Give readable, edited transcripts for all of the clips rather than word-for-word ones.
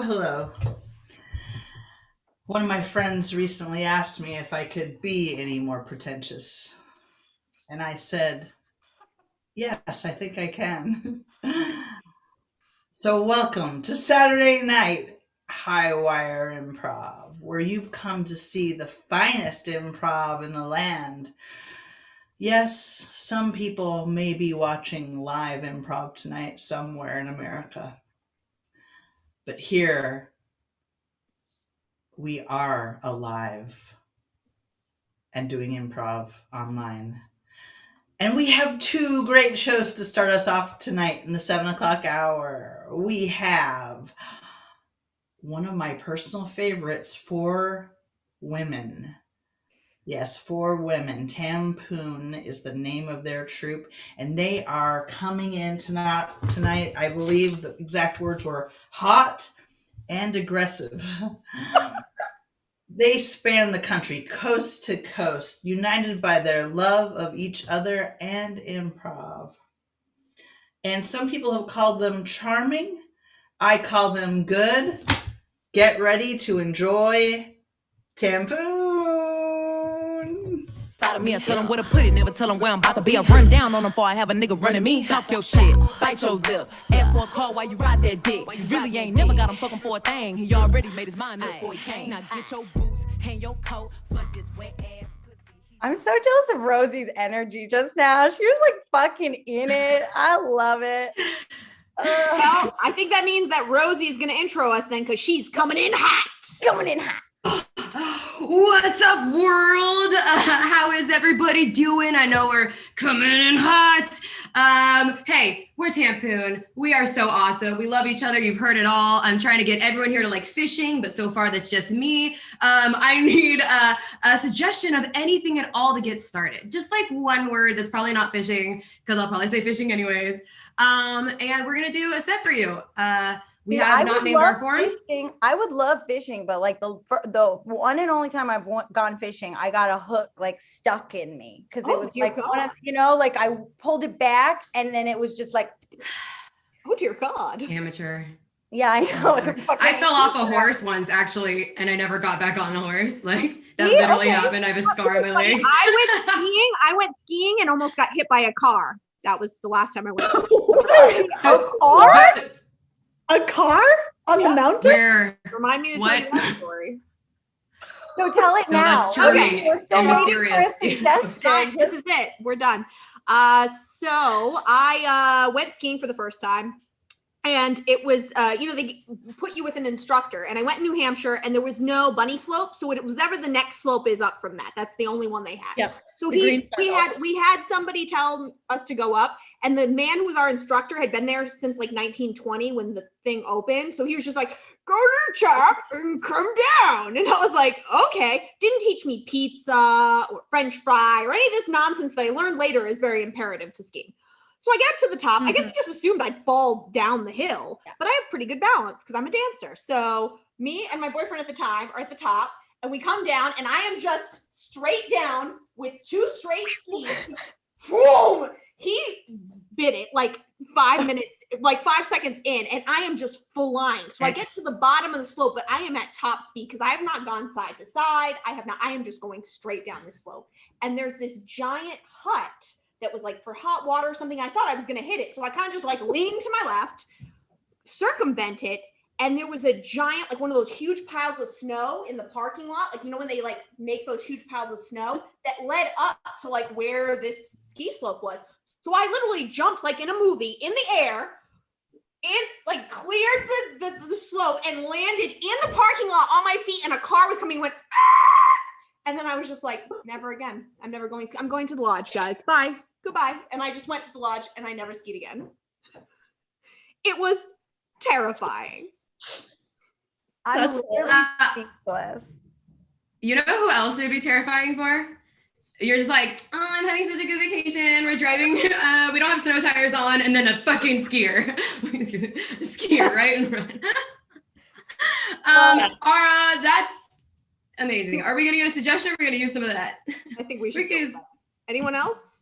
hello. One of my friends recently asked me if I could be any more pretentious. And I said, yes, I think I can. So, welcome to Saturday night Highwire Improv, where you've come to see the finest improv in the land. Yes, some people may be watching live improv tonight somewhere in America. But here, we are alive and doing improv online. And we have two great shows to start us off tonight in the 7 o'clock hour. We have one of my personal favorites, For Women. Yes, For Women. Tampoon is the name of their troupe, and they are coming in tonight. I believe the exact words were hot and aggressive. They span the country, coast to coast, united by their love of each other and improv. And some people have called them charming. I call them good. Get ready to enjoy Tampoon. Follow me, I tell them where to put it, never tell them where I'm about to be. I run down on them before I have a nigga running me. Talk your shit, bite your lip, ask for a call while you ride that dick. You really ain't never got him fucking for a thing. He already made his mind up before he came. Now get your boots, hang your coat, fuck this wet ass pussy. I'm so jealous of Rosie's energy just now. She was like fucking in it. I love it. Well, I think that means that Rosie is going to intro us then because she's coming in hot. Coming in hot. What's up, world? How is everybody doing? I know we're coming in hot. Hey, we're Tampoon. We are so awesome. We love each other. You've heard it all. I'm trying to get everyone here to like fishing, but so far that's just me. I need a suggestion of anything at all to get started. Just like one word that's probably not fishing, because I'll probably say fishing anyways. And we're going to do a set for you. We have not named our form. Fishing. I would love fishing, but like the one and only time I've gone fishing, I got a hook like stuck in me because it was like one of, like I pulled it back and then it was just like, oh dear God, amateur. Yeah, I know. I fell off a horse once actually, and I never got back on the horse. Like that literally happened. I have a scar on my leg. I went skiing and almost got hit by a car. That was the last time I went. A car? A car on the mountain? Where? Remind me to tell you that story. So tell it now. That's charming and mysterious. This is it. We're done. So I went skiing for the first time. And it was, they put you with an instructor. And I went in New Hampshire, and there was no bunny slope. So it was whatever the next slope is up from that. That's the only one they had. Yep. So we had somebody tell us to go up, and the man who was our instructor had been there since like 1920 when the thing opened. So he was just like, go to the top and come down. And I was like, okay. Didn't teach me pizza or French fry or any of this nonsense that I learned later is very imperative to skiing. So I get up to the top. I guess I just assumed I'd fall down the hill, but I have pretty good balance because I'm a dancer. So me and my boyfriend at the time are at the top, and we come down, and I am just straight down with two straight skis. Boom! He bit it like 5 minutes, like 5 seconds in, and I am just flying. So I get to the bottom of the slope, but I am at top speed because I have not gone side to side. I am just going straight down the slope. And there's this giant hut that was like for hot water or something. I thought I was going to hit it. So I kind of just like leaned to my left, circumvent it. And there was a giant, like one of those huge piles of snow in the parking lot. Like, when they like make those huge piles of snow that led up to like where this ski slope was. So I literally jumped like in a movie in the air, and like cleared the slope and landed in the parking lot on my feet. And a car was coming and went, ah! And then I was just like, never again. I'm never going. I'm going to the lodge, guys. Bye. Goodbye. And I just went to the lodge and I never skied again. It was terrifying. I'm literally speechless. You know who else it would be terrifying for? You're just like, oh, I'm having such a good vacation. We're driving. We don't have snow tires on. And then a fucking skier. Skier right in front. That's amazing. Are we going to get a suggestion? We're going to use some of that. I think we should. Anyone else?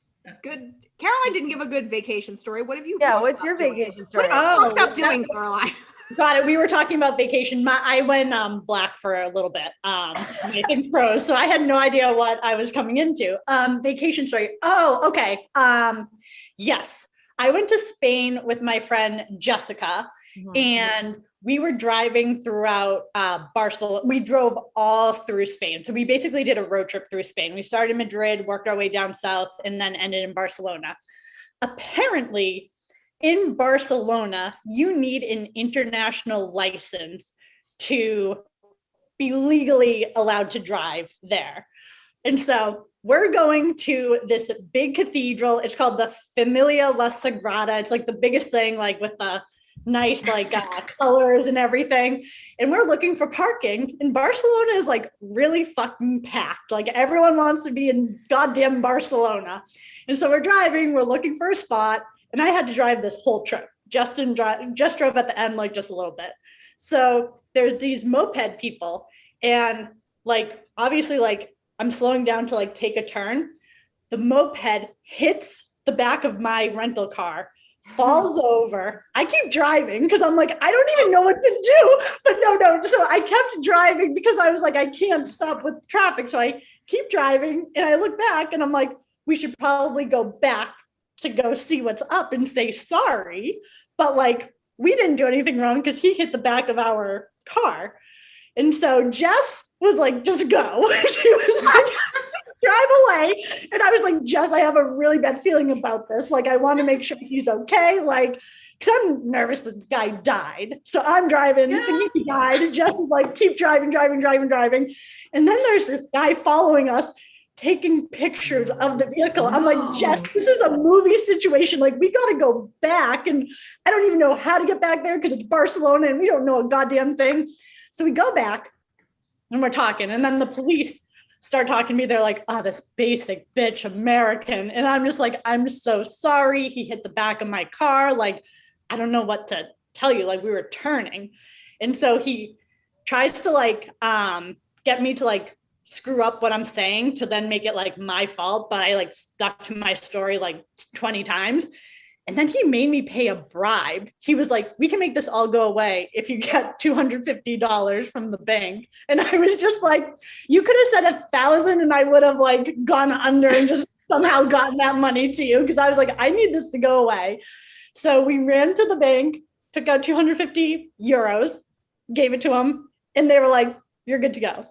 Good. Caroline didn't give a good vacation story. What have you? Yeah, what's your vacation story? What have you fucked up doing, Caroline? Got it. We were talking about vacation. I went black for a little bit. I think pros, so I had no idea what I was coming into. Vacation story. Oh, okay. Yes, I went to Spain with my friend Jessica, and we were driving throughout Barcelona. We drove all through Spain. So we basically did a road trip through Spain. We started in Madrid, worked our way down south, and then ended in Barcelona. Apparently, in Barcelona, you need an international license to be legally allowed to drive there. And so we're going to this big cathedral. It's called the Familia La Sagrada. It's like the biggest thing, like with the nice like colors and everything. And we're looking for parking. And Barcelona is like really fucking packed. Like everyone wants to be in goddamn Barcelona. And so we're driving, we're looking for a spot. And I had to drive this whole trip. Justin just drove at the end, like just a little bit. So there's these moped people, and like obviously, like I'm slowing down to like take a turn. The moped hits the back of my rental car, falls over. I keep driving because I'm like, I don't even know what to do. But no. So I kept driving because I was like, I can't stop with traffic. So I keep driving, and I look back, and I'm like, we should probably go back to go see what's up and say sorry. But like, we didn't do anything wrong because he hit the back of our car. And so Jess was like, just go. She was like, drive away. And I was like, Jess, I have a really bad feeling about this. Like, I want to make sure he's okay. Like, because I'm nervous that the guy died. So I'm driving, thinking he died. And Jess is like, keep driving. And then there's this guy following us, taking pictures of the vehicle. I'm like, Jess, this is a movie situation. Like, we got to go back. And I don't even know how to get back there because it's Barcelona and we don't know a goddamn thing. So we go back and we're talking. And then the police start talking to me. They're like, oh, this basic bitch American. And I'm just like, I'm so sorry. He hit the back of my car. Like, I don't know what to tell you. Like, we were turning. And so he tries to like get me to like screw up what I'm saying to then make it like my fault, but I like stuck to my story like 20 times. And then he made me pay a bribe. He was like, we can make this all go away if you get $250 from the bank. And I was just like, you could have said 1,000 and I would have like gone under and just somehow gotten that money to you. Cause I was like, I need this to go away. So we ran to the bank, took out 250 euros, gave it to him. And they were like, you're good to go.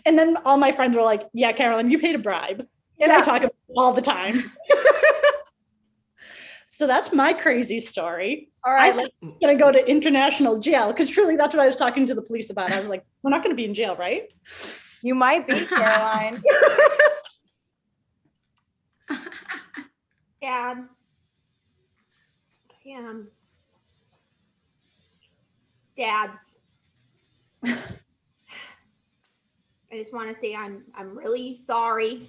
And then all my friends were like, yeah, Carolyn, you paid a bribe. And I talk about it all the time. So that's my crazy story. All right. I'm going to go to international jail because truly that's what I was talking to the police about. I was like, we're not going to be in jail, right? You might be, Caroline. Yeah. Dads. I just want to say I'm really sorry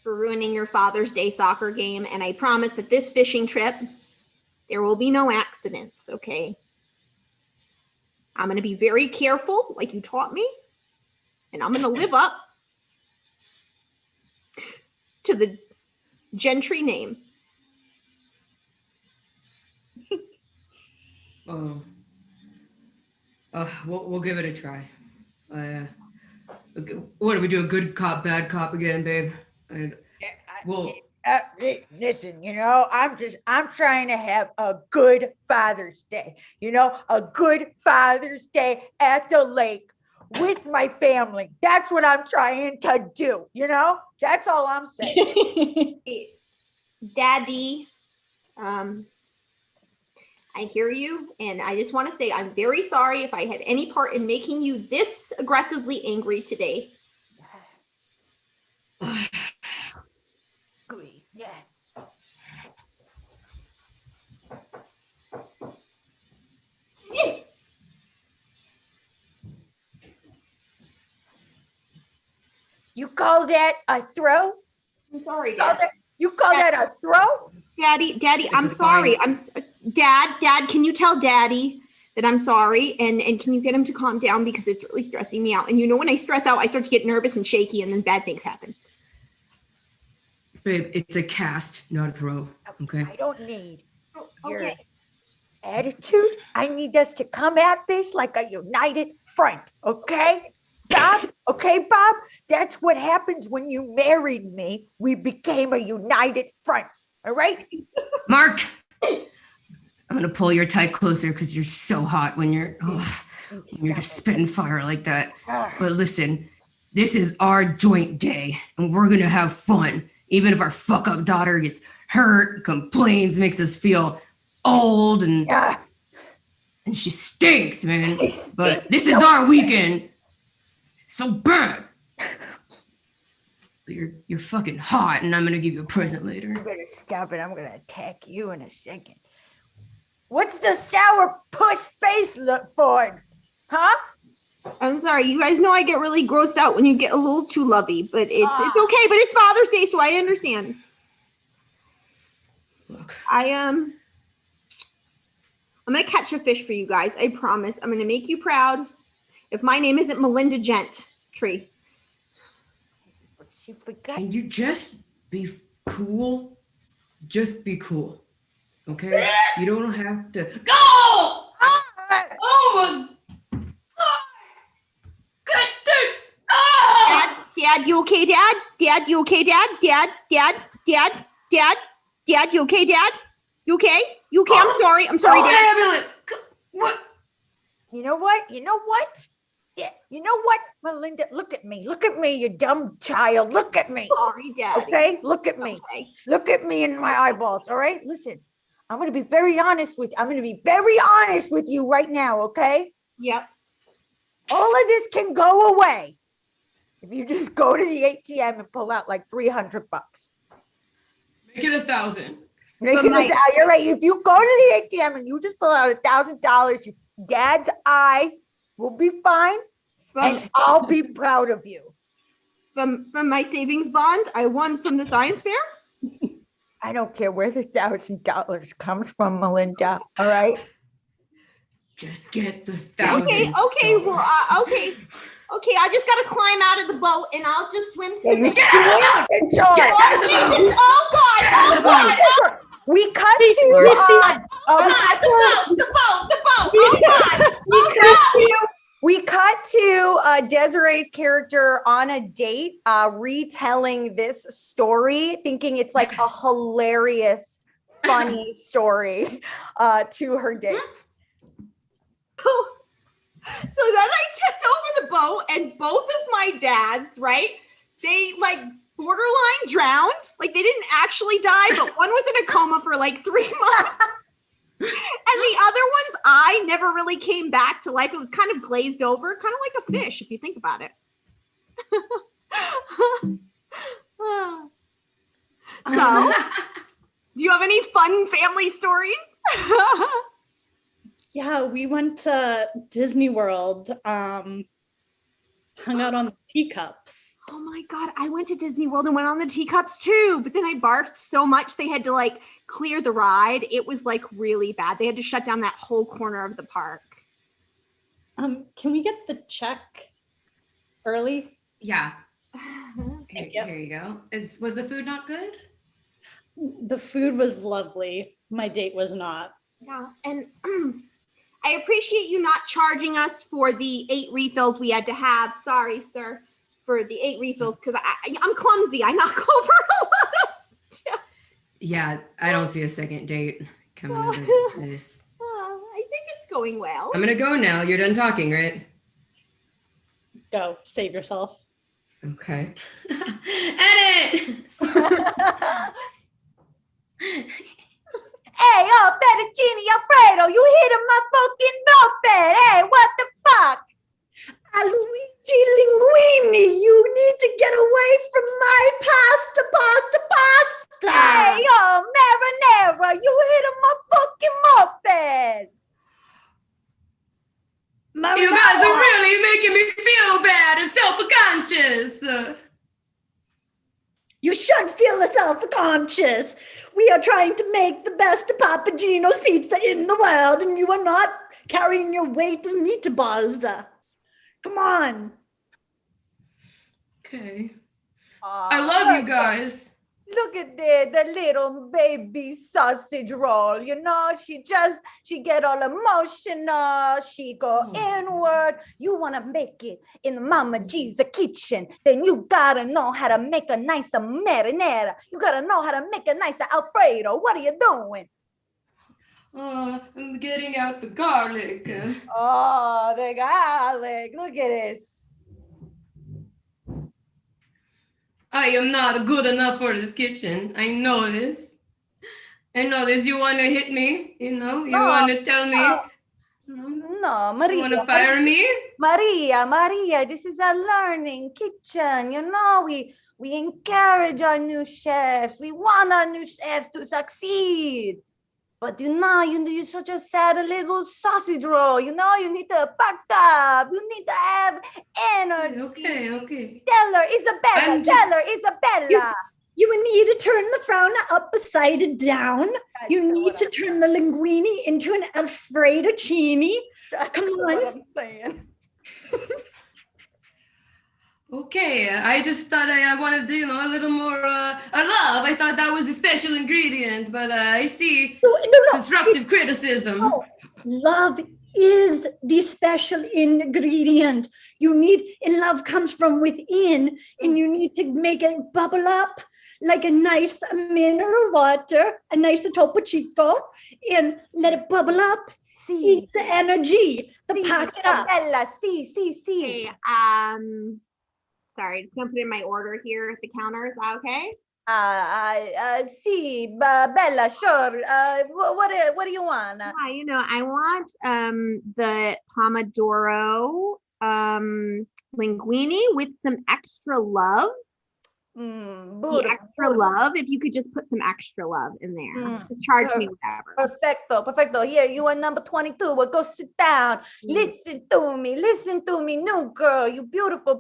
for ruining your Father's Day soccer game, and I promise that this fishing trip there will be no accidents, okay? I'm going to be very careful like you taught me, and I'm going to live up to the Gentry name. We'll give it a try. What do we do? A good cop, bad cop again, babe? Listen, you know, I'm trying to have a good Father's Day, you know, a good Father's Day at the lake with my family. That's what I'm trying to do, you know, that's all I'm saying. Daddy, I hear you, and I just want to say I'm very sorry if I had any part in making you this aggressively angry today. Yeah. You call that a throw? I'm sorry, Dad. You call that a throw? Daddy, I'm sorry. Dad, can you tell Daddy that I'm sorry? And can you get him to calm down because it's really stressing me out? And you know, when I stress out, I start to get nervous and shaky and then bad things happen. Babe, it's a cast, not a throw. Okay. I don't need. Okay. attitude. I need us to come at this like a united front, okay? Bob, okay, Bob? That's what happens when you married me. We became a united front, all right? Mark, I'm gonna pull your tie closer because you're so hot when you're just spitting fire like that. But listen, this is our joint day, and we're gonna have fun. Even if our fuck up daughter gets hurt, complains, makes us feel old, and she stinks, man. But this is our weekend. So bad. But you're fucking hot, and I'm gonna give you a present later. You better stop it. I'm gonna attack you in a second. What's the sour puss face look for? Huh? I'm sorry. You guys know I get really grossed out when you get a little too lovey, but it's okay. But it's Father's Day, so I understand. Look. I'm gonna catch a fish for you guys. I promise. I'm gonna make you proud. If my name isn't Melinda Gentry. She forgot. Can you just be cool? Just be cool. Okay? You don't have to go! Oh my God! Dad, you okay, Dad? Dad, you okay, Dad? Dad, you okay, Dad? You okay? You okay? I'm sorry. I'm sorry, Dad. Ambulance! What? You know what? Yeah, you know what, Melinda? Look at me, you dumb child. Look at me. Sorry, Dad. Okay, look at me. Okay. Look at me in my eyeballs. All right, listen. I'm gonna be very honest with you right now. Okay. Yep. All of this can go away if you just go to the ATM and pull out like $300. Make it 1,000. You're right. If you go to the ATM and you just pull out $1,000, your dad's eye will be fine, and I'll be proud of you. From my savings bond I won from the science fair. I don't care where the $1,000 comes from, Melinda. All right. Just get the 1,000. Okay. Well, okay. I just gotta climb out of the boat and I'll just swim to the. Get out! Oh God! We cut to The boat! Oh God! We cut to Desiree's character on a date, retelling this story, thinking it's like a hilarious, funny story to her date. So then I tipped over the boat, and both of my dads, right? They like borderline drowned. Like they didn't actually die, but one was in a coma for like 3 months. And the other one's eye never really came back to life. It was kind of glazed over, kind of like a fish, if you think about it. So, do you have any fun family stories? Yeah, we went to Disney World, hung out on the teacups. Oh my God, I went to Disney World and went on the teacups too, but then I barfed so much they had to like clear the ride. It was like really bad. They had to shut down that whole corner of the park. Can we get the check early? Yeah. Okay, yep. Here you go. Was the food not good? The food was lovely. My date was not. Yeah, and I appreciate you not charging us for the 8 refills we had to have. Sorry, sir, for the 8 refills because I'm clumsy. I knock over a lot of stuff. Yeah, I don't see a second date coming out of this. I think it's going well. I'm gonna go now. You're done talking, right? Go, save yourself. Okay. Edit! Hey, Fettuccine Alfredo, you hit my fucking moped. Hey, what the fuck? Luigi Linguini, you need to get away from my pasta. Hey, marinara, you hit my fucking moped. You guys are really making me feel bad and self-conscious. You should feel self-conscious. We are trying to make the best Papa Gino's pizza in the world, and you are not carrying your weight of meatballs. Come on. Okay. I love you guys. Look at the little baby sausage roll. You know, she get all emotional. She go inward. You want to make it in the Mama G's kitchen. Then you got to know how to make a nice marinara. You got to know how to make a nice Alfredo. What are you doing? I'm getting out the garlic. Oh, the garlic. Look at this. I am not good enough for this kitchen. I know this. I know this. You want to hit me? You know, you want to tell me? No, Maria. You want to fire me? Maria, this is a learning kitchen. You know, we encourage our new chefs. We want our new chefs to succeed. But you're such a sad little sausage roll. You know, you need to back up. You need to have energy. Okay. Tell her, Isabella. You need to turn the frown upside down. You need to turn the linguine into an Alfredo-cini. Come on. I'm saying. Okay, I just thought I wanted, a little more love. I thought that was the special ingredient, but I see constructive criticism. No. Love is the special ingredient. And love comes from within, and you need to make it bubble up like a nice mineral water, a nice Topo Chico, and let it bubble up. Eat the energy, pack it up. Bella, see. Okay, sorry, just gonna put in my order here at the counter. Is that okay? Bella, sure. What do you want? Yeah, I want the Pomodoro linguine with some extra love. The extra love, if you could just put some extra love in there. Just charge me whatever. Perfecto. Here, you are number 22. Well, go sit down. Listen to me, new girl. You beautiful.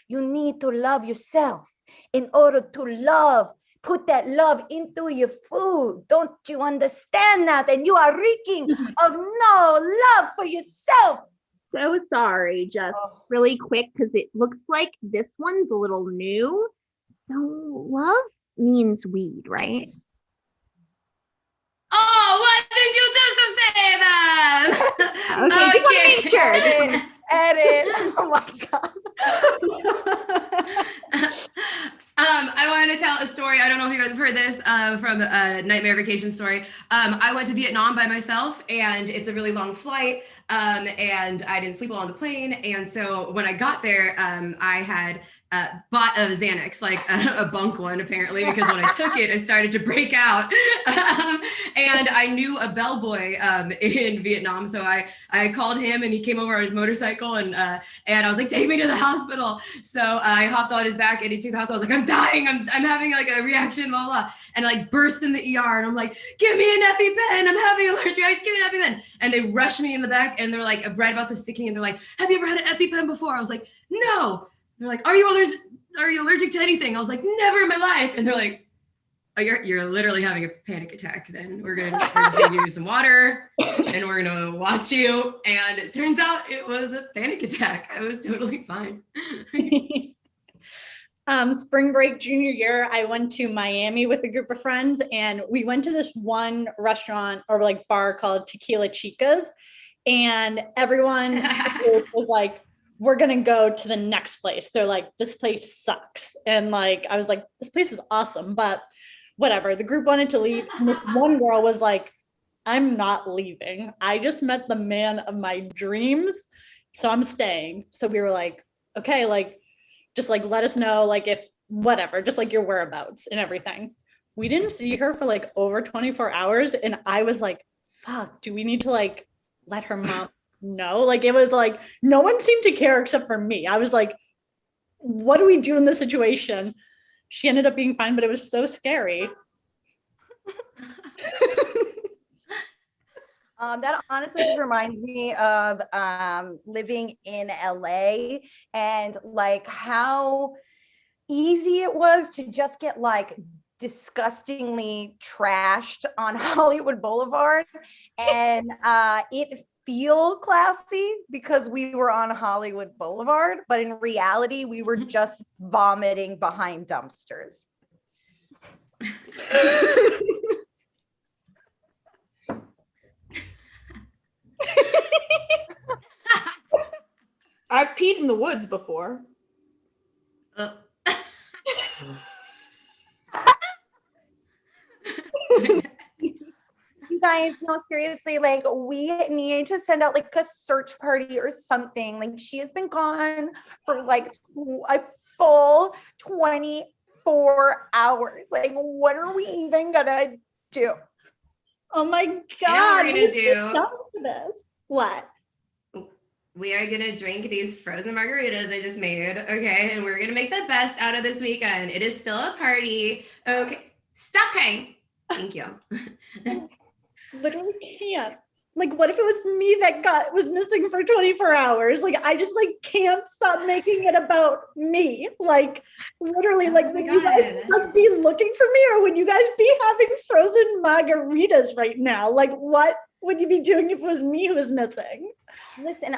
You need to love yourself. In order to love, put that love into your food. Don't you understand that? And you are reeking of no love for yourself. So sorry, just really quick, because it looks like this one's a little new. So love means weed, right? Oh, what did you just say that? Okay, just want to make sure. Edit. Oh my God. I wanted to tell a story. I don't know if you guys have heard this from Nightmare Vacation Story. I went to Vietnam by myself, and it's a really long flight, and I didn't sleep well on the plane. And so when I got there, I had bought a Xanax, like a bunk one, apparently, because when I took it, I started to break out. And I knew a bellboy in Vietnam, so I called him, and he came over on his motorcycle, and I was like, take me to the hospital. So I hopped on his back, and he took the hospital. I was like, I'm dying. I'm having like a reaction, blah, blah. And I like burst in the ER, and I'm like, give me an EpiPen. I'm having allergic. Give me an EpiPen. And they rushed me in the back, and they're like, right about to stick me, and they're like, have you ever had an EpiPen before? I was like, no. They're like, are you allergic to anything? I was like, never in my life. And they're like, oh, you're literally having a panic attack. Then we're just gonna give you some water, and we're gonna watch you. And it turns out it was a panic attack. I was totally fine. Spring break junior year, I went to Miami with a group of friends, and we went to this one restaurant or like bar called Tequila Chicas, and everyone was like, we're gonna go to the next place. They're like, this place sucks. And like, I was like, this place is awesome, but whatever. The group wanted to leave. And this one girl was like, I'm not leaving. I just met the man of my dreams, so I'm staying. So we were like, okay, like, just like, let us know, like, if whatever, just like your whereabouts and everything. We didn't see her for like over 24 hours. And I was like, fuck, do we need to like let her mom know? Like, it was like, no one seemed to care except for me. I was like, what do we do in this situation? She ended up being fine, but it was so scary. That honestly reminds me of living in LA, and like how easy it was to just get like disgustingly trashed on Hollywood Boulevard, and it feel classy because we were on Hollywood Boulevard, but in reality we were just vomiting behind dumpsters. I've peed in the woods before. Uh, You guys, no, seriously, like we need to send out like a search party or something. Like she has been gone for like a full 24 hours. Like, what are we even gonna do? Oh my You know what God. we're gonna do? Down for this. What? We are gonna drink these frozen margaritas I just made, okay? And we're gonna make the best out of this weekend. It is still a party. Okay, stop crying. Thank you. Literally can't. Like, what if it was me that was missing for 24 hours? Like, I just like can't stop making it about me. Like, literally, like, would you guys like, be looking for me, or would you guys be having frozen margaritas right now? Like, what would you be doing if it was me who was missing? Listen,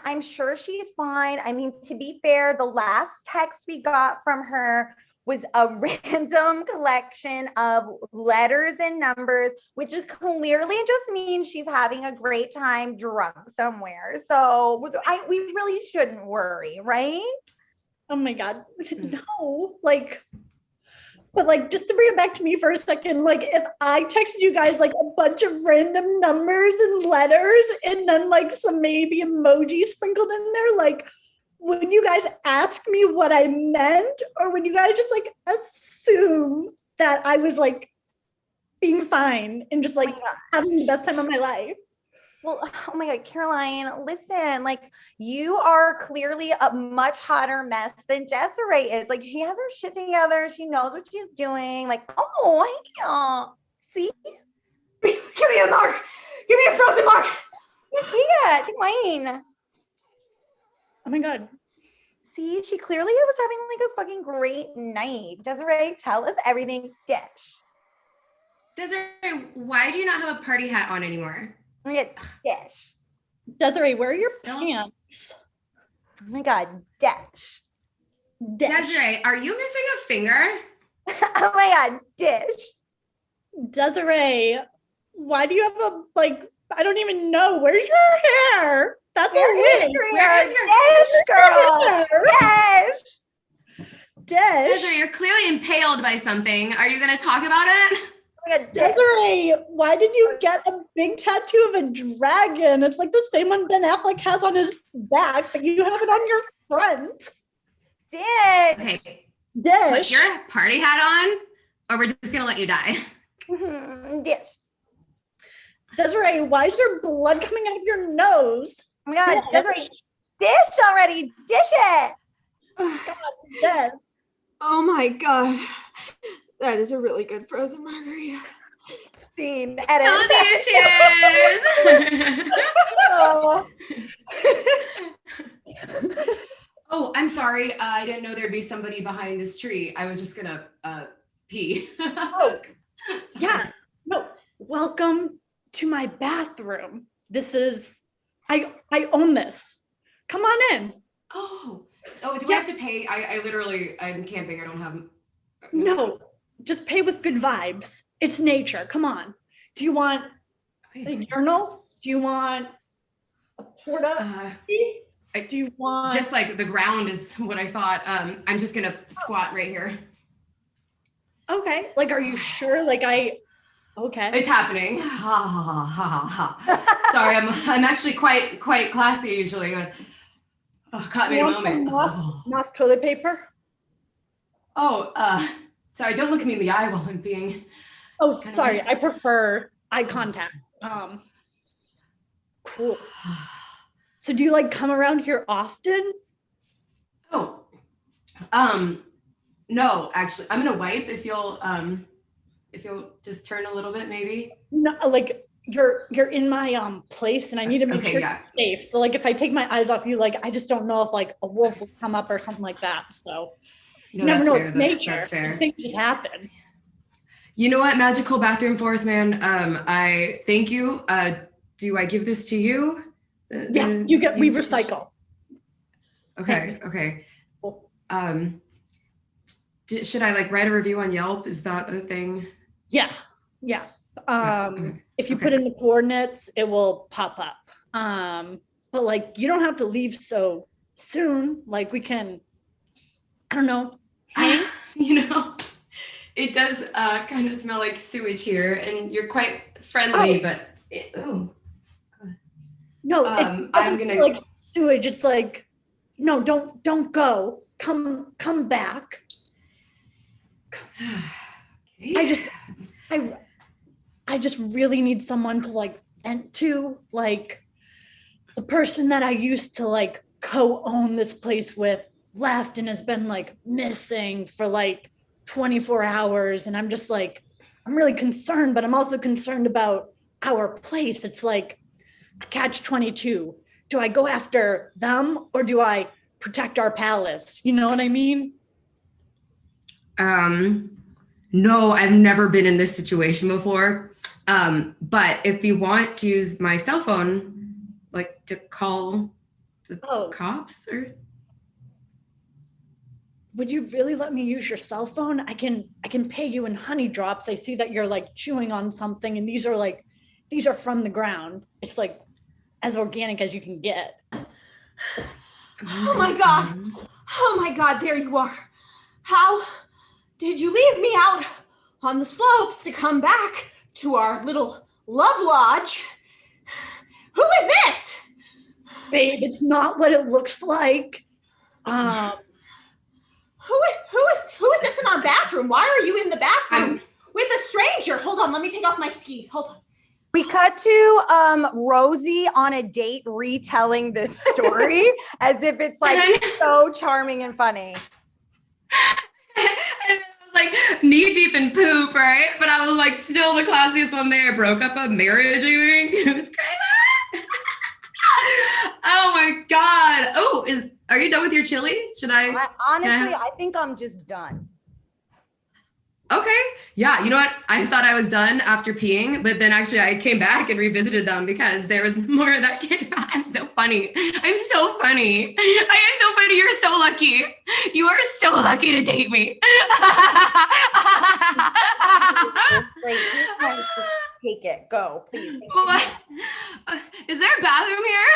I'm sure she's fine. I mean, to be fair, the last text we got from her was a random collection of letters and numbers, which clearly just means she's having a great time drunk somewhere. So we really shouldn't worry, right? Oh my God, no, like, but like, just to bring it back to me for a second, like if I texted you guys like a bunch of random numbers and letters and then like some maybe emojis sprinkled in there, like, would you guys ask me what I meant, or would you guys just like assume that I was like being fine and just like having the best time of my life? Well, oh my God, Caroline, listen, like you are clearly a much hotter mess than Desiree is. Like she has her shit together. She knows what she's doing. Like, oh, hey, see? Give me a mark. Give me a frozen mark. Yeah, Caroline. Oh my God. See, she clearly was having like a fucking great night. Desiree, tell us everything. Dish. Desiree, why do you not have a party hat on anymore? Oh my God, Dish. Desiree, where are your Still? pants? Oh my God, Dish. Dish. Desiree, are you missing a finger? Oh my God, Dish. Desiree, why do you have a, like, I don't even know. Where's your hair? That's a wig. Where is your Dish, girl? Dish. Dish. Desiree, you're clearly impaled by something. Are you gonna talk about it? Oh my God, Dish. Desiree, why did you get a big tattoo of a dragon? It's like the same one Ben Affleck has on his back, but you have it on your front. Dish. Okay, put Dish. your party hat on, or we're just gonna let you die. Dish. Desiree, why is there blood coming out of your nose? Oh my God, Dish. Desiree. Dish already. Dish it. Dish. Oh my God. That is a really good frozen margarita. Scene. Told Edit. you, cheers. Oh. Oh, I'm sorry. I didn't know there'd be somebody behind this tree. I was just gonna pee. Oh, yeah. No, welcome to my bathroom. This is, I own this. Come on in. Oh, do we have to pay? I literally, I'm camping. I don't have. No, just pay with good vibes. It's nature. Come on. Do you want a urinal? Do you want a porta? Do you want Just like the ground is what I thought. I'm just gonna squat right here. Okay. Like, are you sure? Like, okay. It's happening. Ha ha ha ha ha. Sorry, I'm actually quite classy usually, but caught me in a moment. Moss toilet paper? Sorry, don't look at me in the eye while I'm being. Oh, sorry. I prefer eye contact. Cool. So do you like come around here often? No, actually, I'm gonna wipe if you'll just turn a little bit, maybe. No, like you're in my place and I need to make sure yeah. you're safe. So like if I take my eyes off you, like I just don't know if like a wolf will come up or something like that. So No, never that's know. fair. It's nature. That's fair. Things just happen. You know what? Magical bathroom force, man. I thank you. Do I give this to you? Yeah, we recycle. Okay. Thanks. Okay. Cool. Should I like write a review on Yelp? Is that a thing? Yeah. If you Okay. put in the coordinates, it will pop up. But like you don't have to leave so soon. Like we can, I don't know, hang. You know, it does kind of smell like sewage here, and you're quite friendly, but No, it I'm doesn't gonna feel like sewage. It's like, no, don't go. Come back. Okay. I just really need someone to like vent to, like the person that I used to like co-own this place with left and has been like missing for like 24 hours. And I'm just like, I'm really concerned, but I'm also concerned about our place. It's like a catch-22. Do I go after them or do I protect our palace? You know what I mean? No, I've never been in this situation before. But if you want to use my cell phone, like to call the cops, or would you really let me use your cell phone? I can pay you in honey drops. I see that you're like chewing on something, and these are from the ground. It's like as organic as you can get. Oh my God. Oh my God, there you are. How did you leave me out on the slopes to come back to our little love lodge? Who is this? Babe, it's not what it looks like. Who is this in our bathroom? Why are you in the bathroom with a stranger? Hold on, let me take off my skis. Hold on. We cut to Rosie on a date retelling this story as if it's like so charming and funny. and I was like knee deep in poop, right? But I was like still the classiest one there. Broke up a marriage, I think. It was crazy. Oh my God. Oh, are you done with your chili? Honestly, I think I'm just done. Okay. Yeah. You know what? I thought I was done after peeing, but then actually I came back and revisited them because there was more that came out. I'm so funny. I'm so funny. I am so funny. You're so lucky. You are so lucky to date me. Great. Take it. Go, please. Is there a bathroom here?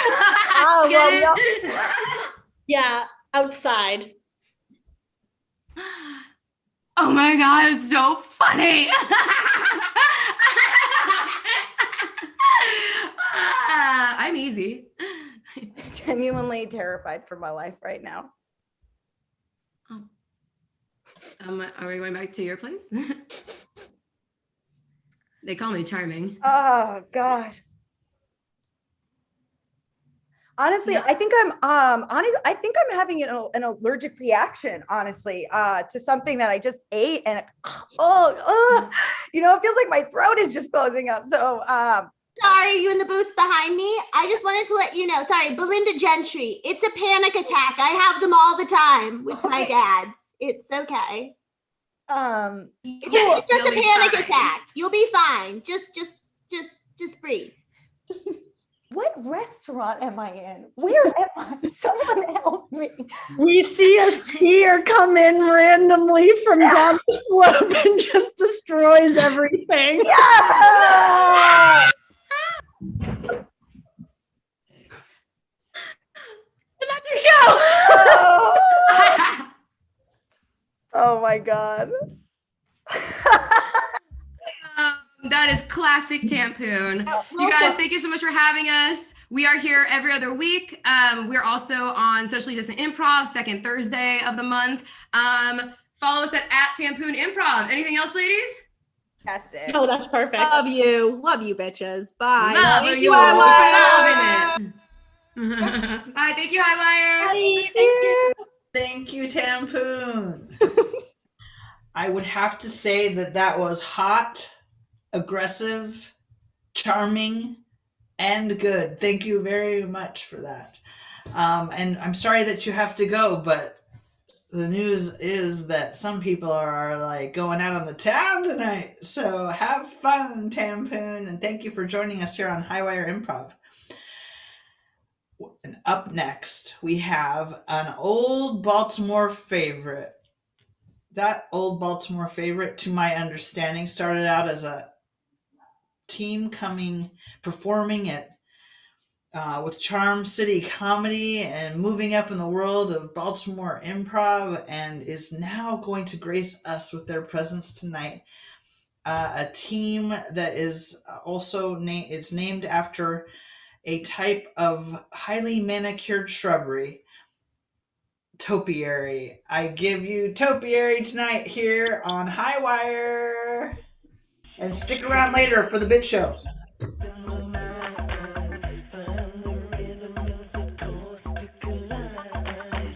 Oh, well, yeah, outside. Oh my God, it's so funny. I'm easy. Genuinely terrified for my life right now. Are we going back to your place? They call me charming. Oh God. Honestly, Yeah. I think I'm having an allergic reaction, honestly, to something that I just ate, and it feels like my throat is just closing up. So, Sorry, you in the booth behind me? I just wanted to let you know. Sorry, Belinda Gentry. It's a panic attack. I have them all the time with my dads. It's okay. It's just a panic attack. You'll be fine. Just breathe. what restaurant am I in? Where am I? Someone help me. We see a skier come in randomly from down the slope and just destroys everything. Yeah! And that's your show. Oh my God. That is classic Tampoon. You guys, thank you so much for having us. We are here every other week. We're also on Socially Distant Improv, second Thursday of the month. Follow us at Tampoon Improv. Anything else, ladies? That's it. No, that's perfect. Love you, bitches. Bye. Love you. Loving it. Bye. Thank you, Highwire. Bye. Thank you. Thank you, Tampoon. I would have to say that was hot, aggressive, charming, and good. Thank you very much for that. And I'm sorry that you have to go, but the news is that some people are like going out on the town tonight. So have fun, Tampoon, and thank you for joining us here on Highwire Improv. And up next, we have an old Baltimore favorite, that old Baltimore favorite, to my understanding, started out as a team performing at with Charm City Comedy and moving up in the world of Baltimore Improv, and is now going to grace us with their presence tonight. A team that is also it's named after a type of highly manicured shrubbery, topiary. I give you topiary tonight here on Highwire, and stick around later for the bit show.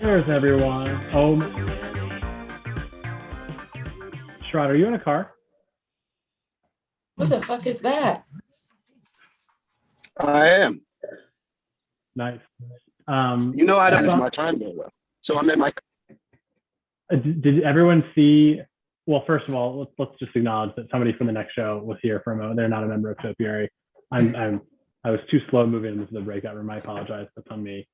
There's everyone. Sherrod, are you in a car? What the fuck is that? I am. Nice. You know I don't use my time very well. So I'm in my. Did everyone see? Well, first of all, let's just acknowledge that somebody from the next show was here for a moment. They're not a member of Topiary. I was too slow moving into the breakout room. I apologize. That's on me.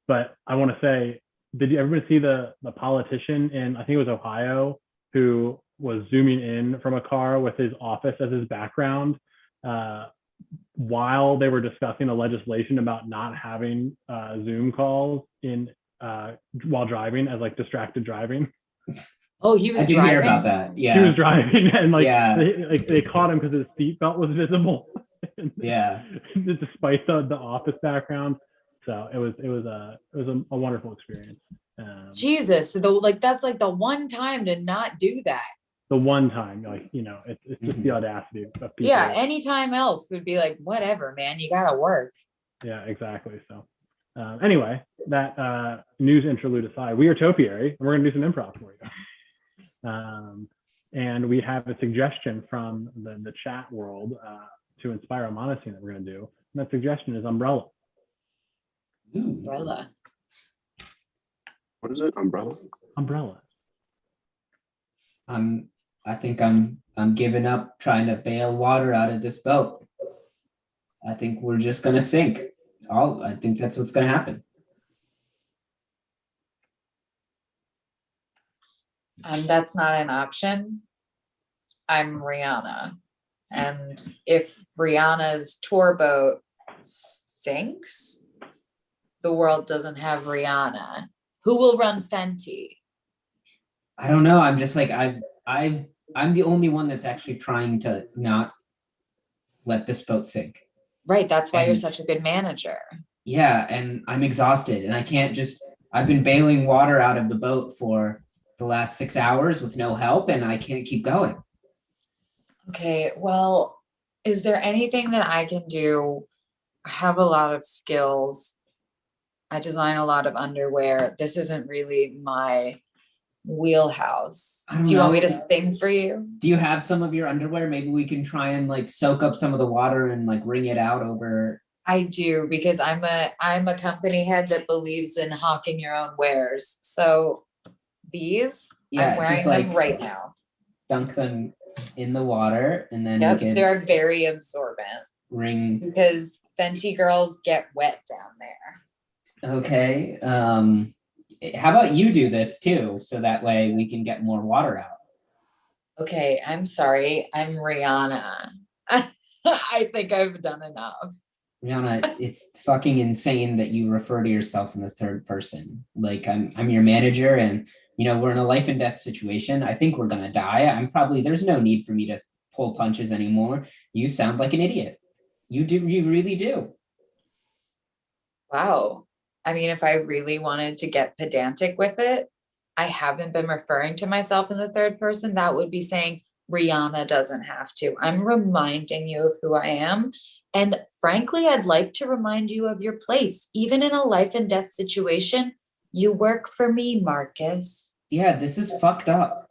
But I want to say, did everybody see the politician in, I think it was Ohio, who was zooming in from a car with his office as his background while they were discussing a legislation about not having Zoom calls while driving as like distracted driving? Oh, he was I did driving? hear about that. Yeah. He was driving, and Yeah. they caught him because his seatbelt was visible. Yeah. Despite the office background. So it was a wonderful experience. Jesus, that's like the one time to not do that. The one time, it's just the audacity of people. Yeah, anytime else would be like, whatever, man, you gotta work. Yeah, exactly. So anyway, that news interlude aside, we are Topiary, and we're gonna do some improv for you. And we have a suggestion from the chat world to inspire a monoscene that we're gonna do. And that suggestion is umbrella. Umbrella. What is it? Umbrella? Umbrella. I think I'm giving up trying to bail water out of this boat. I think we're just gonna sink. I think that's what's gonna happen. That's not an option. I'm Rihanna. And if Rihanna's tour boat sinks, the world doesn't have Rihanna. Who will run Fenty? I don't know. I'm just like I'm the only one that's actually trying to not let this boat sink. Right. That's why you're such a good manager. Yeah, and I'm exhausted, and I can't just. I've been bailing water out of the boat for the last 6 hours with no help, and I can't keep going. Okay. Well, is there anything that I can do? I have a lot of skills. I design a lot of underwear. This isn't really my wheelhouse. Do you want me to sing for you? Do you have some of your underwear? Maybe we can try and like soak up some of the water and like wring it out over. I do, because I'm a company head that believes in hawking your own wares. So these, I'm wearing them right now. Dunk them in the water, and then we can they're very absorbent. Wring, because Fenty girls get wet down there. Okay. How about you do this too, so that way we can get more water out? Okay, I'm sorry. I'm Rihanna. I think I've done enough. Rihanna, it's fucking insane that you refer to yourself in the third person. Like I'm your manager, and we're in a life and death situation. I think we're gonna die. There's no need for me to pull punches anymore. You sound like an idiot. You really do. Wow. I mean, if I really wanted to get pedantic with it, I haven't been referring to myself in the third person. That would be saying Rihanna doesn't have to. I'm reminding you of who I am. And frankly, I'd like to remind you of your place. Even in a life and death situation, you work for me, Marcus. Yeah, this is fucked up.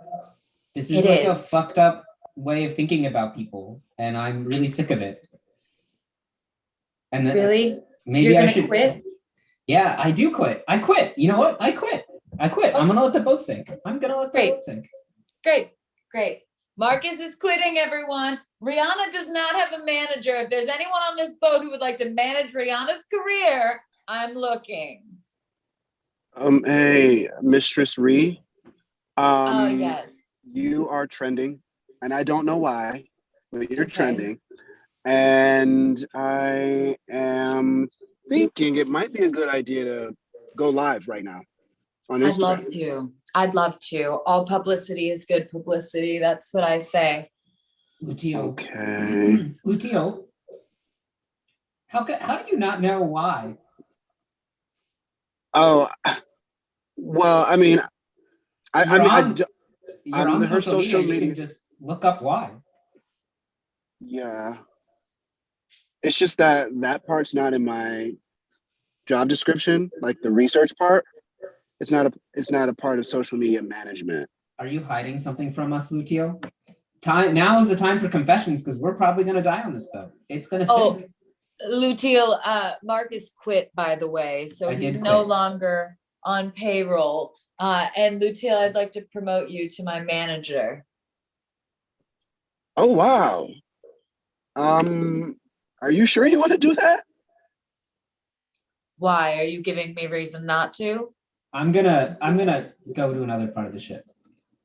This is a fucked up way of thinking about people. And I'm really sick of it. And really? Maybe You're I should quit? Yeah, I do quit. I quit. You know what? I quit. Okay. I'm gonna let the boat sink. I'm gonna let the boat sink. Great. Marcus is quitting, everyone. Rihanna does not have a manager. If there's anyone on this boat who would like to manage Rihanna's career, I'm looking. Hey, Mistress Ree. Oh, yes. You are trending, and I don't know why, but you're Okay. trending. And I am thinking it might be a good idea to go live right now on I'd Instagram. love to. I'd love to. All publicity is good publicity. That's what I say. Lucio. Okay. Lucio. How do you not know why? Oh, well, I mean, You're on her social media. You media. can just look up why. Yeah. It's just that part's not in my job description, like the research part. It's not a part of social media management. Are you hiding something from us, Lucio? Now is the time for confessions because we're probably gonna die on this boat. It's gonna sink. Luteal, Marcus quit, by the way, so he's no longer on payroll. And Luteal, I'd like to promote you to my manager. Oh wow. Are you sure you want to do that? Why? Are you giving me reason not to? I'm gonna go to another part of the ship.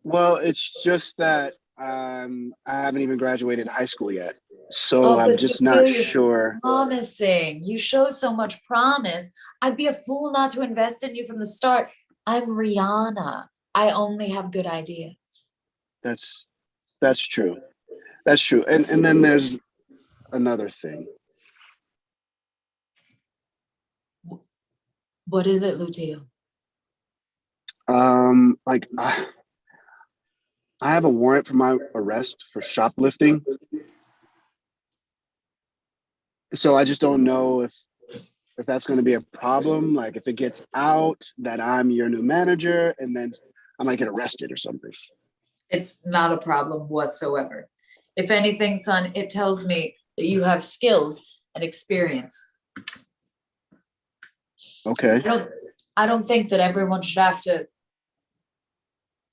Well, it's just that I haven't even graduated high school yet, so I'm just not sure. Promising. You show so much promise. I'd be a fool not to invest in you from the start. I'm Rihanna. I only have good ideas. That's true. That's true. And then there's another thing. What is it, Luteal? Like I have a warrant for my arrest for shoplifting. So I just don't know if that's going to be a problem. Like if it gets out that I'm your new manager and then I might get arrested or something. It's not a problem whatsoever. If anything, son, it tells me that you have skills and experience. Okay. I don't think that everyone should have to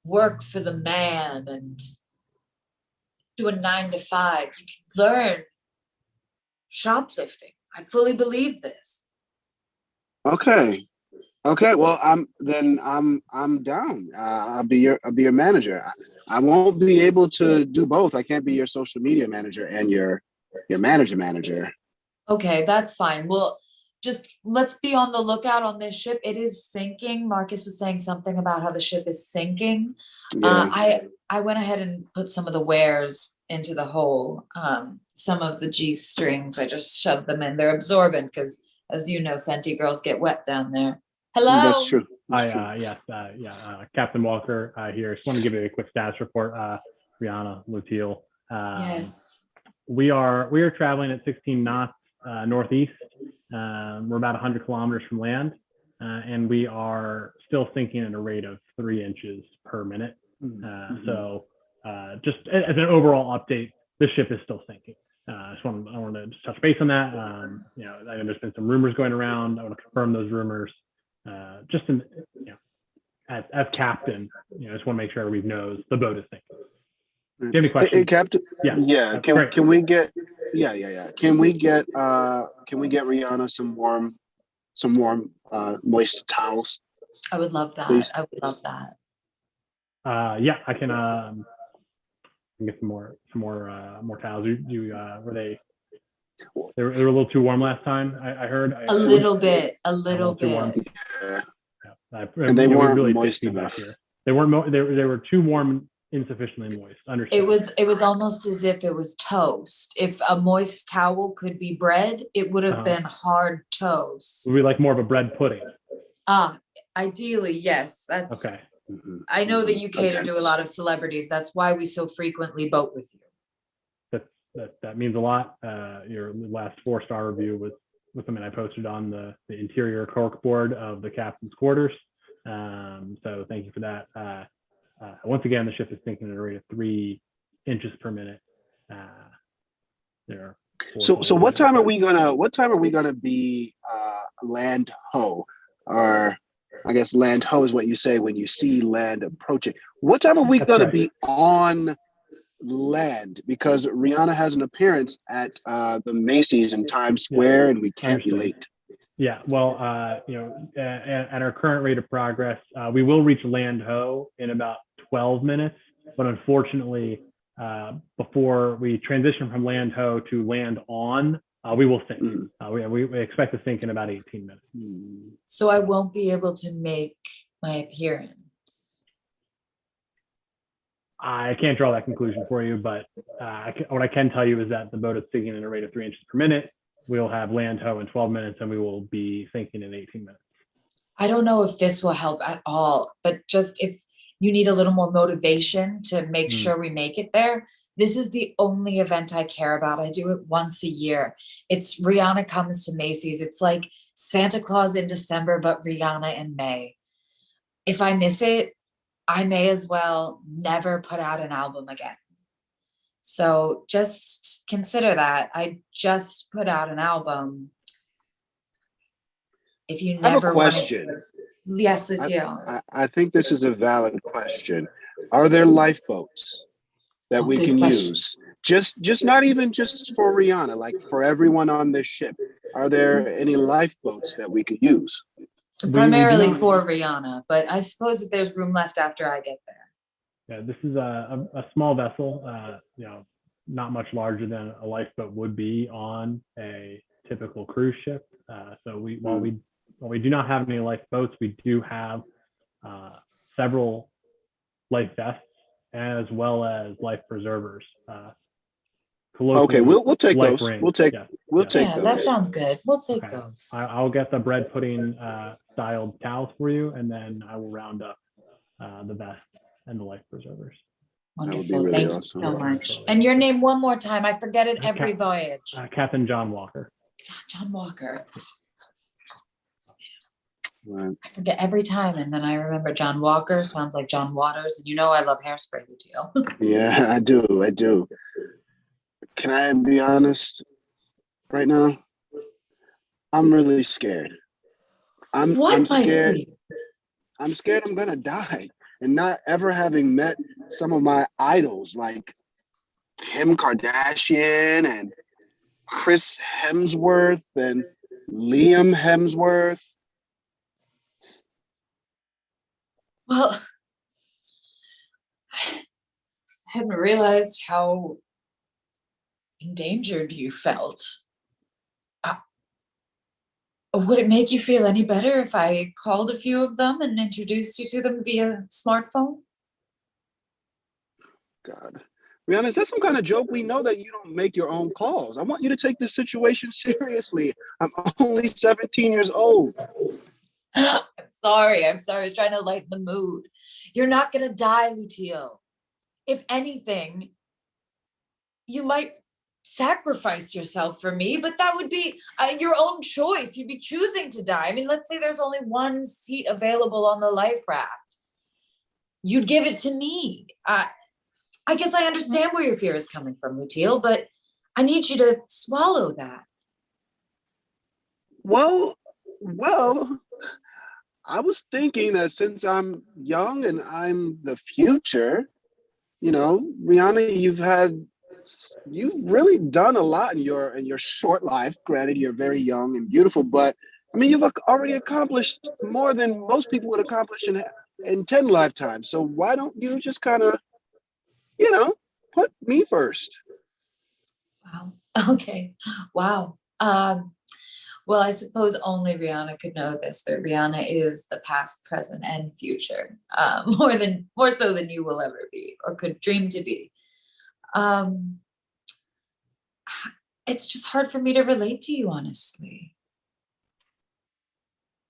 work for the man and do a 9 to 5. You can learn shoplifting. I fully believe this. Okay. Well, I'm down. I'll be your manager. I won't be able to do both. I can't be your social media manager and your manager. Okay, that's fine. Well, just let's be on the lookout on this ship. It is sinking. Marcus was saying something about how the ship is sinking. Yeah. I went ahead and put some of the wares into the hole. Some of the G strings, I just shoved them in. They're absorbent because, as you know, Fenty girls get wet down there. Hello. That's true. Captain Walker here. Just want to give you a quick status report. Rihanna, Luteal. Yes. We are traveling at 16 knots northeast. We're about 100 kilometers from land, and we are still sinking at a rate of 3 inches per minute. So just as an overall update, the ship is still sinking. I want to just touch base on that. I know there's been some rumors going around. I want to confirm those rumors. As captain, I just want to make sure everybody knows the boat is sinking. Do you have any questions? Hey, Captain. Yeah. Can we get? Yeah. Can we get Rihanna some warm, moist towels? I would love that. Please? I would love that. I can get some more towels. Were they were a little too warm last time? I heard. A little bit. Yeah. And they weren't really moist enough. They weren't. They were too warm, insufficiently moist. Understood. It was almost as if it was toast. If a moist towel could be bread, it would have been hard toast. Would be like more of a bread pudding. Ideally, yes. That's okay. I know that you cater to a lot of celebrities. That's why we so frequently boat with you. That means a lot. Your last 4-star review was something I posted on the interior corkboard of the captain's quarters. So thank you for that. Once again, the ship is sinking at a rate of 3 inches per minute. So what time are we gonna be land ho? Or I guess land ho is what you say when you see land approaching. What time are we gonna be on land? Because Rihanna has an appearance at the Macy's in Times Square, and we can't be late. Yeah, well, at our current rate of progress, we will reach land ho in about 12 minutes. But unfortunately, before we transition from land ho to land on, we will sync. We expect to sync in about 18 minutes. So I won't be able to make my appearance. I can't draw that conclusion for you, but what I can tell you is that the boat is sinking at a rate of 3 inches per minute. We'll have land ho in 12 minutes, and we will be sinking in 18 minutes. I don't know if this will help at all, but just if you need a little more motivation to make sure we make it there, this is the only event I care about. I do it once a year. It's Rihanna Comes to Macy's. It's like Santa Claus in December, but Rihanna in May. If I miss it, I may as well never put out an album again. So just consider that. I just put out an album. If you never I have a question. Yes, Lucio. I think this is a valid question. Are there lifeboats that we can use? Just not even just for Rihanna, like for everyone on this ship. Are there any lifeboats that we could use? Primarily for Rihanna, but I suppose if there's room left after I get there. Yeah, this is a small vessel, not much larger than a lifeboat would be on a typical cruise ship. So while we do not have any lifeboats, we do have several life vests as well as life preservers. Okay, we'll take those. Rings. We'll take those. That sounds good. We'll take those. I'll get the bread pudding styled towels for you, and then I will round up the vest and the life preservers. Wonderful. Really Thank awesome. you so much. And your name one more time. I forget it every voyage. Captain John Walker. John Walker. Right. I forget every time, and then I remember John Walker. Sounds like John Waters, and I love Hairspray, Teal. Yeah, I do. Can I be honest right now? I'm really scared. I'm scared. I'm scared I'm gonna die, and not ever having met some of my idols like Kim Kardashian and Chris Hemsworth and Liam Hemsworth. Well, I hadn't realized how endangered you felt. Would it make you feel any better if I called a few of them and introduced you to them via smartphone? God. Rihanna, is that some kind of joke? We know that you don't make your own calls. I want you to take this situation seriously. I'm only 17 years old. I'm sorry. I was trying to lighten the mood. You're not going to die, Lucio. If anything, you might sacrifice yourself for me, but that would be your own choice. You'd be choosing to die. I mean, let's say there's only one seat available on the life raft. You'd give it to me. I guess I understand where your fear is coming from, Lutil, but I need you to swallow that. Well, I was thinking that since I'm young and I'm the future, Rihanna, you've really done a lot in your short life. Granted, you're very young and beautiful, but I mean, you've already accomplished more than most people would accomplish in 10 lifetimes. So why don't you just kind of, put me first? Wow. Okay. Wow. Well, I suppose only Rihanna could know this, but Rihanna is the past, present, and future, more so than you will ever be or could dream to be. It's just hard for me to relate to you, honestly.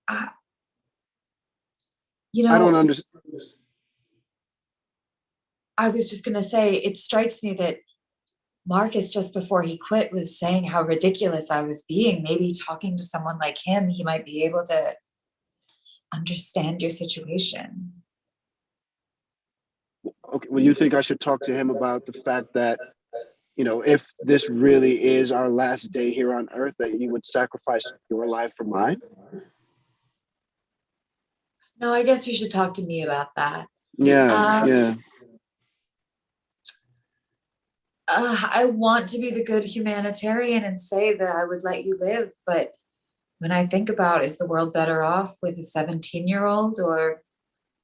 I don't understand. I was just going to say, it strikes me that Marcus, just before he quit, was saying how ridiculous I was being. Maybe talking to someone like him, he might be able to understand your situation. Okay, well, you think I should talk to him about the fact that, if this really is our last day here on Earth, that you would sacrifice your life for mine? No, I guess you should talk to me about that. Yeah. I want to be the good humanitarian and say that I would let you live, but when I think about, is the world better off with a 17-year-old or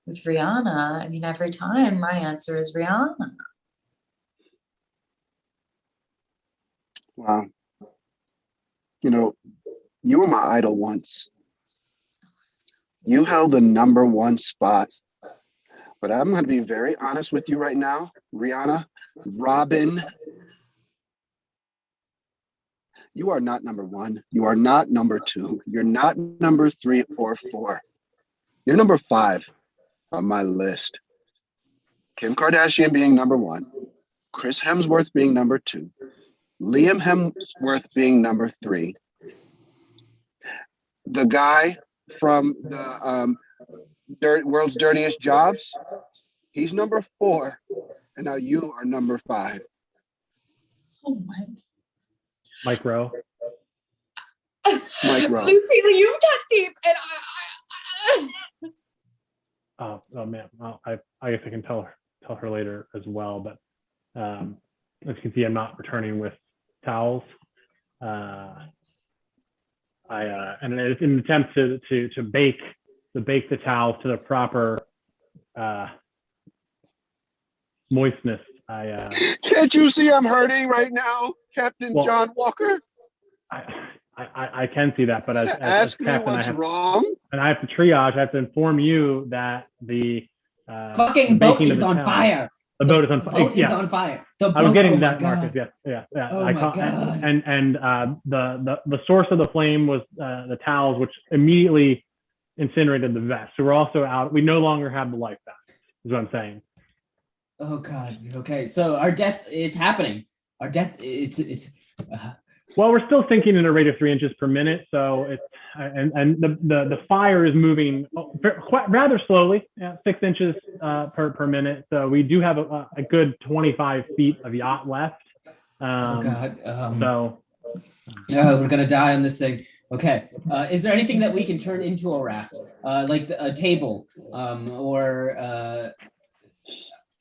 with Rihanna, I mean, every time my answer is Rihanna. Wow. You know, you were my idol once. You held the number one spot. But I'm going to be very honest with you right now, Rihanna, Robin. You are not number one. You are not number two. You're not number 3 or 4. You're number 5 on my list. Kim Kardashian being number 1, Chris Hemsworth being number 2, Liam Hemsworth being number 3, the guy from the World's Dirtiest Jobs, he's number 4, and now you are number 5. Oh my. Mike Rowe. Mike Rowe. Lucy, you got deep, and Oh man, well, I guess I can tell her later as well. But as you can see, I'm not returning with towels. And in an attempt to bake the towels to the proper moistness, Can't you see I'm hurting right now, Captain John Walker? I can see that, but as me captain, what's wrong. And I have to triage. I have to inform you that the fucking boat is on fire. The boat is on fire. Boat is on fire. I was getting that, Marcus. Yeah. Oh my God. And the source of the flame was the towels, which immediately incinerated the vest. So we're also out. We no longer have the life vest. Is what I'm saying. Oh God. Okay. So our death, it's happening. Our death, it's. Well, we're still sinking in a rate of 3 inches per minute, so it's the fire is moving quite rather slowly, 6 inches per minute. So we do have a good 25 feet of yacht left. Oh God! So we're gonna die on this thing. Okay. Is there anything that we can turn into a raft, like a table, or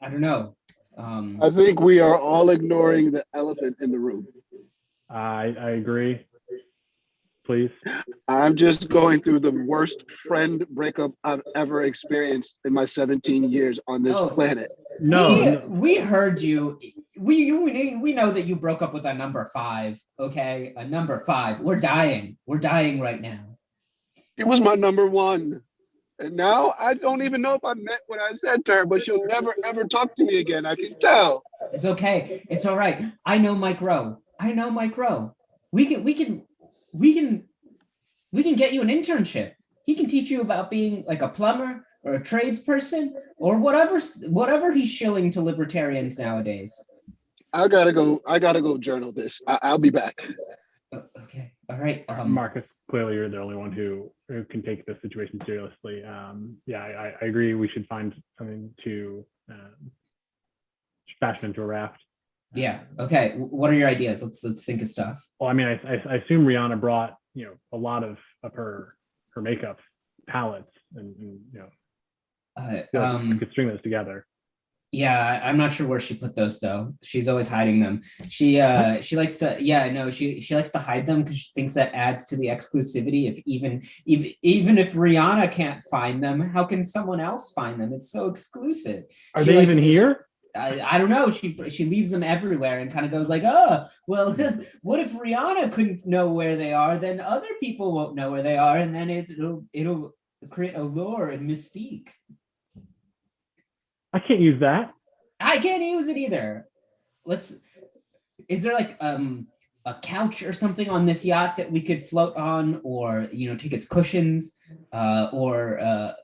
I don't know. I think we are all ignoring the elephant in the room. I agree. Please. I'm just going through the worst friend breakup I've ever experienced in my 17 years on this planet. No, we heard you. We know that you broke up with a number 5. Okay, a number 5. We're dying. We're dying right now. It was my number 1. And now I don't even know if I meant what I said to her, but she'll never ever talk to me again. I can tell. It's okay. It's all right. I know Mike Rowe. We can get you an internship. He can teach you about being like a plumber or a tradesperson or whatever he's shilling to libertarians nowadays. I gotta go journal this. I'll be back. Okay. All right. Marcus, clearly you're the only one who can take this situation seriously. I agree. We should find something to fashion into a raft. Yeah. Okay. What are your ideas? Let's think of stuff. Well, I mean, I assume Rihanna brought a lot of her makeup palettes, and we could string those together. Yeah, I'm not sure where she put those though. She's always hiding them. She likes to she likes to hide them because she thinks that adds to the exclusivity. If even if Rihanna can't find them, how can someone else find them? It's so exclusive. Are they even here? I don't know. She leaves them everywhere and kind of goes like, oh, well, what if Rihanna couldn't know where they are? Then other people won't know where they are, and then it'll create allure and mystique. I can't use that. I can't use it either. Is there like a couch or something on this yacht that we could float on, or take its cushions, or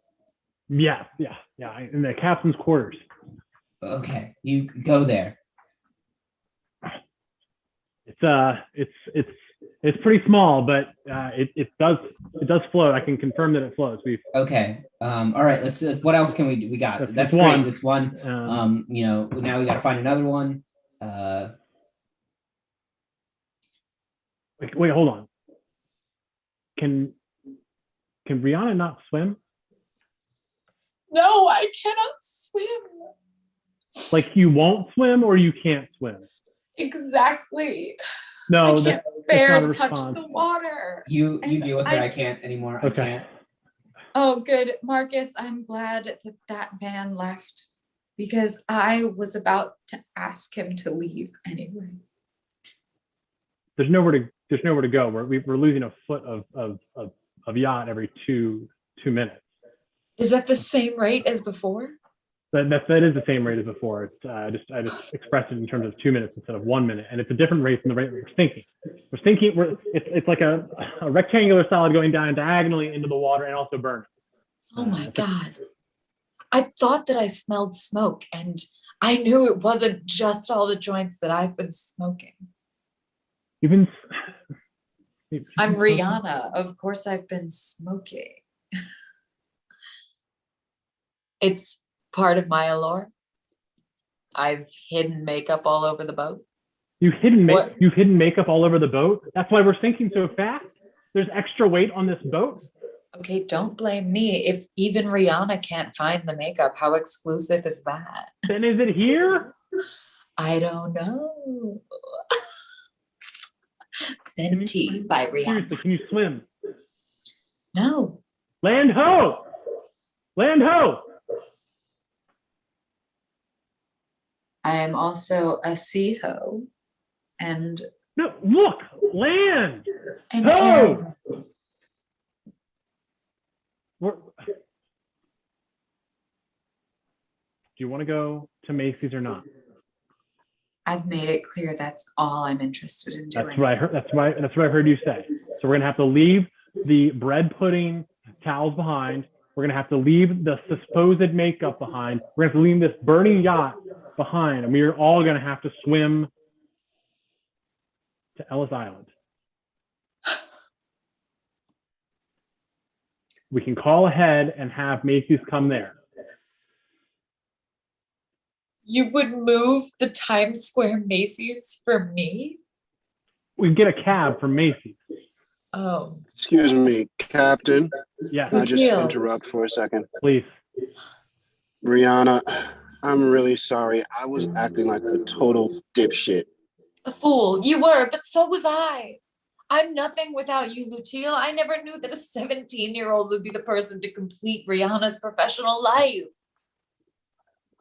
yeah, in the captain's quarters. Okay, you go there. It's pretty small, but it does float. I can confirm that it floats. Okay. All right. Let's. What else can we do? We got. That's great. One. It's one. Now we got to find another one. Wait. Hold on. Can Rihanna not swim? No, I cannot swim. Like you won't swim, or you can't swim? Exactly. No, I can't bear to touch the water. You deal with it. I can't anymore. Okay. I can't. Oh, good. Marcus, I'm glad that that man left because I was about to ask him to leave anyway. There's nowhere to go. We're losing a foot of yacht every two minutes. Is that the same rate as before? That is the same rate as before. It's I just expressed it in terms of 2 minutes instead of 1 minute, and it's a different rate from the rate we're thinking. It's like a rectangular solid going down diagonally into the water and also burning. Oh my God. I thought that I smelled smoke, and I knew it wasn't just all the joints that I've been smoking. I'm Rihanna. Of course I've been smoking. It's part of my allure. I've hidden makeup all over the boat. You've hidden makeup all over the boat? That's why we're sinking so fast? There's extra weight on this boat? Okay, don't blame me. If even Rihanna can't find the makeup, how exclusive is that? Then is it here? I don't know. Fenty by Rihanna. Seriously, can you swim? No. Land ho! Land ho! I am also a sea hoe and no, look, land. An ho! Do you want to go to Macy's or not? I've made it clear that's all I'm interested in doing. That's what I heard. That's what I heard you say. So we're gonna have to leave the bread pudding towels behind. We're gonna have to leave the supposed makeup behind. We're gonna have to leave this burning yacht behind, and we are all gonna have to swim to Ellis Island. We can call ahead and have Macy's come there. You would move the Times Square Macy's for me? We can get a cab from Macy's. Oh. Excuse me, Captain. Yeah. Can I just interrupt for a second? Please. Rihanna, I'm really sorry. I was acting like a total dipshit. A fool. You were, but so was I. I'm nothing without you, Luteal. I never knew that a 17-year-old would be the person to complete Rihanna's professional life.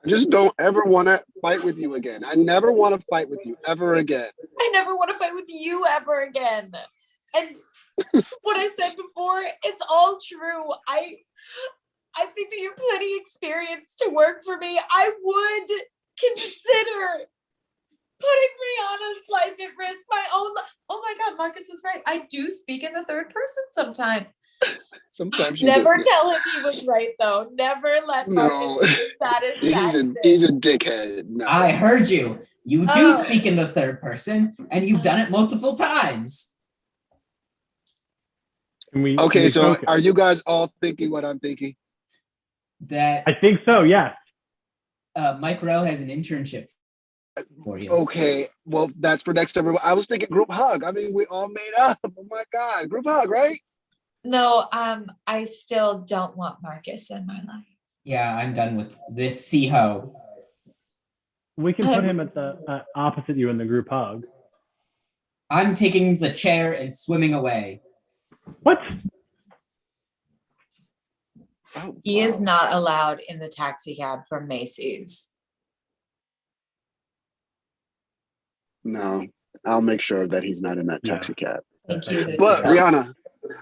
I just don't ever want to fight with you again. I never want to fight with you ever again. I never want to fight with you ever again. And what I said before, it's all true. I think that you're plenty experienced to work for me. I would consider putting Rihanna's life at risk. My own. Oh my God, Marcus was right. I do speak in the third person sometimes. Sometimes you never do. tell him he was right though. Never let Marcus be satisfied. He's a dickhead. No. I heard you. You do speak in the third person, and you've done it multiple times. Okay, so are you guys all thinking what I'm thinking? That I think so. Yes. Mike Rowe has an internship for you. Okay, well that's for next time. I was thinking group hug. I mean, we all made up. Oh my God, group hug, right? No, I still don't want Marcus in my life. Yeah, I'm done with this C-ho. We can put him at the opposite you in the group hug. I'm taking the chair and swimming away. What? He is not allowed in the taxi cab from Macy's. No, I'll make sure that he's not in that taxi cab. Thank you. But Rihanna,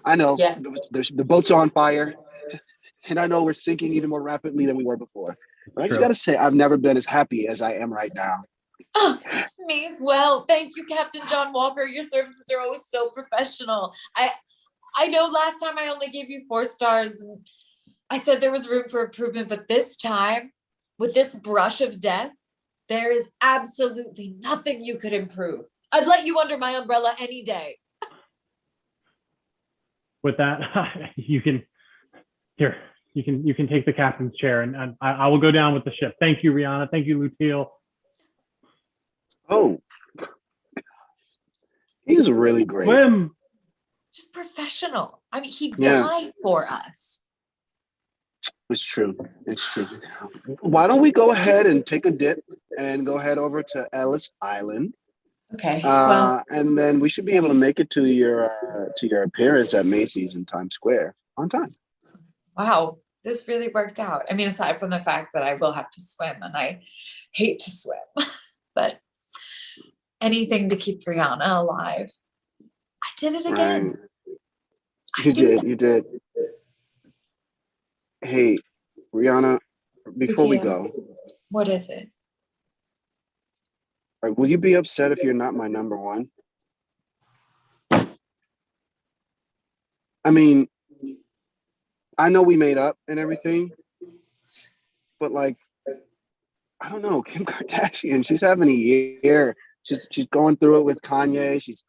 I know Yes. the boat's on fire, and I know we're sinking even more rapidly than we were before. But I just gotta say, I've never been as happy as I am right now. Oh, me as well. Thank you, Captain John Walker. Your services are always so professional. I know last time I only gave you 4 stars. And I said there was room for improvement, but this time, with this brush of death, there is absolutely nothing you could improve. I'd let you under my umbrella any day. With that, you can take the captain's chair, and I will go down with the ship. Thank you, Rihanna. Thank you, Luteal. Oh, he's really great. Swim. Just professional. I mean, he died for us. It's true. It's true. Why don't we go ahead and take a dip and go head over to Ellis Island? Okay. And then we should be able to make it to your appearance at Macy's in Times Square on time. wow, this really worked out. I mean, aside from the fact that I will have to swim and I hate to swim, but anything to keep Rihanna alive. I did it again. Right. You did. Hey, Rihanna, before we Lucia, go, what is it? will you be upset if you're not my number one? I mean, I know we made up and everything, but like, I don't know, Kim Kardashian, she's having a year. She's going through it with Kanye. She's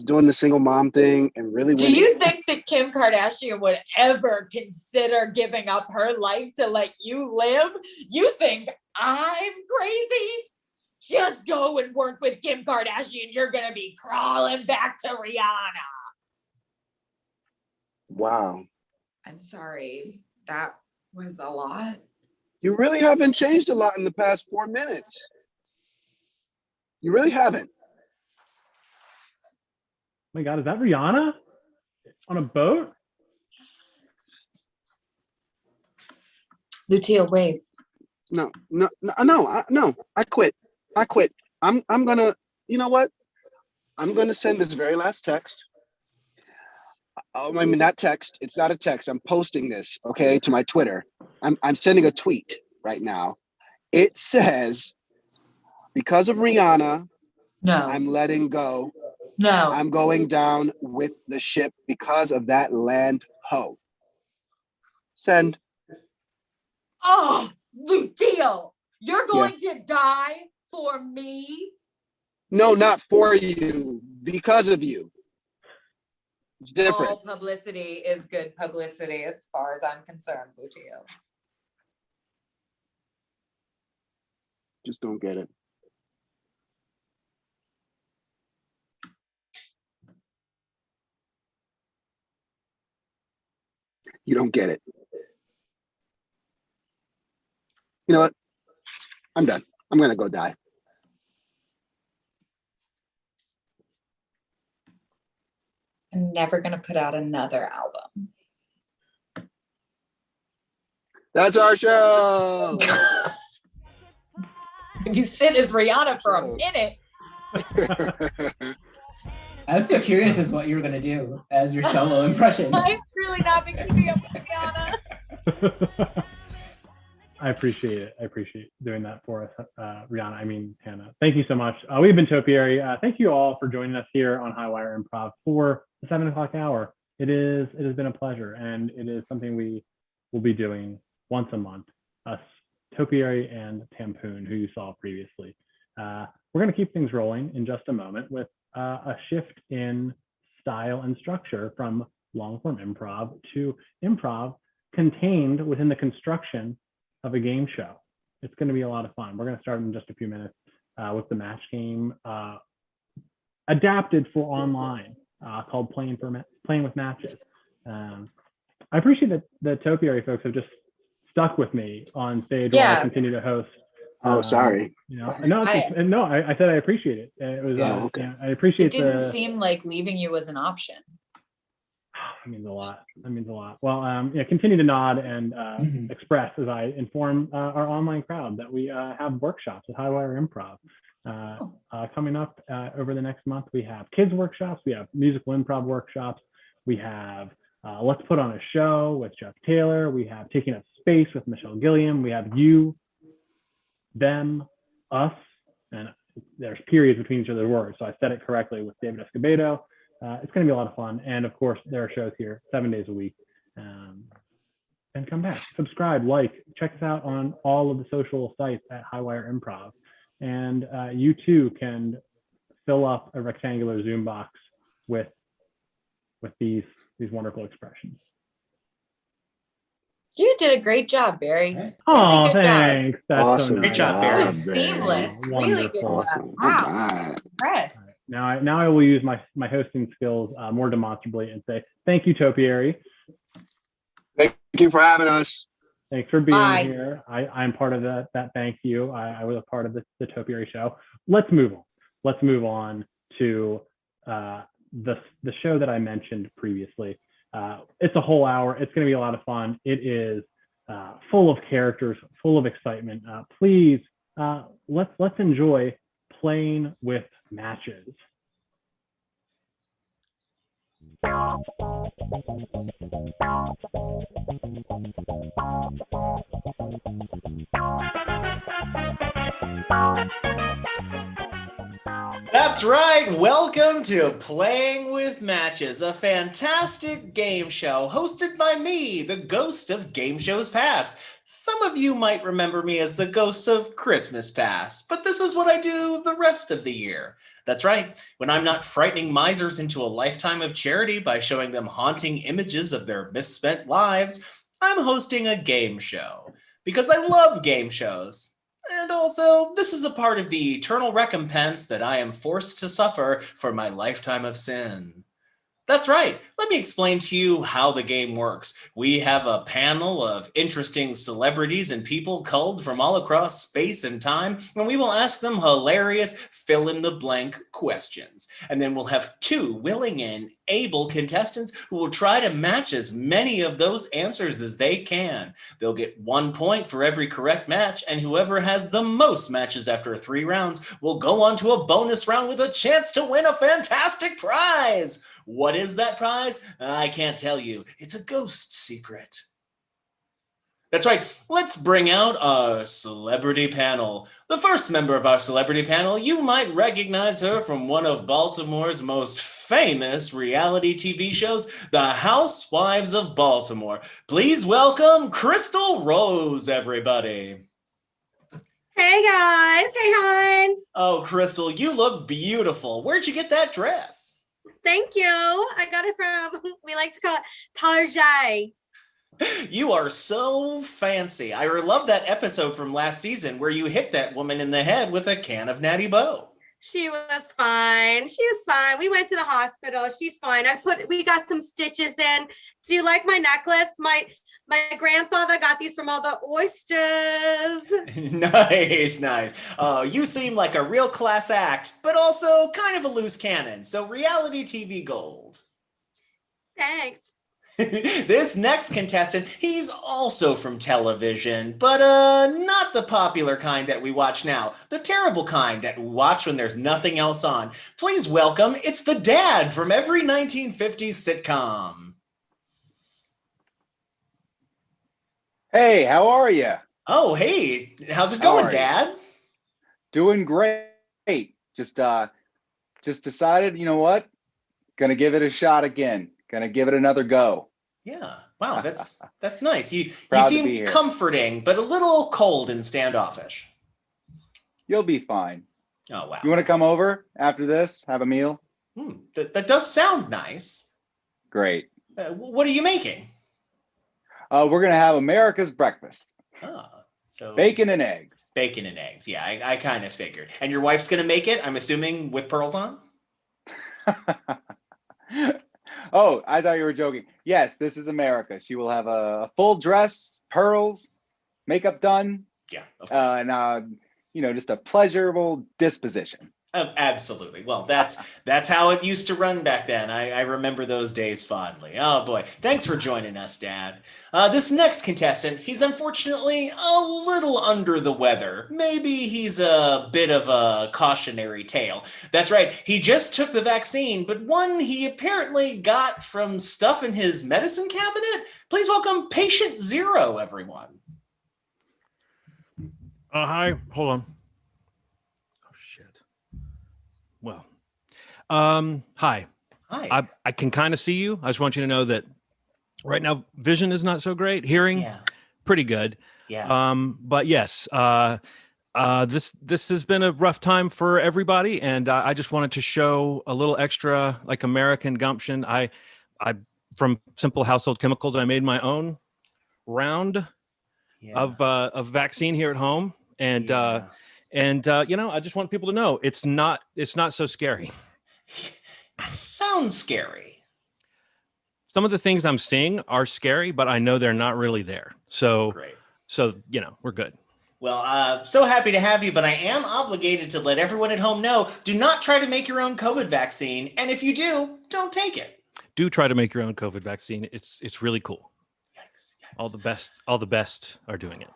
doing the single mom thing and really Do winning. you think that Kim Kardashian would ever consider giving up her life to let you live? You think I'm crazy? Just go and work with Kim Kardashian. You're going to be crawling back to Rihanna. Wow. I'm sorry. That was a lot. You really haven't changed a lot in the past 4 minutes. You really haven't. Oh my God, is that Rihanna on a boat? Lucia, wave. No. I quit. I'm gonna. You know what? I'm gonna send this very last text. I mean, not text. It's not a text. I'm posting this, okay, to my Twitter. I'm sending a tweet right now. It says, because of Rihanna, No. I'm letting go. No. I'm going down with the ship because of that land hoe. Send. Oh, Lucia, you're going to die for me? No, not for you. Because of you. It's different. All publicity is good publicity as far as I'm concerned, Lucia. Just don't get it. You don't get it. You know what? I'm done. I'm gonna go die. I'm never going to put out another album. That's our show. You sit as Rihanna for a minute. I was so curious as what you were gonna do as your solo impression. I've really not been keeping up with Rihanna. I appreciate it. I appreciate doing that for us, Rihanna. I mean, Hannah. Thank you so much. We've been Topiary. Thank you all for joining us here on Highwire Improv for the 7 o'clock hour. It has been a pleasure, and it is something we will be doing once a month. Us, Topiary and Tampoon, who you saw previously. We're going to keep things rolling in just a moment with a shift in style and structure from long-form improv to improv contained within the construction of a game show. It's going to be a lot of fun. We're going to start in just a few minutes with the match game adapted for online called Playing with Matches. I appreciate that the Topiary folks have just stuck with me on stage while I continue to host. Oh, sorry. You know, I said I appreciate it. It was, okay. you know, I appreciate it didn't seem like leaving you was an option. That means a lot. That means a lot. Well, continue to nod and express as I inform our online crowd that we have workshops at Highwire Improv coming up over the next month. We have kids workshops. We have musical improv workshops. We have Let's Put on a Show with Jeff Taylor. We have Taking Up Space with Michelle Gilliam. We have You, Them, Us, and there's periods between each other's words. So I said it correctly with David Escobedo. It's going to be a lot of fun. And of course, there are shows here 7 days a week. And come back, subscribe, like, check us out on all of the social sites at Highwire Improv. And you too can fill up a rectangular Zoom box with these wonderful expressions. You did a great job, Barry. Really oh, thanks. Job. That's awesome. so nice. Good job, That Barry. was seamless. Really good job. Awesome. Wow. Impressed. Now I will use my hosting skills more demonstrably and say thank you, Topiary. Thank you for having us. Thanks for being Bye. here. I'm part of that thank you. I was a part of the Topiary show. Let's move on. Let's move on to the show that I mentioned previously. It's a whole hour. It's going to be a lot of fun. It is full of characters, full of excitement. Please, let's enjoy playing with matches. That's right. Welcome to Playing with Matches, a fantastic game show hosted by me, the ghost of game shows past. Some of you might remember me as the ghost of Christmas past, but this is what I do the rest of the year. That's right. When I'm not frightening misers into a lifetime of charity by showing them haunting images of their misspent lives, I'm hosting a game show because I love game shows. And also, this is a part of the eternal recompense that I am forced to suffer for my lifetime of sin. That's right. Let me explain to you how the game works. We have a panel of interesting celebrities and people culled from all across space and time, and we will ask them hilarious fill-in-the-blank questions. And then we'll have 2 willing and able contestants who will try to match as many of those answers as they can. They'll get 1 point for every correct match, and whoever has the most matches after 3 rounds will go on to a bonus round with a chance to win a fantastic prize. What is that prize? I can't tell you. It's a ghost secret. That's right. Let's bring out our celebrity panel. The first member of our celebrity panel, you might recognize her from one of Baltimore's most famous reality TV shows, The Housewives of Baltimore. Please welcome Crystal Rose, everybody. Hey guys. Hey, hon. Oh, Crystal, you look beautiful. Where'd you get that dress? Thank you. I got it from, we like to call it Tarjay. You are so fancy. I love that episode from last season where you hit that woman in the head with a can of Natty Boh. She was fine. She was fine. We went to the hospital. She's fine. We got some stitches in. Do you like my necklace? My grandfather got these from all the oysters. Nice. You seem like a real class act, but also kind of a loose cannon. So reality TV gold. Thanks. This next contestant, he's also from television, but not the popular kind that we watch now. The terrible kind that we watch when there's nothing else on. Please welcome, it's the dad from every 1950s sitcom. Hey, how are you? Oh, hey, how's it going, Dad? Doing great. Just decided, you know what? Gonna give it a shot again. Gonna give it another go. Yeah. Wow, that's nice. You Proud to be seem here. comforting, but a little cold and standoffish. You'll be fine. Oh, wow. You want to come over after this? Have a meal? That does sound nice. Great. What are you making? We're gonna have America's breakfast. So bacon and eggs. Bacon and eggs. Yeah, I kind of figured. And your wife's gonna make it, I'm assuming, with pearls on? Oh, I thought you were joking. Yes, this is America. She will have a full dress, pearls, makeup done. Yeah, of course. And just a pleasurable disposition. Absolutely. Well, that's how it used to run back then. I remember those days fondly. Oh boy. Thanks for joining us, Dad. This next contestant, he's unfortunately a little under the weather. Maybe he's a bit of a cautionary tale. That's right. He just took the vaccine, but one he apparently got from stuff in his medicine cabinet. Please welcome Patient Zero, everyone. Hi. Hold on. Well, hi. Hi. I can kind of see you. I just want you to know that right now, vision is not so great. Hearing, pretty good. Yeah. But yes, this has been a rough time for everybody, and I just wanted to show a little extra, like, American gumption. I from Simple Household Chemicals, I made my own round of vaccine here at home, and. I just want people to know it's not so scary. Sounds scary. Some of the things I'm seeing are scary, but I know they're not really there. So, Great. So we're good. Well, so happy to have you, but I am obligated to let everyone at home know, do not try to make your own COVID vaccine. And if you do, don't take it. do try to make your own COVID vaccine. It's really cool. Yikes. All the best are doing it.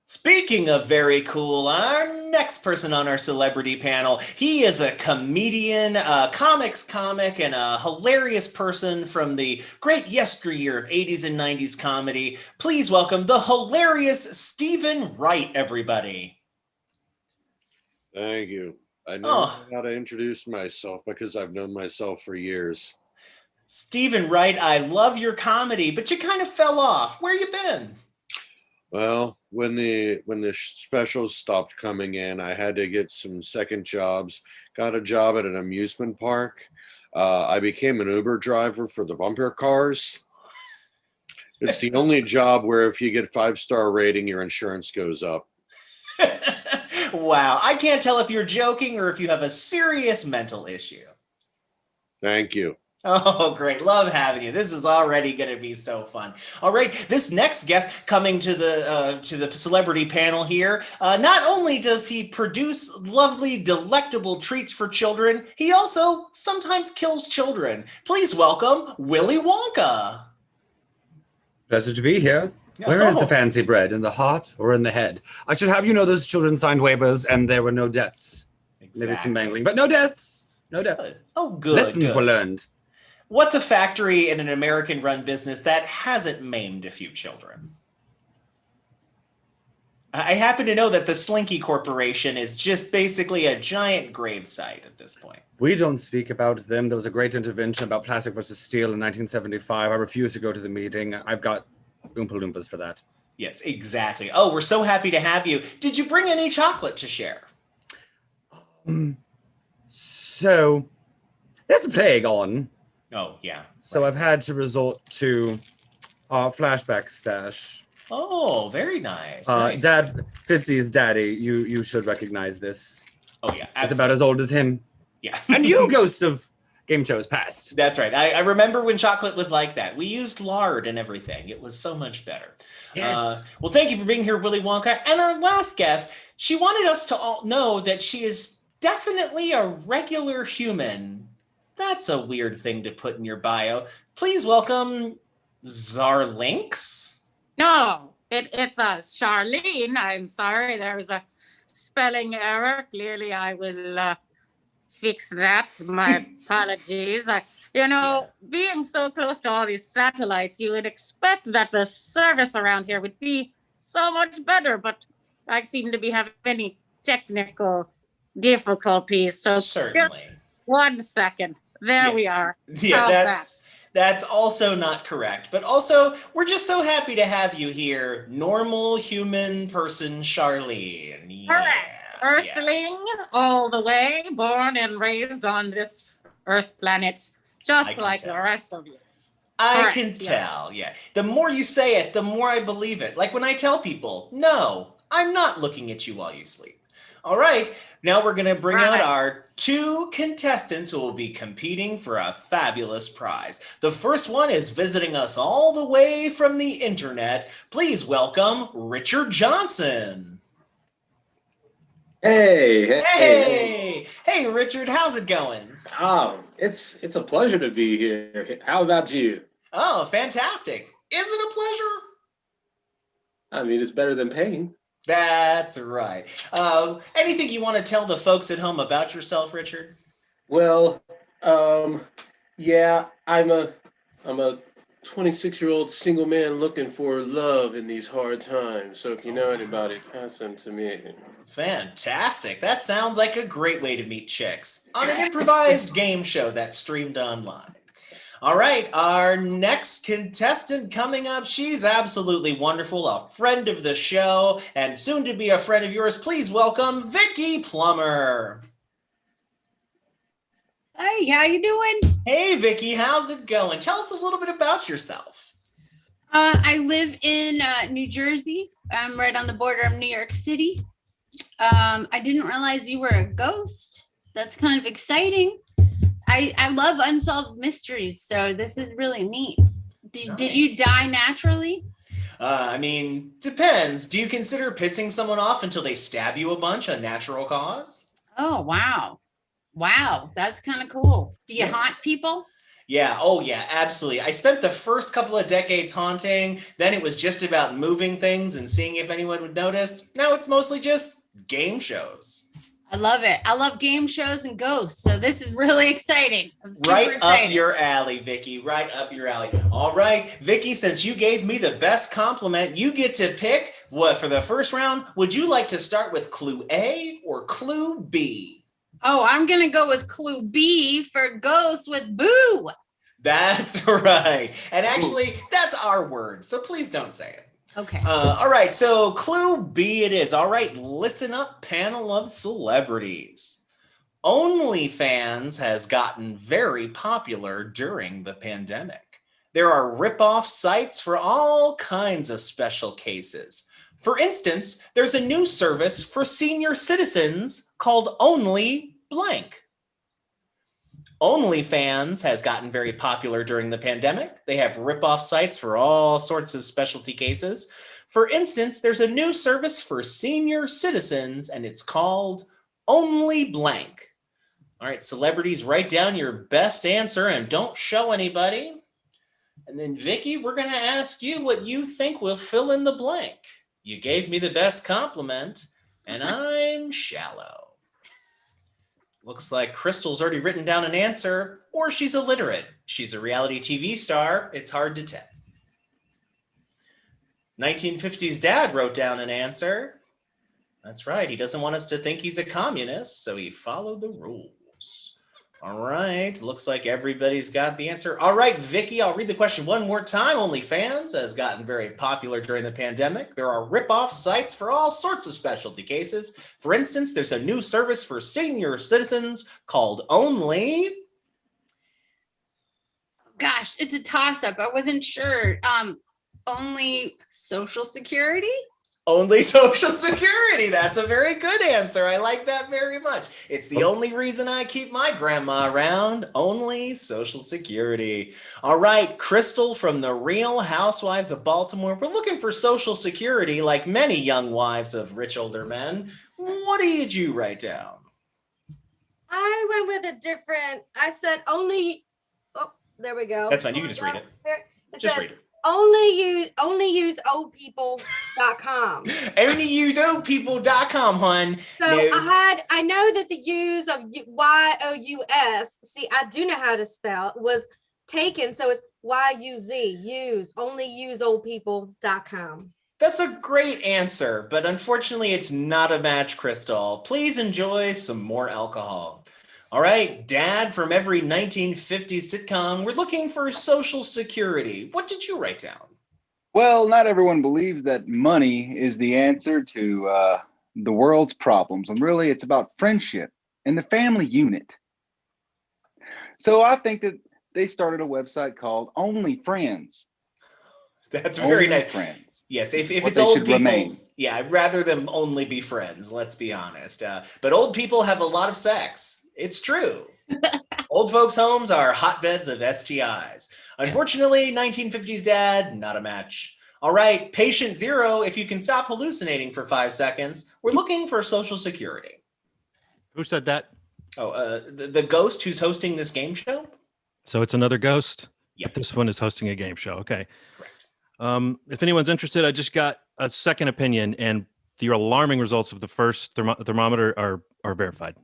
Speaking of very cool, our next person on our celebrity panel, he is a comedian, a comics comic, and a hilarious person from the great yesteryear of 80s and 90s comedy. Please welcome the hilarious Stephen Wright, everybody. Thank you. I never know how to introduce myself because I've known myself for years. Stephen Wright, I love your comedy, but you kind of fell off. Where you been? Well, when the specials stopped coming in, I had to get some second jobs. Got a job at an amusement park. I became an Uber driver for the bumper cars. It's the only job where if you get 5-star rating, your insurance goes up. Wow, I can't tell if you're joking or if you have a serious mental issue. Thank you. Oh, great. Love having you. This is already going to be so fun. All right. This next guest coming to the celebrity panel here, not only does he produce lovely, delectable treats for children, he also sometimes kills children. Please welcome Willy Wonka. Pleasure to be here. Where is the fancy bread? In the heart or in the head? I should have you know those children signed waivers and there were no deaths. Exactly. Maybe some mangling, but no deaths. No deaths. Oh, good. Lessons were learned. What's a factory in an American-run business that hasn't maimed a few children? I happen to know that the Slinky Corporation is just basically a giant gravesite at this point. We don't speak about them. There was a great intervention about plastic versus steel in 1975. I refused to go to the meeting. I've got Oompa Loompas for that. Yes, exactly. Oh, we're so happy to have you. Did you bring any chocolate to share? So, there's a plague on. Oh, yeah. So I've had to resort to our flashback stash. Oh, very nice. Nice. Dad, 50s daddy, you should recognize this. Oh, yeah. Absolutely. It's about as old as him. Yeah. And you, ghost of game shows past. That's right. I remember when chocolate was like that. We used lard and everything. It was so much better. Yes. Well, thank you for being here, Willy Wonka. And our last guest, she wanted us to all know that she is definitely a regular human. That's a weird thing to put in your bio. Please welcome Zarlinks. No, it's a Charlene. I'm sorry, there was a spelling error. Clearly, I will fix that. My apologies. Being so close to all these satellites, you would expect that the service around here would be so much better, but I seem to be having many technical difficulties. So certainly. 1 second. There we are. Yeah, that's also not correct. But also, we're just so happy to have you here, normal human person Charlene. Yeah, correct. Earthling all the way, born and raised on this Earth planet, just like the rest of you. I can tell, yeah. The more you say it, the more I believe it. Like when I tell people, no, I'm not looking at you while you sleep. All right, now we're going to bring out our 2 contestants who will be competing for a fabulous prize. The first one is visiting us all the way from the internet. Please welcome Richard Johnson. Hey, Richard, how's it going? Oh, it's a pleasure to be here. How about you? Oh, fantastic. Is it a pleasure? I mean, it's better than paying. That's right. Anything you want to tell the folks at home about yourself, Richard? Well, yeah, I'm a 26-year-old single man looking for love in these hard times. So if you know anybody, pass them to me. Fantastic. That sounds like a great way to meet chicks on an improvised game show that's streamed online. All right, our next contestant coming up, she's absolutely wonderful, a friend of the show, and soon to be a friend of yours. Please welcome Vicky Plummer. Hey, how you doing? Hey, Vicky, how's it going? Tell us a little bit about yourself. I live in New Jersey. I'm right on the border of New York City. I didn't realize you were a ghost. That's kind of exciting. I love unsolved mysteries, so this is really neat. Did you die naturally? I mean, depends. Do you consider pissing someone off until they stab you a bunch a natural cause? Oh, wow. Wow, that's kind of cool. Do you haunt people? Yeah, oh yeah, absolutely. I spent the first couple of decades haunting, then it was just about moving things and seeing if anyone would notice. Now it's mostly just game shows. I love it. I love game shows and ghosts. So this is really exciting. I'm super Right excited. up your alley, Vicky. Right up your alley. All right, Vicky, since you gave me the best compliment, you get to pick what for the first round. Would you like to start with clue A or clue B? Oh, I'm going to go with clue B for ghosts with boo. That's right. And actually, that's our word, so please don't say it. Okay. All right, so clue B it is. All right, listen up, panel of celebrities. OnlyFans has gotten very popular during the pandemic. There are rip-off sites for all kinds of special cases. For instance, there's a new service for senior citizens called Only Blank. OnlyFans has gotten very popular during the pandemic. They have rip-off sites for all sorts of specialty cases. For instance, there's a new service for senior citizens, and it's called Only Blank. All right, celebrities, write down your best answer and don't show anybody. And then, Vicky, we're going to ask you what you think will fill in the blank. You gave me the best compliment, and I'm shallow. Looks like Crystal's already written down an answer, or she's illiterate. She's a reality TV star. It's hard to tell. 1950s dad wrote down an answer. That's right. He doesn't want us to think he's a communist, so he followed the rules. All right. Looks like everybody's got the answer. All right, Vicky, I'll read the question one more time. OnlyFans has gotten very popular during the pandemic. There are rip-off sites for all sorts of specialty cases. For instance, there's a new service for senior citizens called Only. Gosh, it's a toss-up. I wasn't sure. Only Social Security? Only Social Security. That's a very good answer. I like that very much. It's the only reason I keep my grandma around. Only Social Security. All right, Crystal from the Real Housewives of Baltimore. We're looking for Social Security like many young wives of rich older men. What did you write down? I went with a different, I said only, oh, there we go. That's fine. You can just read it. Just read it. Only use oldpeople.com. Only use oldpeople.com, hon. So No. I know that the use of Y-O-U-S, see, I do know how to spell, was taken. So it's Y-U-Z, use, only use oldpeople.com. That's a great answer, but unfortunately it's not a match, Crystal. Please enjoy some more alcohol. All right, Dad from every 1950s sitcom, we're looking for Social Security. What did you write down? Well, not everyone believes that money is the answer to the world's problems. And really, it's about friendship and the family unit. So I think that they started a website called Only Friends. That's very Only nice. Friends. Yes, if What it's they old should people, remain. yeah, I'd rather them only be friends, let's be honest. But old people have a lot of sex. It's true. Old folks' homes are hotbeds of STIs. Unfortunately, 1950s dad, not a match. All right, patient zero, if you can stop hallucinating for 5 seconds, we're looking for Social Security. Who said that? Oh, the ghost who's hosting this game show? So it's another ghost? Yep. But this one is hosting a game show. Okay. If anyone's interested, I just got a second opinion, and the alarming results of the first thermometer are verified.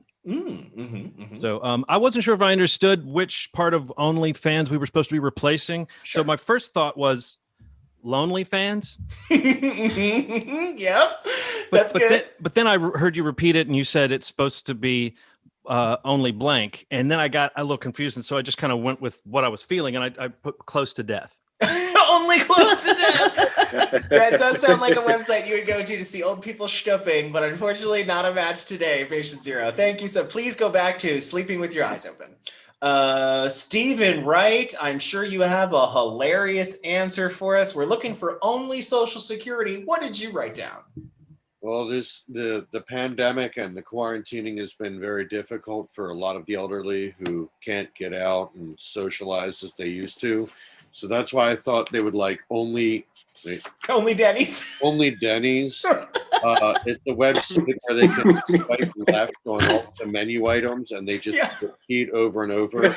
So I wasn't sure if I understood which part of OnlyFans we were supposed to be replacing. Sure. So my first thought was Lonely Fans. Yep, that's good. But then I heard you repeat it, and you said it's supposed to be Only Blank, and then I got a little confused, and so I just kind of went with what I was feeling, and I put Close to Death. Only Close to Death. That does sound like a website you would go to see old people stooping, but unfortunately not a match today, patient zero. Thank you. So please go back to sleeping with your eyes open. Stephen Wright, I'm sure you have a hilarious answer for us. We're looking for Only Social Security. What did you write down? Well, the pandemic and the quarantining has been very difficult for a lot of the elderly who can't get out and socialize as they used to. So that's why I thought they would like only Denny's. Only Denny's. It's a website where they can swipe left on all the menu items, and they just repeat over and over.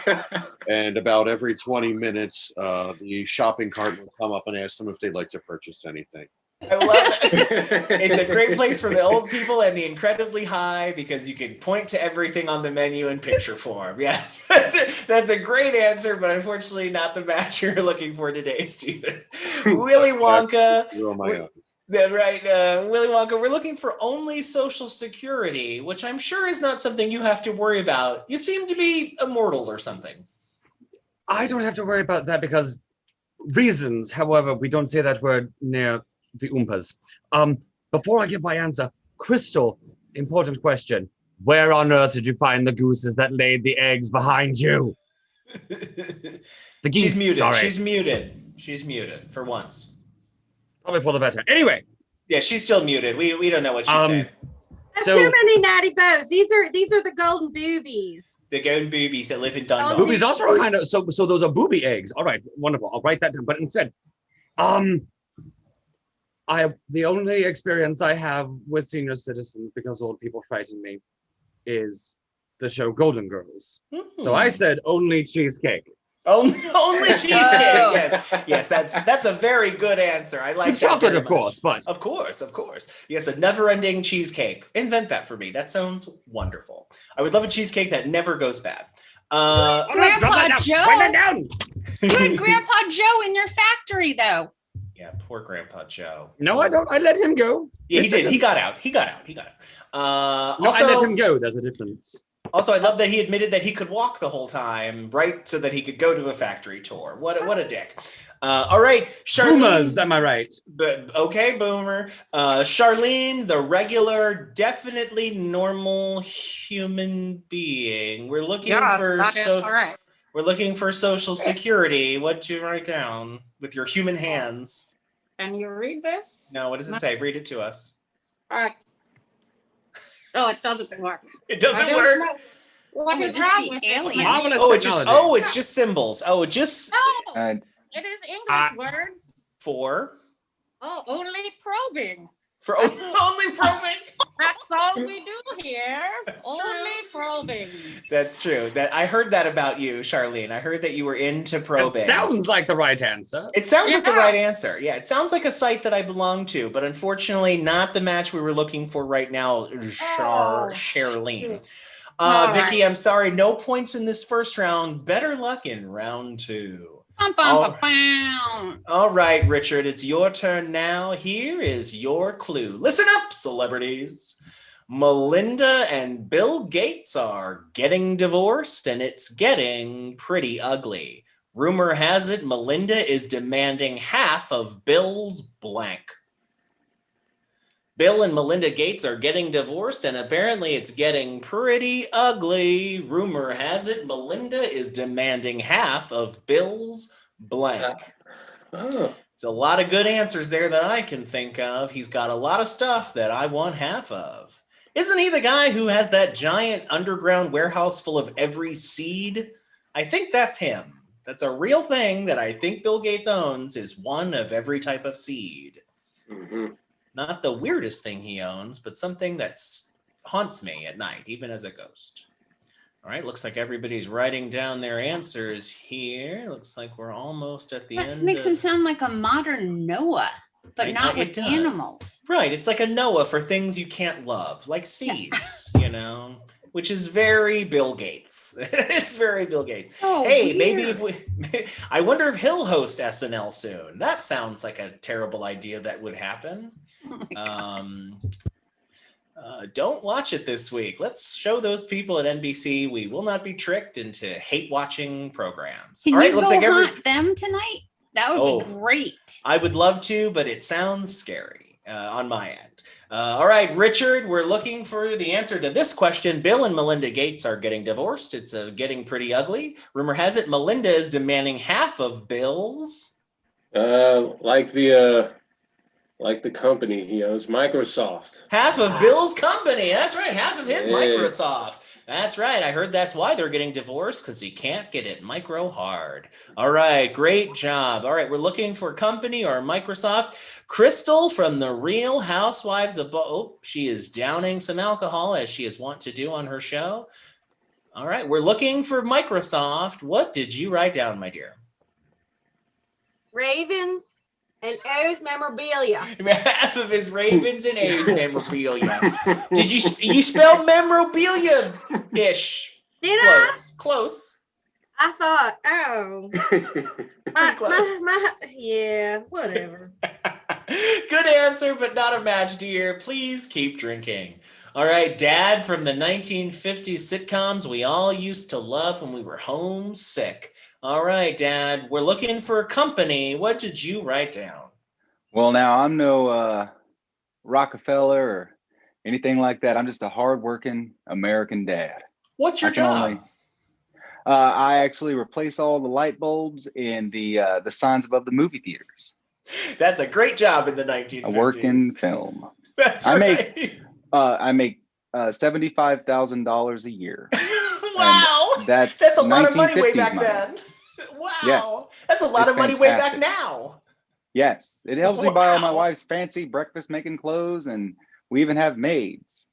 And about every 20 minutes, the shopping cart will come up and ask them if they'd like to purchase anything. I love it. It's a great place for the old people and the incredibly high because you can point to everything on the menu in picture form. Yes, that's a great answer, but unfortunately not the match you're looking for today, Stephen. Willy Wonka. Willy Wonka, we're looking for only Social Security, which I'm sure is not something you have to worry about. You seem to be immortal or something. I don't have to worry about that because reasons. However, we don't say that word near the Oompas. Before I give my answer, Crystal, important question. Where on earth did you find the gooses that laid the eggs behind you? The geese. She's muted. Sorry. She's muted for once. Probably for the better. Anyway. Yeah, she's still muted. We don't know what she's saying. Too many natty bows. These are the golden boobies. The golden boobies that live in Dundalk. Boobies also are kind of so those are booby eggs. All right, wonderful. I'll write that down. But instead, the only experience I have with senior citizens because old people frighten me is the show Golden Girls. So I said only cheesecake. Only cheesecake. Yes, that's a very good answer. I like With that chocolate, very of course, much. Of course. Yes, a never-ending cheesecake. Invent that for me. That sounds wonderful. I would love a cheesecake that never goes bad. Grandpa Joe. Write that down. You had Grandpa Joe in your factory, though. Yeah, poor Grandpa Joe. No, I don't. I let him go. Yeah, he did. He got out. No, Also, I let him go. There's a difference. Also, I love that he admitted that he could walk the whole time, right? So that he could go to a factory tour. What a dick. All right, Charlene. Boomers, am I right? But okay, boomer. Charlene, the regular, definitely normal human being. We're looking We're looking for Social Security. What'd you write down with your human hands? Can you read this? No, what does it say? Read it to us. All right. Oh, it doesn't work. It doesn't I don't work. know what is wrong with Oh, it's just symbols. Oh, it just. No, it is English words. For. Oh, only probing. For only probing. That's all we do here. Only probing. That's true. That I heard that about you, Charlene. I heard that you were into probing. It sounds like the right answer. It sounds like the right answer. Yeah, it sounds like a site that I belong to, but unfortunately, not the match we were looking for right now, Charlene. Vicky, I'm sorry, no points in this first round. Better luck in round 2. All right, Richard, it's your turn now. Here is your clue. Listen up, celebrities. Melinda and Bill Gates are getting divorced, and it's getting pretty ugly. Rumor has it Melinda is demanding half of Bill's blank. Bill and Melinda Gates are getting divorced, and apparently it's getting pretty ugly. Rumor has it Melinda is demanding half of Bill's blank. It's a lot of good answers there that I can think of. He's got a lot of stuff that I want half of. Isn't he the guy who has that giant underground warehouse full of every seed? I think that's him. That's a real thing that I think Bill Gates owns, is one of every type of seed. Mm-hmm. Not the weirdest thing he owns, but something that haunts me at night, even as a ghost. All right, looks like everybody's writing down their answers here. Looks like we're almost at the end. That makes him sound like a modern Noah, but not with animals. Right, it's like a Noah for things you can't love, like seeds, which is very Bill Gates. It's very Bill Gates. Oh, hey, weird. maybe I wonder if he'll host SNL soon. That sounds like a terrible idea that would happen. Don't watch it this week. Let's show those people at NBC we will not be tricked into hate-watching programs. Can All right, you looks go like hunt them tonight? That would be great. I would love to, but it sounds scary on my end. All right, Richard, we're looking for the answer to this question. Bill and Melinda Gates are getting divorced. It's getting pretty ugly. Rumor has it Melinda is demanding half of Bill's. Like the company he owns, Microsoft. Half of Bill's company. That's right. Half of his Microsoft. That's right. I heard that's why they're getting divorced, because he can't get it micro hard. All right, great job. All right, we're looking for company or Microsoft. Crystal from the Real Housewives of she is downing some alcohol, as she is wont to do on her show. All right, we're looking for Microsoft. What did you write down, my dear? Ravens and O's memorabilia. Half of his Ravens and A's memorabilia. Did you spell memorabilia-ish? Did Close. I thought, yeah, whatever. Good answer, but not a match, dear. Please keep drinking. All right, Dad from the 1950s sitcoms we all used to love when we were homesick. All right, Dad, we're looking for company. What did you write down? Well, now I'm no Rockefeller or anything like that. I'm just a hardworking American dad. What's your job? I actually replace all the light bulbs in the signs above the movie theaters. That's a great job in the 1950s. I work in film. That's I right. I make $75,000 a year. Wow, that's a lot of money way back money. then. Wow, Yes. That's a lot It's of money way back fantastic. now. Yes, it helps me buy all my Wow. wife's fancy breakfast making clothes, and we even have maids.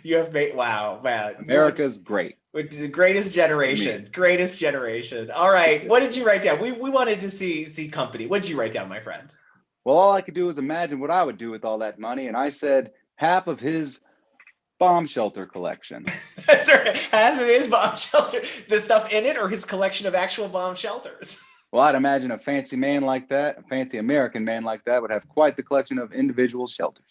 You have made wow. America's great. The greatest generation. Greatest generation. All right, what did you write down? We wanted to see company. What did you write down, my friend? Well, all I could do was imagine what I would do with all that money, and I said half of his bomb shelter collection. That's right. Half of his bomb shelter, the stuff in it, or his collection of actual bomb shelters. Well, I'd imagine a fancy man like that, a fancy American man like that, would have quite the collection of individual shelters.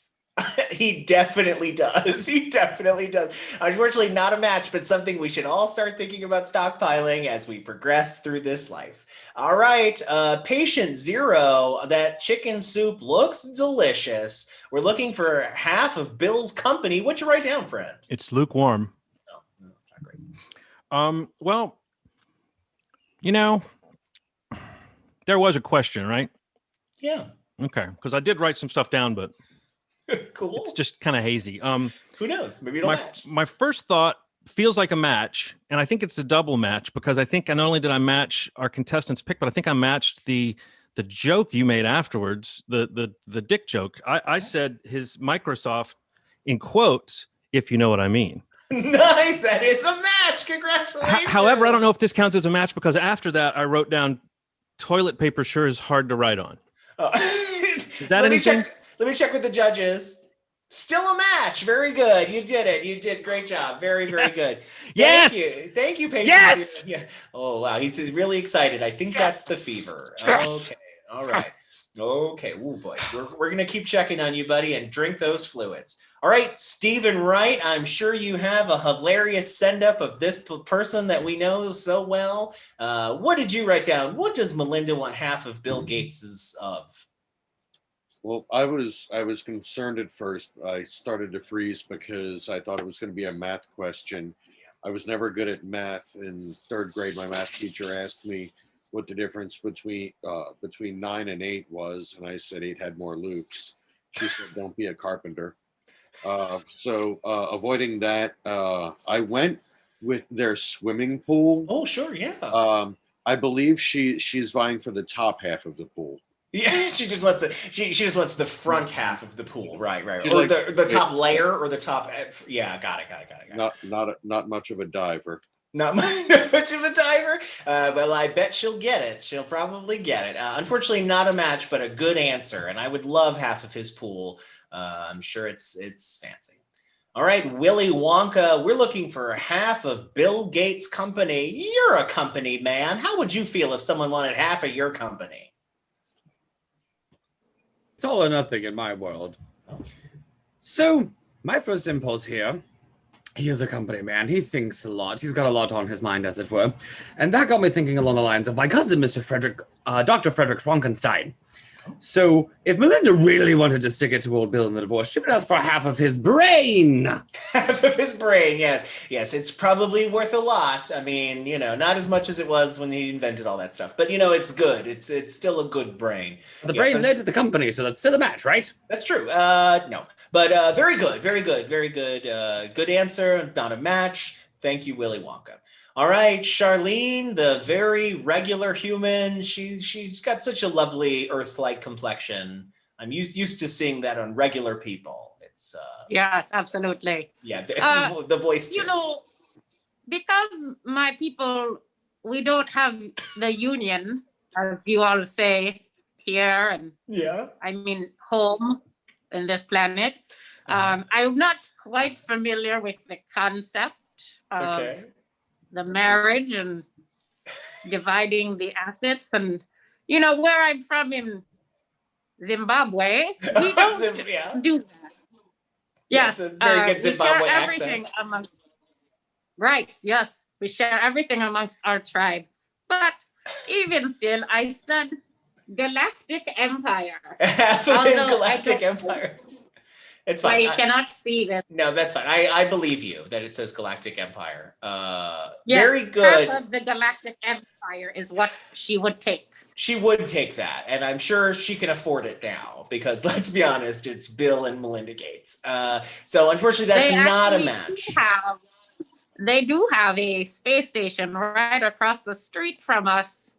He definitely does. He definitely does. Unfortunately, not a match, but something we should all start thinking about stockpiling as we progress through this life. All right, patient zero, that chicken soup looks delicious. We're looking for half of Bill's company. What'd you write down, friend? It's lukewarm. No, it's not great. Well, you know, there was a question, right? Yeah. Okay, because I did write some stuff down, but cool. It's just kind of hazy. Who knows? Maybe it'll match. My first thought feels like a match, and I think it's a double match because I think not only did I match our contestants' pick, but I think I matched the joke you made afterwards, the dick joke. I said his Microsoft in quotes, if you know what I mean. Nice. That is a match. Congratulations. However, I don't know if this counts as a match because after that, I wrote down toilet paper sure is hard to write on. Is that anything? Let me check with the judges. Still a match. Very good. You did it. You did great job. Very, very good. Yes. Thank you, Patience. Yes. Yeah. Oh, wow. He's really excited. I think that's the fever. Yes. Okay. All right. Okay. Oh, boy. We're going to keep checking on you, buddy, and drink those fluids. All right, Stephen Wright, I'm sure you have a hilarious send-up of this person that we know so well. What did you write down? What does Melinda want half of Bill Gates's of? Well, I was concerned at first. I started to freeze because I thought it was going to be a math question. I was never good at math. In third grade, my math teacher asked me what the difference between 9 and 8 was, and I said 8 had more loops. She said, "Don't be a carpenter." So avoiding that, I went with their swimming pool. Oh, sure, yeah. I believe she's vying for the top half of the pool. Yeah, she just wants the front half of the pool, right, or Like, the top layer, or the top. Yeah, got it. Not much of a diver. Not much of a diver. Well, I bet she'll get it. She'll probably get it. Unfortunately, not a match, but a good answer. And I would love half of his pool. I'm sure it's fancy. All right, Willy Wonka, we're looking for half of Bill Gates' company. You're a company man. How would you feel if someone wanted half of your company? It's all or nothing in my world. So, my first impulse here, he is a company man. He thinks a lot. He's got a lot on his mind, as it were. And that got me thinking along the lines of my cousin, Dr. Frederick Frankenstein. So, if Melinda really wanted to stick it to old Bill in the divorce, she would ask for half of his brain. Half of his brain, yes. Yes, it's probably worth a lot. I mean, not as much as it was when he invented all that stuff. But, it's good. It's still a good brain. The brain led to the company, so that's still a match, right? That's true. No. But very good, very good, very good. Good answer, not a match. Thank you, Willy Wonka. All right, Charlene, the very regular human. She's got such a lovely Earth-like complexion. I'm used to seeing that on regular people. It's Yes, absolutely. yeah, Uh, the voice too. You know, because my people, we don't have the union, as you all say here, and yeah, I mean home in this planet. I'm not quite familiar with the concept of Okay. the marriage and dividing the assets, and you know where I'm from in Zimbabwe, we don't Yeah. do that. Yeah, Yes, it's a very good we share Zimbabwe everything accent. among. Right, yes, we share everything amongst our tribe. But even still, I said Galactic Empire. Half of his Although I Galactic don't- Empire. It's fine. I cannot see that. No, that's fine. I believe you that it says Galactic Empire. Yes, Very good. Half of the Galactic Empire is what she would take. She would take that, and I'm sure she can afford it now because let's be honest, it's Bill and Melinda Gates. So unfortunately, that's They not a actually match. They do have a space station right across the street from us.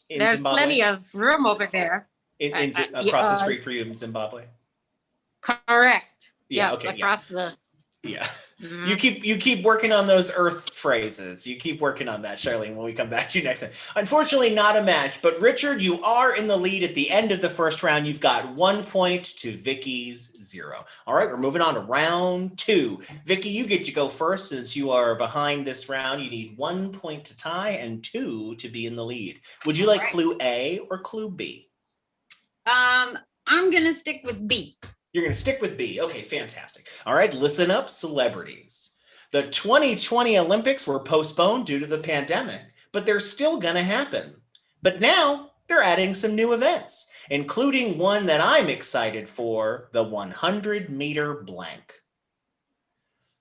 In There's Zimbabwe? plenty of room over there. Across the street for you in Zimbabwe. Correct. Yeah, Yes, okay, yeah. across the. Yeah. Mhm. You keep working on those Earth phrases. You keep working on that, Charlene, when we come back to you next time. Unfortunately, not a match, but Richard, you are in the lead at the end of the first round. You've got 1 point to Vicky's 0. All right, we're moving on to round 2. Vicky, you get to go first since you are behind this round. You need 1 point to tie and 2 to be in the lead. Would you like clue A or clue B? I'm gonna stick with B. You're going to stick with B. Okay, fantastic. All right, listen up, celebrities. The 2020 Olympics were postponed due to the pandemic, but they're still going to happen. But now they're adding some new events, including one that I'm excited for, the 100-meter blank.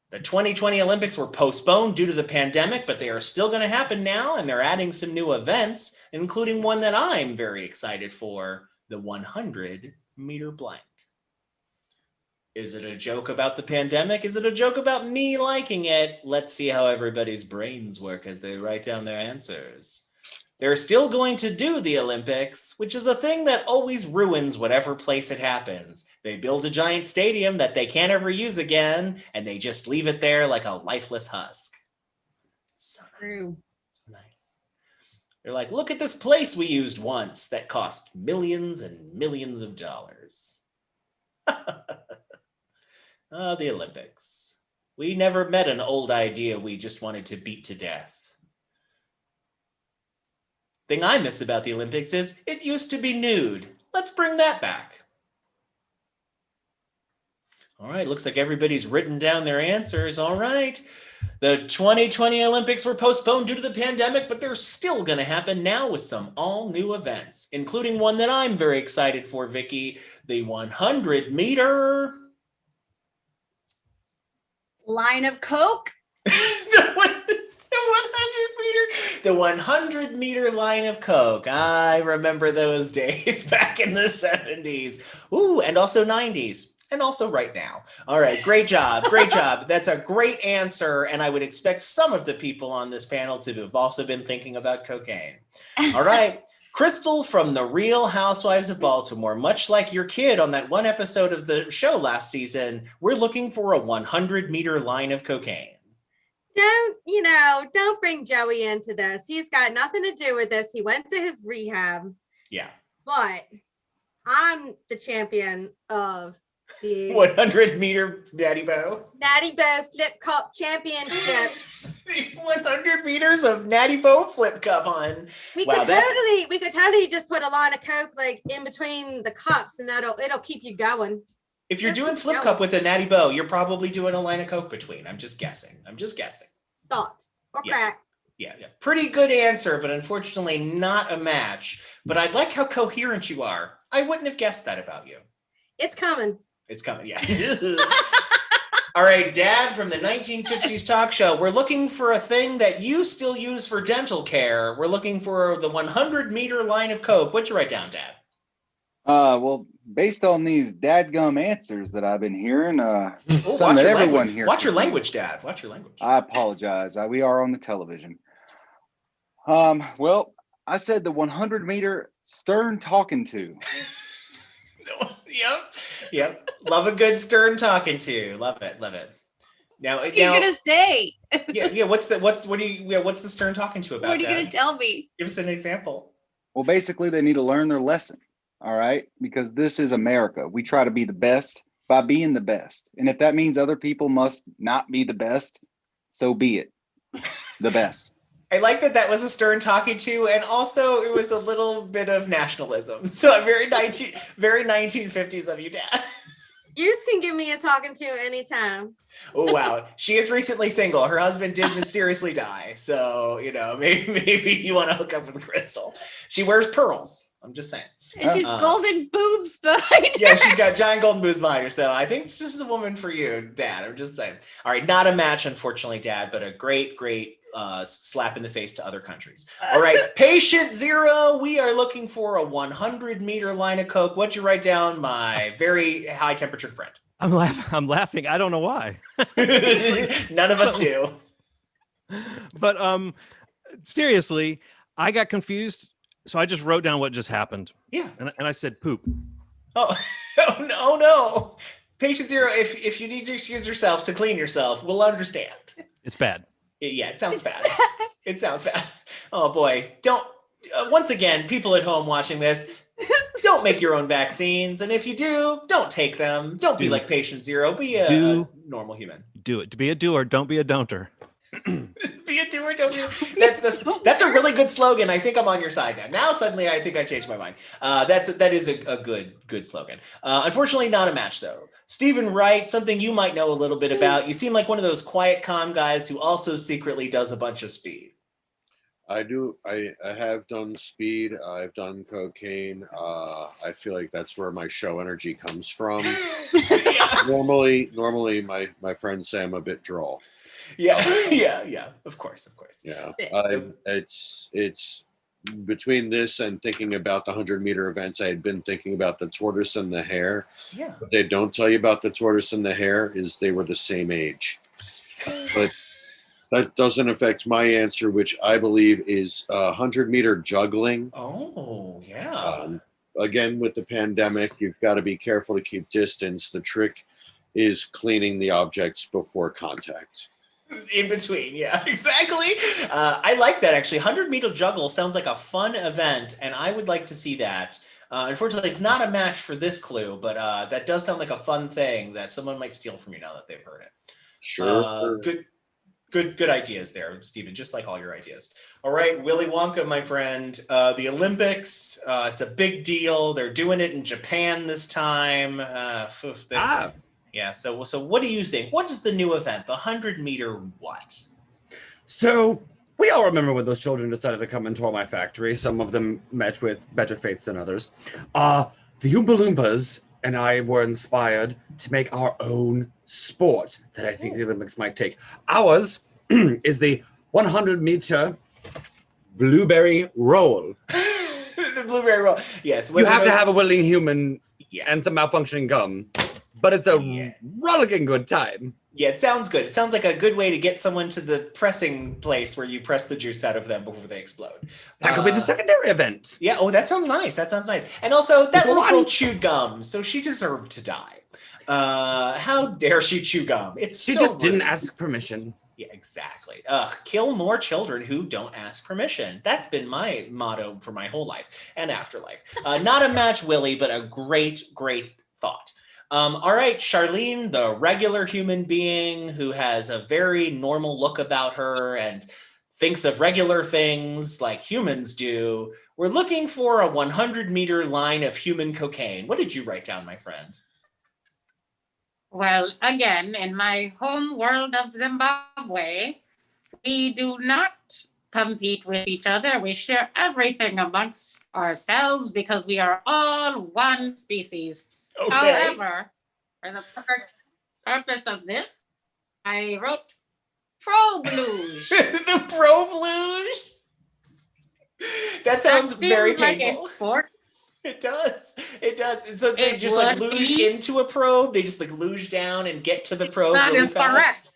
The 2020 Olympics were postponed due to the pandemic, but they are still going to happen now, and they're adding some new events, including one that I'm very excited for, the 100-meter blank. Is it a joke about the pandemic? Is it a joke about me liking it? Let's see how everybody's brains work as they write down their answers. They're still going to do the Olympics, which is a thing that always ruins whatever place it happens. They build a giant stadium that they can't ever use again, and they just leave it there like a lifeless husk. So nice. So nice. They're like, look at this place we used once that cost millions and millions of dollars. Oh, the Olympics. We never met an old idea we just wanted to beat to death. Thing I miss about the Olympics is it used to be nude. Let's bring that back. All right, looks like everybody's written down their answers. All right. The 2020 Olympics were postponed due to the pandemic, but they're still going to happen now with some all new events, including one that I'm very excited for, Vicky, the 100-meter... Line of Coke. The 100-meter line of Coke. I remember those days back in the 70s. Ooh, and also 90s. And also right now. All right, great job. Great job. That's a great answer. And I would expect some of the people on this panel to have also been thinking about cocaine. All right. Crystal from The Real Housewives of Baltimore, much like your kid on that one episode of the show last season, we're looking for a 100-meter line of cocaine. Don't bring Joey into this. He's got nothing to do with this. He went to his rehab. Yeah. But I'm the champion of the 100-meter Natty Bow. Natty Bow Flip Cup Championship. 100 meters of Natty Bow Flip Cup on. We Wow, could totally just put a line of Coke like in between the cups, and it'll keep you going. If you're doing Flip Cup with a Natty Bow, you're probably doing a line of Coke between. I'm just guessing. Thoughts or crack. Yeah. Pretty good answer, but unfortunately not a match. But I like how coherent you are. I wouldn't have guessed that about you. It's coming. It's coming, yeah. All right, Dad from the 1950s talk show. We're looking for a thing that you still use for dental care. We're looking for the 100-meter line of Coke. What'd you write down, Dad? Well, based on these dadgum answers that I've been hearing, Oh, something watch that your everyone language. here. Watch your can see. language, Dad. Watch your language. I apologize. We are on the television. Well, I said the 100-meter stern talking to. Yep. Love a good stern talking to. Love it. Now, What are you gonna say? yeah. What's the stern talking to about? What are you Dad? gonna tell me? Give us an example. Well, basically, they need to learn their lesson. All right, because this is America. We try to be the best by being the best, and if that means other people must not be the best, so be it. The best. I like that was a stern talking to, and also it was a little bit of nationalism. So very 1950s of you, Dad. You can give me a talking to anytime. Oh wow, she is recently single. Her husband did mysteriously die, so maybe you want to hook up with Crystal. She wears pearls. I'm just saying. And she's golden boobs behind Yeah, her. she's got giant golden boobs behind her. So I think this is the woman for you, Dad. I'm just saying. All right, not a match, unfortunately, Dad, but a great slap in the face to other countries. All right, patient zero. We are looking for a 100-meter line of Coke. What'd you write down, my very high temperatured friend? I'm laughing. I don't know why. None of us do. But seriously, I got confused. So I just wrote down what just happened. Yeah. And I said poop. Oh no. Patient zero, if you need to excuse yourself to clean yourself, we'll understand. It's bad. Yeah, it sounds bad. It sounds bad. Oh boy. Don't, once again, people at home watching this, don't make your own vaccines. And if you do, don't take them. Don't be like patient zero. Be a normal human. Do it. To be a doer, don't be a don'ter. Be a doer, don't be that's a really good slogan. I think I'm on your side now. Now suddenly I think I changed my mind. That is a good slogan. Unfortunately, not a match though. Stephen Wright, something you might know a little bit about. You seem like one of those quiet, calm guys who also secretly does a bunch of speed. I do. I have done speed. I've done cocaine. I feel like that's where my show energy comes from. Normally, my friends say I'm a bit droll. Yeah. Of course. Yeah. It's between this and thinking about the 100-meter events. I had been thinking about the tortoise and the hare. Yeah. What they don't tell you about the tortoise and the hare is they were the same age. But that doesn't affect my answer, which I believe is 100-meter juggling. Oh, yeah. Again, with the pandemic, you've got to be careful to keep distance. The trick is cleaning the objects before contact. In between, yeah, exactly. I like that actually. 100-meter juggle sounds like a fun event, and I would like to see that. Unfortunately, it's not a match for this clue, but that does sound like a fun thing that someone might steal from you now that they've heard it. Sure. Good ideas there, Stephen, just like all your ideas. All right, Willy Wonka, my friend. The Olympics, it's a big deal. They're doing it in Japan this time. Yeah, so what do you think? What is the new event? The 100-meter what? So we all remember when those children decided to come and tour my factory. Some of them met with better fates than others. The Oompa Loompas and I were inspired to make our own sport that I think the Olympics might take. Ours is the 100-meter blueberry roll. The blueberry roll. Yes. You have to have a willing human and some malfunctioning gum. But it's a rollicking good time. Yeah, it sounds good. It sounds like a good way to get someone to the pressing place where you press the juice out of them before they explode. That could be the secondary event. Yeah, that sounds nice. And also, that little girl chewed gum, so she deserved to die. How dare she chew gum? She just didn't ask permission. Yeah, exactly. Kill more children who don't ask permission. That's been my motto for my whole life and afterlife. Not a match, Willie, but a great thought. All right, Charlene, the regular human being who has a very normal look about her and thinks of regular things like humans do. We're looking for a 100-meter line of human cocaine. What did you write down, my friend? Well, again, in my home world of Zimbabwe, we do not compete with each other. We share everything amongst ourselves because we are all one species. Okay. However, for the purpose of this, I wrote Pro Blues. The Pro Blues? That sounds very like painful. a sport. It does. It does. And so they It just like would luge be. into a probe. They just like luge down and get to the probe That really is fast. correct.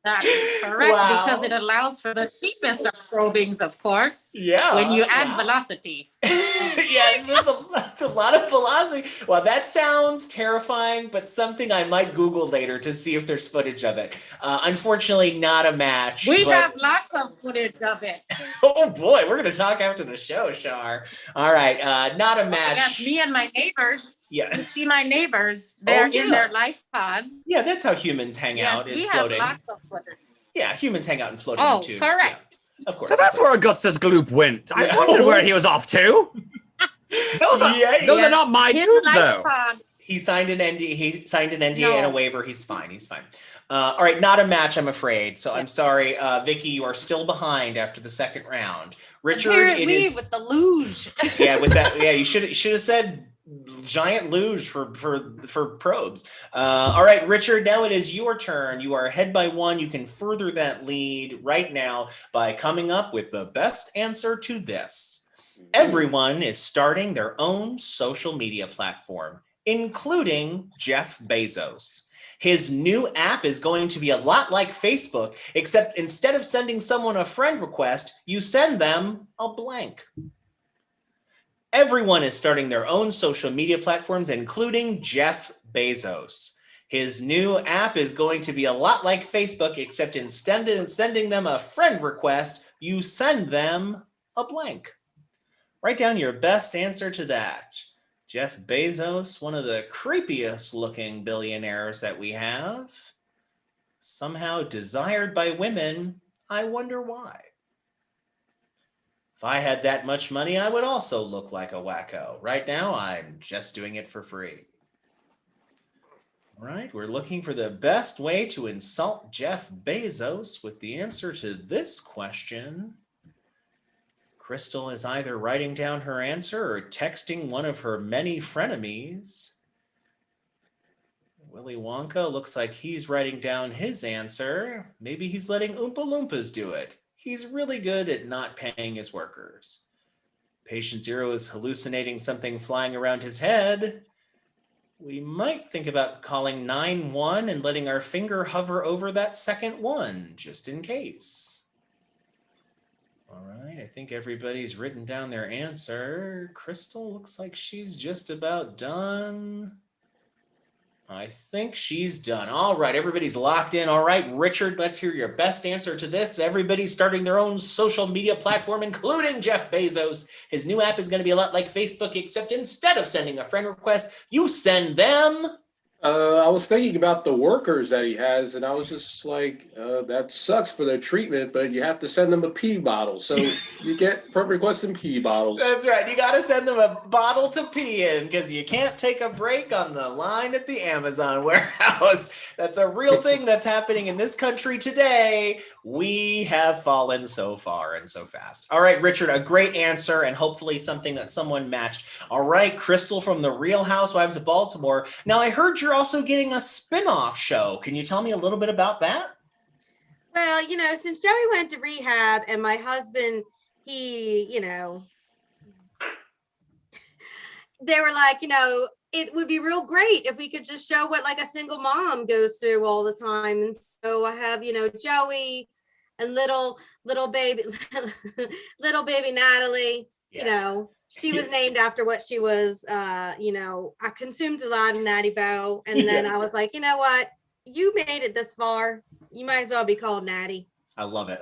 That is correct because it Wow. allows for the cheapest of probings, of course. Yeah. When you add Wow. velocity. Yes, that's a lot of velocity. Well, that sounds terrifying, but something I might Google later to see if there's footage of it. Unfortunately, not a match. We but... have lots of footage of it. Oh boy, we're gonna talk after the show, Shar. All right, not a match. Yes, me and my neighbors. Yeah. You see my neighbors, they're in their life pods. Yeah, that's how humans hang Yes, out, is we floating. have lots of footage. Yeah, humans hang out in floating Oh, tubes. correct. Yeah, of course. So that's where Augustus Gloop went. I wondered where he was off to. Those are not my tubes, though. He signed an NDA. He signed an NDA No. and a waiver. He's fine. He's fine. All right, not a match, I'm afraid. So I'm sorry, Vicky. You are still behind after the second round. Richard, Apparently, it is with the luge. yeah. With that, yeah. You should have said giant luge for probes. All right, Richard. Now it is your turn. You are ahead by one. You can further that lead right now by coming up with the best answer to this. Everyone is starting their own social media platform, including Jeff Bezos. His new app is going to be a lot like Facebook, except instead of sending someone a friend request, you send them a blank. Everyone is starting their own social media platforms, including Jeff Bezos. His new app is going to be a lot like Facebook, except instead of sending them a friend request, you send them a blank. Write down your best answer to that. Jeff Bezos, one of the creepiest looking billionaires that we have. Somehow desired by women. I wonder why. If I had that much money, I would also look like a wacko. Right now, I'm just doing it for free. All right, we're looking for the best way to insult Jeff Bezos with the answer to this question. Crystal is either writing down her answer or texting one of her many frenemies. Willy Wonka looks like he's writing down his answer. Maybe he's letting Oompa Loompas do it. He's really good at not paying his workers. Patient Zero is hallucinating something flying around his head. We might think about calling 911 and letting our finger hover over that second one, just in case. All right, I think everybody's written down their answer. Crystal looks like she's just about done. I think she's done. All right, everybody's locked in. All right, Richard, let's hear your best answer to this. Everybody's starting their own social media platform, including Jeff Bezos. His new app is going to be a lot like Facebook, except instead of sending a friend request, you send them. I was thinking about the workers that he has, and I was just like, that sucks for their treatment, but you have to send them a pee bottle. So you get friend request and pee bottles. That's right. You got to send them a bottle to pee in because you can't take a break on the line at the Amazon warehouse. That's a real thing that's happening in this country today. We have fallen so far and so fast. All right, Richard, a great answer and hopefully something that someone matched. All right, Crystal from the Real Housewives of Baltimore. Now, I heard you're also getting a spin-off show. Can you tell me a little bit about that? Well, since Joey went to rehab and my husband, he, they were like, it would be real great if we could just show what like a single mom goes through all the time. And so I have, Joey and little baby Natalie, she was named after what she was, I consumed a lot of Natty Bow. And then I was like, you know what? You made it this far. You might as well be called Natty. I love it.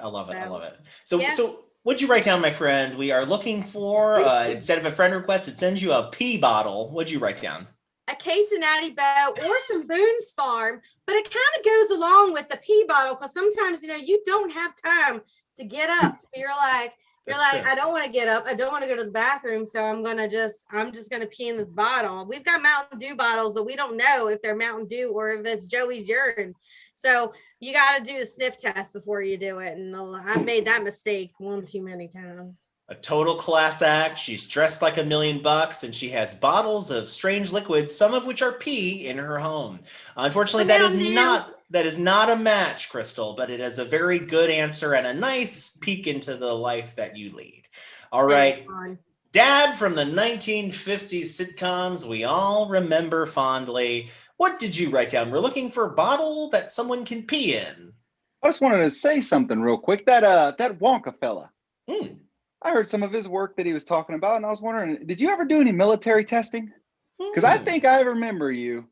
So what'd you write down, my friend? We are looking for, instead of a friend request, it sends you a pee bottle. What'd you write down? A case of Natty Bow or some Boone's Farm, but it kind of goes along with the pee bottle because sometimes, you don't have time to get up. So you're like, I don't want to get up. I don't want to go to the bathroom. So I'm just going to pee in this bottle. We've got Mountain Dew bottles that we don't know if they're Mountain Dew or if it's Joey's urine. So you got to do a sniff test before you do it. And I've made that mistake one too many times. A total class act. She's dressed like $1 million and she has bottles of strange liquids, some of which are pee, in her home. Unfortunately, that is not a match, Crystal, but it is a very good answer and a nice peek into the life that you lead. All right. Dad from the 1950s sitcoms we all remember fondly. What did you write down? We're looking for a bottle that someone can pee in. I just wanted to say something real quick. That Wonka fella. I heard some of his work that he was talking about, and I was wondering, did you ever do any military testing? Because I think I remember you.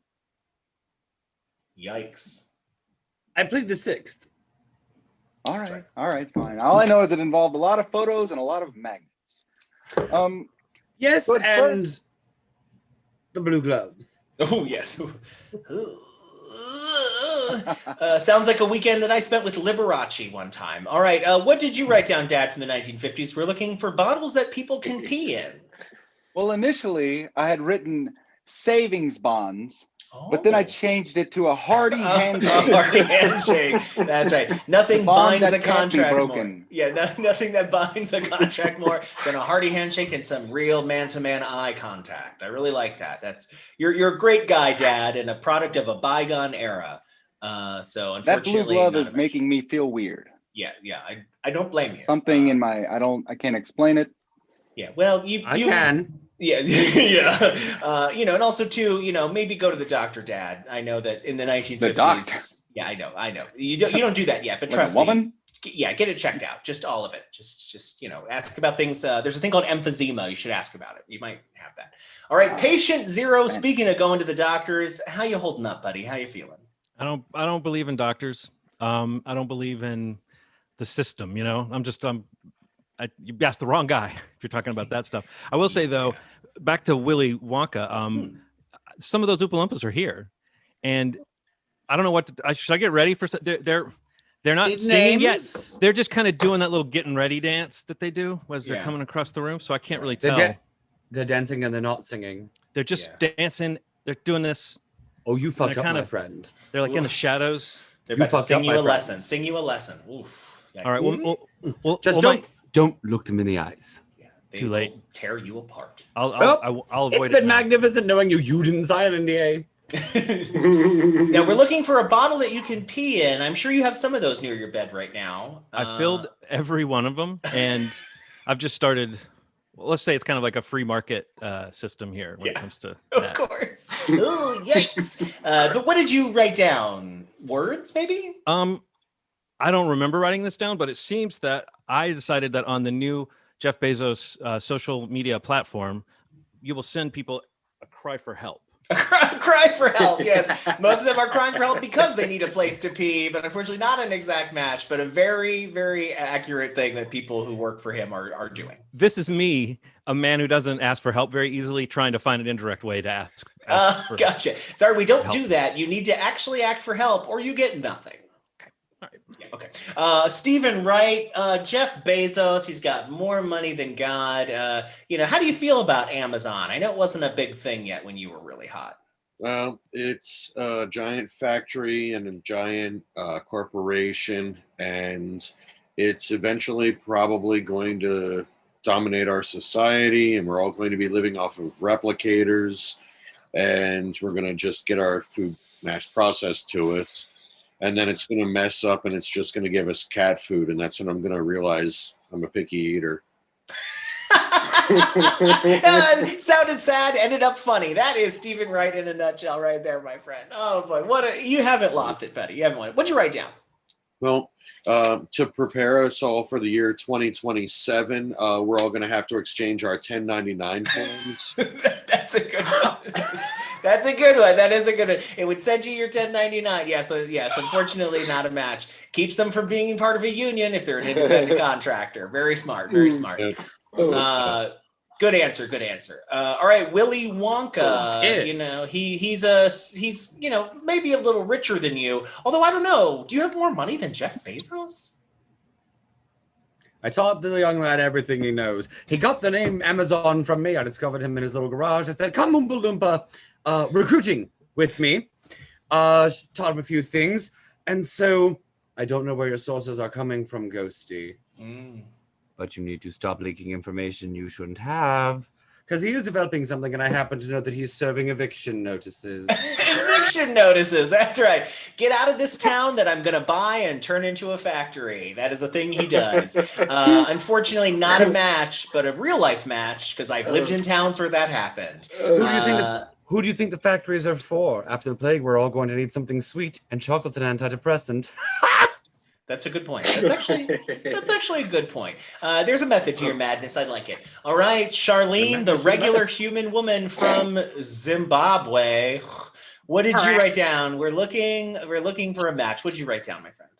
Yikes. I plead the 6th. All right, fine. All I know is it involved a lot of photos and a lot of magnets. Yes, but and first- the blue gloves. Oh, yes. Sounds like a weekend that I spent with Liberace one time. All right, what did you write down, Dad, from the 1950s? We're looking for bottles that people can pee in. Well, initially, I had written savings bonds, but then I changed it to a hearty handshake. A hearty handshake. That's right. Nothing Bond binds a that can't be contract more. broken. Yeah, nothing that binds a contract more than a hearty handshake and some real man-to-man eye contact. I really like that. You're a great guy, Dad, and a product of a bygone era. So That unfortunately, blue glove not is making me feel weird. Yeah. I don't blame you. Something in my I can't explain it. Yeah, well, I can. Yeah, yeah. And also too, maybe go to the doctor, Dad. I know that in the 1950s. The doctor? Yeah, I know. You don't do that yet, but Like a trust woman? me. Yeah, get it checked out. Just all of it. Just ask about things. There's a thing called emphysema. You should ask about it. You might have that. All right, patient 0. Speaking of going to the doctors, how you holding up, buddy? How you feeling? I don't believe in doctors. I don't believe in the system. You asked the wrong guy if you're talking about that stuff. I will say though, back to Willy Wonka. Some of those Oompa Loompas are here, and I don't know what should I get ready for. They're not singing yet. They're just kind of doing that little getting ready dance that they do as they're coming across the room. So I can't really tell. They're dancing and they're not singing. They're just dancing. They're doing this. Oh, you fucked up, my friend. They're like in the shadows. They're about to sing you a lesson. Sing you a lesson. Oof. All right. Well, just don't look them in the eyes. They Too late. will tear you apart. I'll avoid It's it. been magnificent knowing you. You didn't sign an NDA. Now we're looking for a bottle that you can pee in. I'm sure you have some of those near your bed right now. I filled every one of them, and I've just started. Well, let's say it's kind of like a free market system here when it comes to that. Of course. Oh, yikes. But what did you write down? Words, maybe? I don't remember writing this down, but it seems that I decided that on the new Jeff Bezos social media platform, you will send people a cry for help. Cry for help. Yes, most of them are crying for help because they need a place to pee, but unfortunately not an exact match, but a very, very accurate thing that people who work for him are doing. This is me, a man who doesn't ask for help very easily, trying to find an indirect way to ask for Gotcha. Sorry, we don't do that. You need to actually act for help or you get nothing. Yeah, okay. Stephen Wright, Jeff Bezos, he's got more money than God. How do you feel about Amazon? I know it wasn't a big thing yet when you were really hot. Well, it's a giant factory and a giant corporation, and it's eventually probably going to dominate our society, and we're all going to be living off of replicators, and we're going to just get our food mass processed to it. And then it's going to mess up and it's just going to give us cat food. And that's when I'm going to realize I'm a picky eater. Sounded sad, ended up funny. That is Stephen Wright in a nutshell right there, my friend. Oh boy, you haven't lost it, Betty. You haven't won it. What'd you write down? Well, to prepare us all for the year 2027, we're all going to have to exchange our 1099 forms. That's a good one. That's a good one. That is a good one. It would send you your 1099. Yeah, so yes, unfortunately not a match. Keeps them from being part of a union if they're an independent contractor. Very smart, very smart. Good answer, good answer. All right, Willy Wonka, he's maybe a little richer than you. Although I don't know, do you have more money than Jeff Bezos? I taught the young lad everything he knows. He got the name Amazon from me. I discovered him in his little garage. I said, come Oompa Loompa, recruiting with me. Taught him a few things. And so I don't know where your sources are coming from, Ghosty. But you need to stop leaking information you shouldn't have. because he is developing something, and I happen to know that he's serving eviction notices. Eviction notices. That's right. Get out of this town that I'm going to buy and turn into a factory. That is a thing he does. Unfortunately, not a match, but a real life match because I've lived in towns where that happened. Who do you think the factories are for? After the plague, we're all going to need something sweet, and chocolate's an antidepressant. That's a good point. That's actually a good point. There's a method to your madness. I like it. All right, Charlene, the regular human woman from Zimbabwe. What did you write down? We're looking for a match. What did you write down, my friend?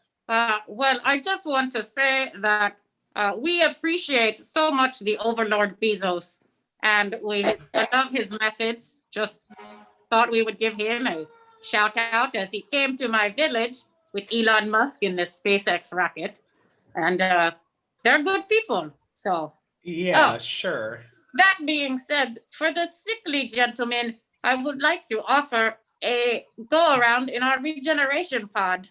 Well, I just want to say that we appreciate so much the Overlord Bezos, and we love his methods. Just thought we would give him a shout out as he came to my village with Elon Musk in the SpaceX rocket, and they're good people. So yeah, sure. That being said, for the sickly gentleman, I would like to offer a go around in our regeneration pod.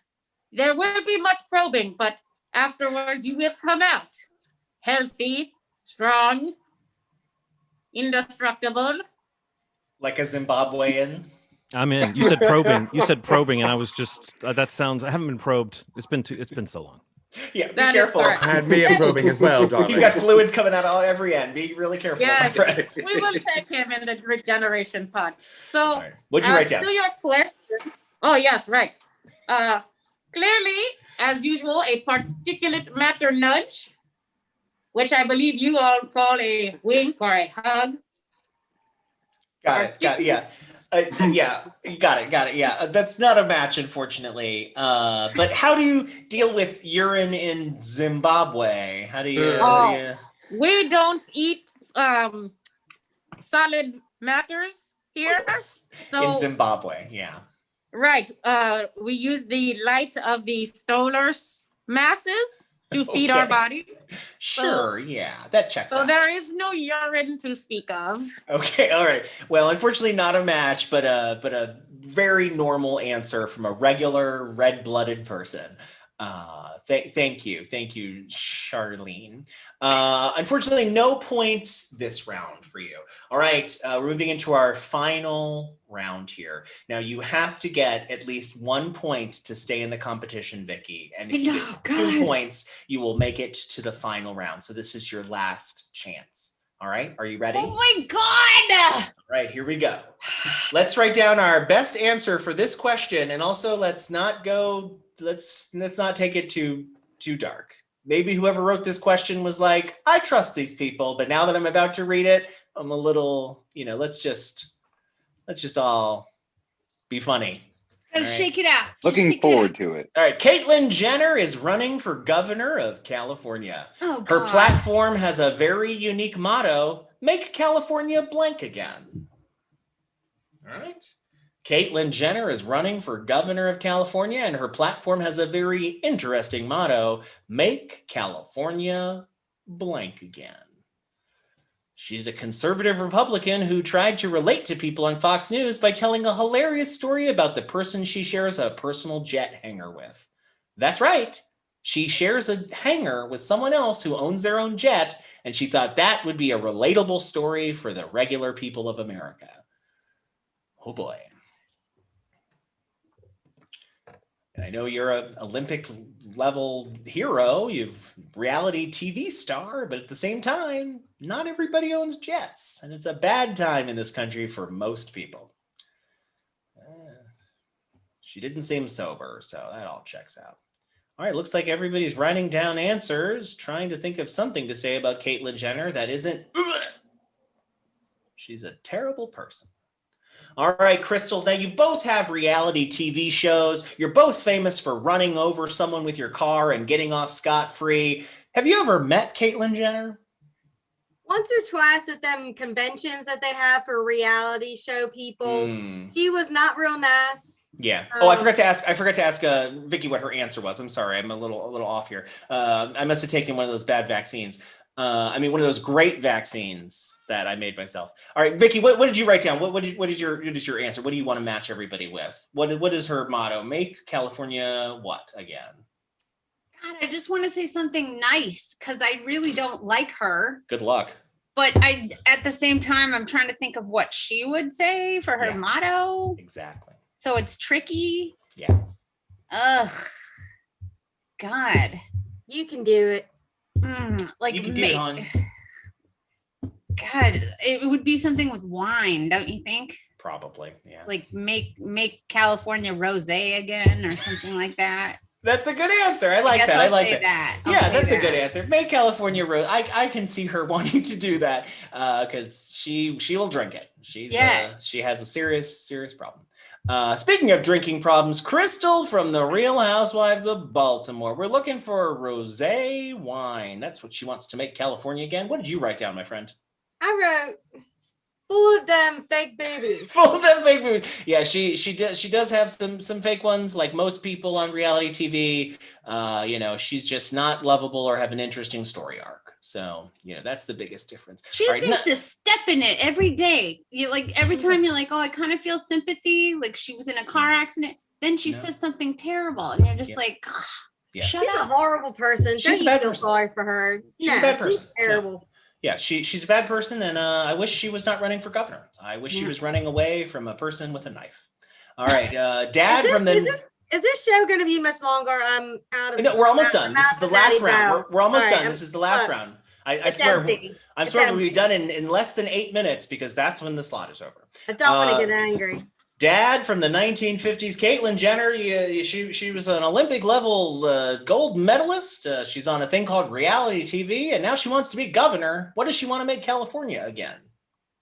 There will be much probing, but afterwards you will come out healthy, strong, indestructible. Like a Zimbabwean. I'm in. You said probing. You said probing, and I was just that sounds. I haven't been probed. It's been so long. Yeah, be careful. Had me at probing as well, darling. He's got fluids coming out of every end. Be really careful, my Yes, friend. we will take him in the regeneration pod. So, What'd you write down? To your question. Oh yes, right. Clearly, as usual, a particulate matter nudge, which I believe you all call a wink or a hug. Got it. Yeah. Yeah, you got it. Yeah, that's not a match, unfortunately. But how do you deal with urine in Zimbabwe? How do you? We don't eat solid matters here. So, in Zimbabwe, yeah. Right. We use the light of the Stolar's masses to feed our body. Sure, yeah, that checks out. So there is no urine to speak of. Okay, all right. Well, unfortunately, not a match, but a very normal answer from a regular red-blooded person. Thank you, Charlene. Unfortunately, no points this round for you. All right, we're moving into our final round here. Now you have to get at least 1 point to stay in the competition, Vicky. And if you get 2 points, you will make it to the final round. So this is your last chance. All right, are you ready? Oh my God! All right, here we go. Let's write down our best answer for this question, and also let's not take it too dark. Maybe whoever wrote this question was like, I trust these people, but now that I'm about to read it, I'm a little, let's just all be funny. Gotta shake it out. Looking forward to it. All right, Caitlyn Jenner is running for governor of California. Oh, Her God. platform has a very unique motto: "Make California blank again." All right. Caitlyn Jenner is running for governor of California, and her platform has a very interesting motto: "Make California blank again." She's a conservative Republican who tried to relate to people on Fox News by telling a hilarious story about the person she shares a personal jet hangar with. That's right. She shares a hangar with someone else who owns their own jet, and she thought that would be a relatable story for the regular people of America. Oh boy. And I know you're an Olympic level hero, you've reality TV star, but at the same time, not everybody owns jets. And it's a bad time in this country for most people. She didn't seem sober, so that all checks out. All right, looks like everybody's writing down answers, trying to think of something to say about Caitlyn Jenner that isn't, she's a terrible person. All right, Crystal, now you both have reality TV shows. You're both famous for running over someone with your car and getting off scot-free. Have you ever met Caitlyn Jenner? Once or twice at them conventions that they have for reality show people. She was not real nice. Yeah. Oh, I forgot to ask Vicky what her answer was. I'm sorry, I'm a little off here. I must have taken one of those bad vaccines. One of those great vaccines that I made myself. All right, Vicky, what did you write down? What is your answer? What do you want to match everybody with? What is her motto? Make California what again? God, I just want to say something nice because I really don't like her. Good luck. but at the same time, I'm trying to think of what she would say for her motto. Exactly. So it's tricky. Yeah. Ugh. God. You can do it. Like You can do it, hon. God, it would be something with wine, don't you think? Probably, yeah. Like make California rosé again or something like that. That's a good answer. I like that. I like that. I'll Yeah, say that's a that. good answer. Make California rose. I can see her wanting to do that because she will drink it. She has a serious problem. Speaking of drinking problems, Crystal from the Real Housewives of Baltimore. We're looking for rosé wine. That's what she wants to make California again. What did you write down, my friend? I wrote full of them fake babies. Full of them fake babies. Yeah, she does have some fake ones, like most people on reality TV. She's just not lovable or have an interesting story arc. So, that's the biggest difference. She just seems to step in it every day. You like every time you're like, oh, I kind of feel sympathy. Like she was in a car accident. Then she says something terrible, and you're just like, she's a horrible person. She's a bad person. Sorry for her. She's a bad person. Terrible. Yeah, she's a bad person, and I wish she was not running for governor. I wish she was running away from a person with a knife. All right, Dad Is this show going to be much longer? I'm out of. No, we're almost done. This is the last round. We're almost done. This is the last round. I swear, I'm sure we'll be done in less than 8 minutes because that's when the slot is over. I don't want to get angry. Dad from the 1950s, Caitlyn Jenner. She was an Olympic level gold medalist. She's on a thing called reality TV, and now she wants to be governor. What does she want to make California again?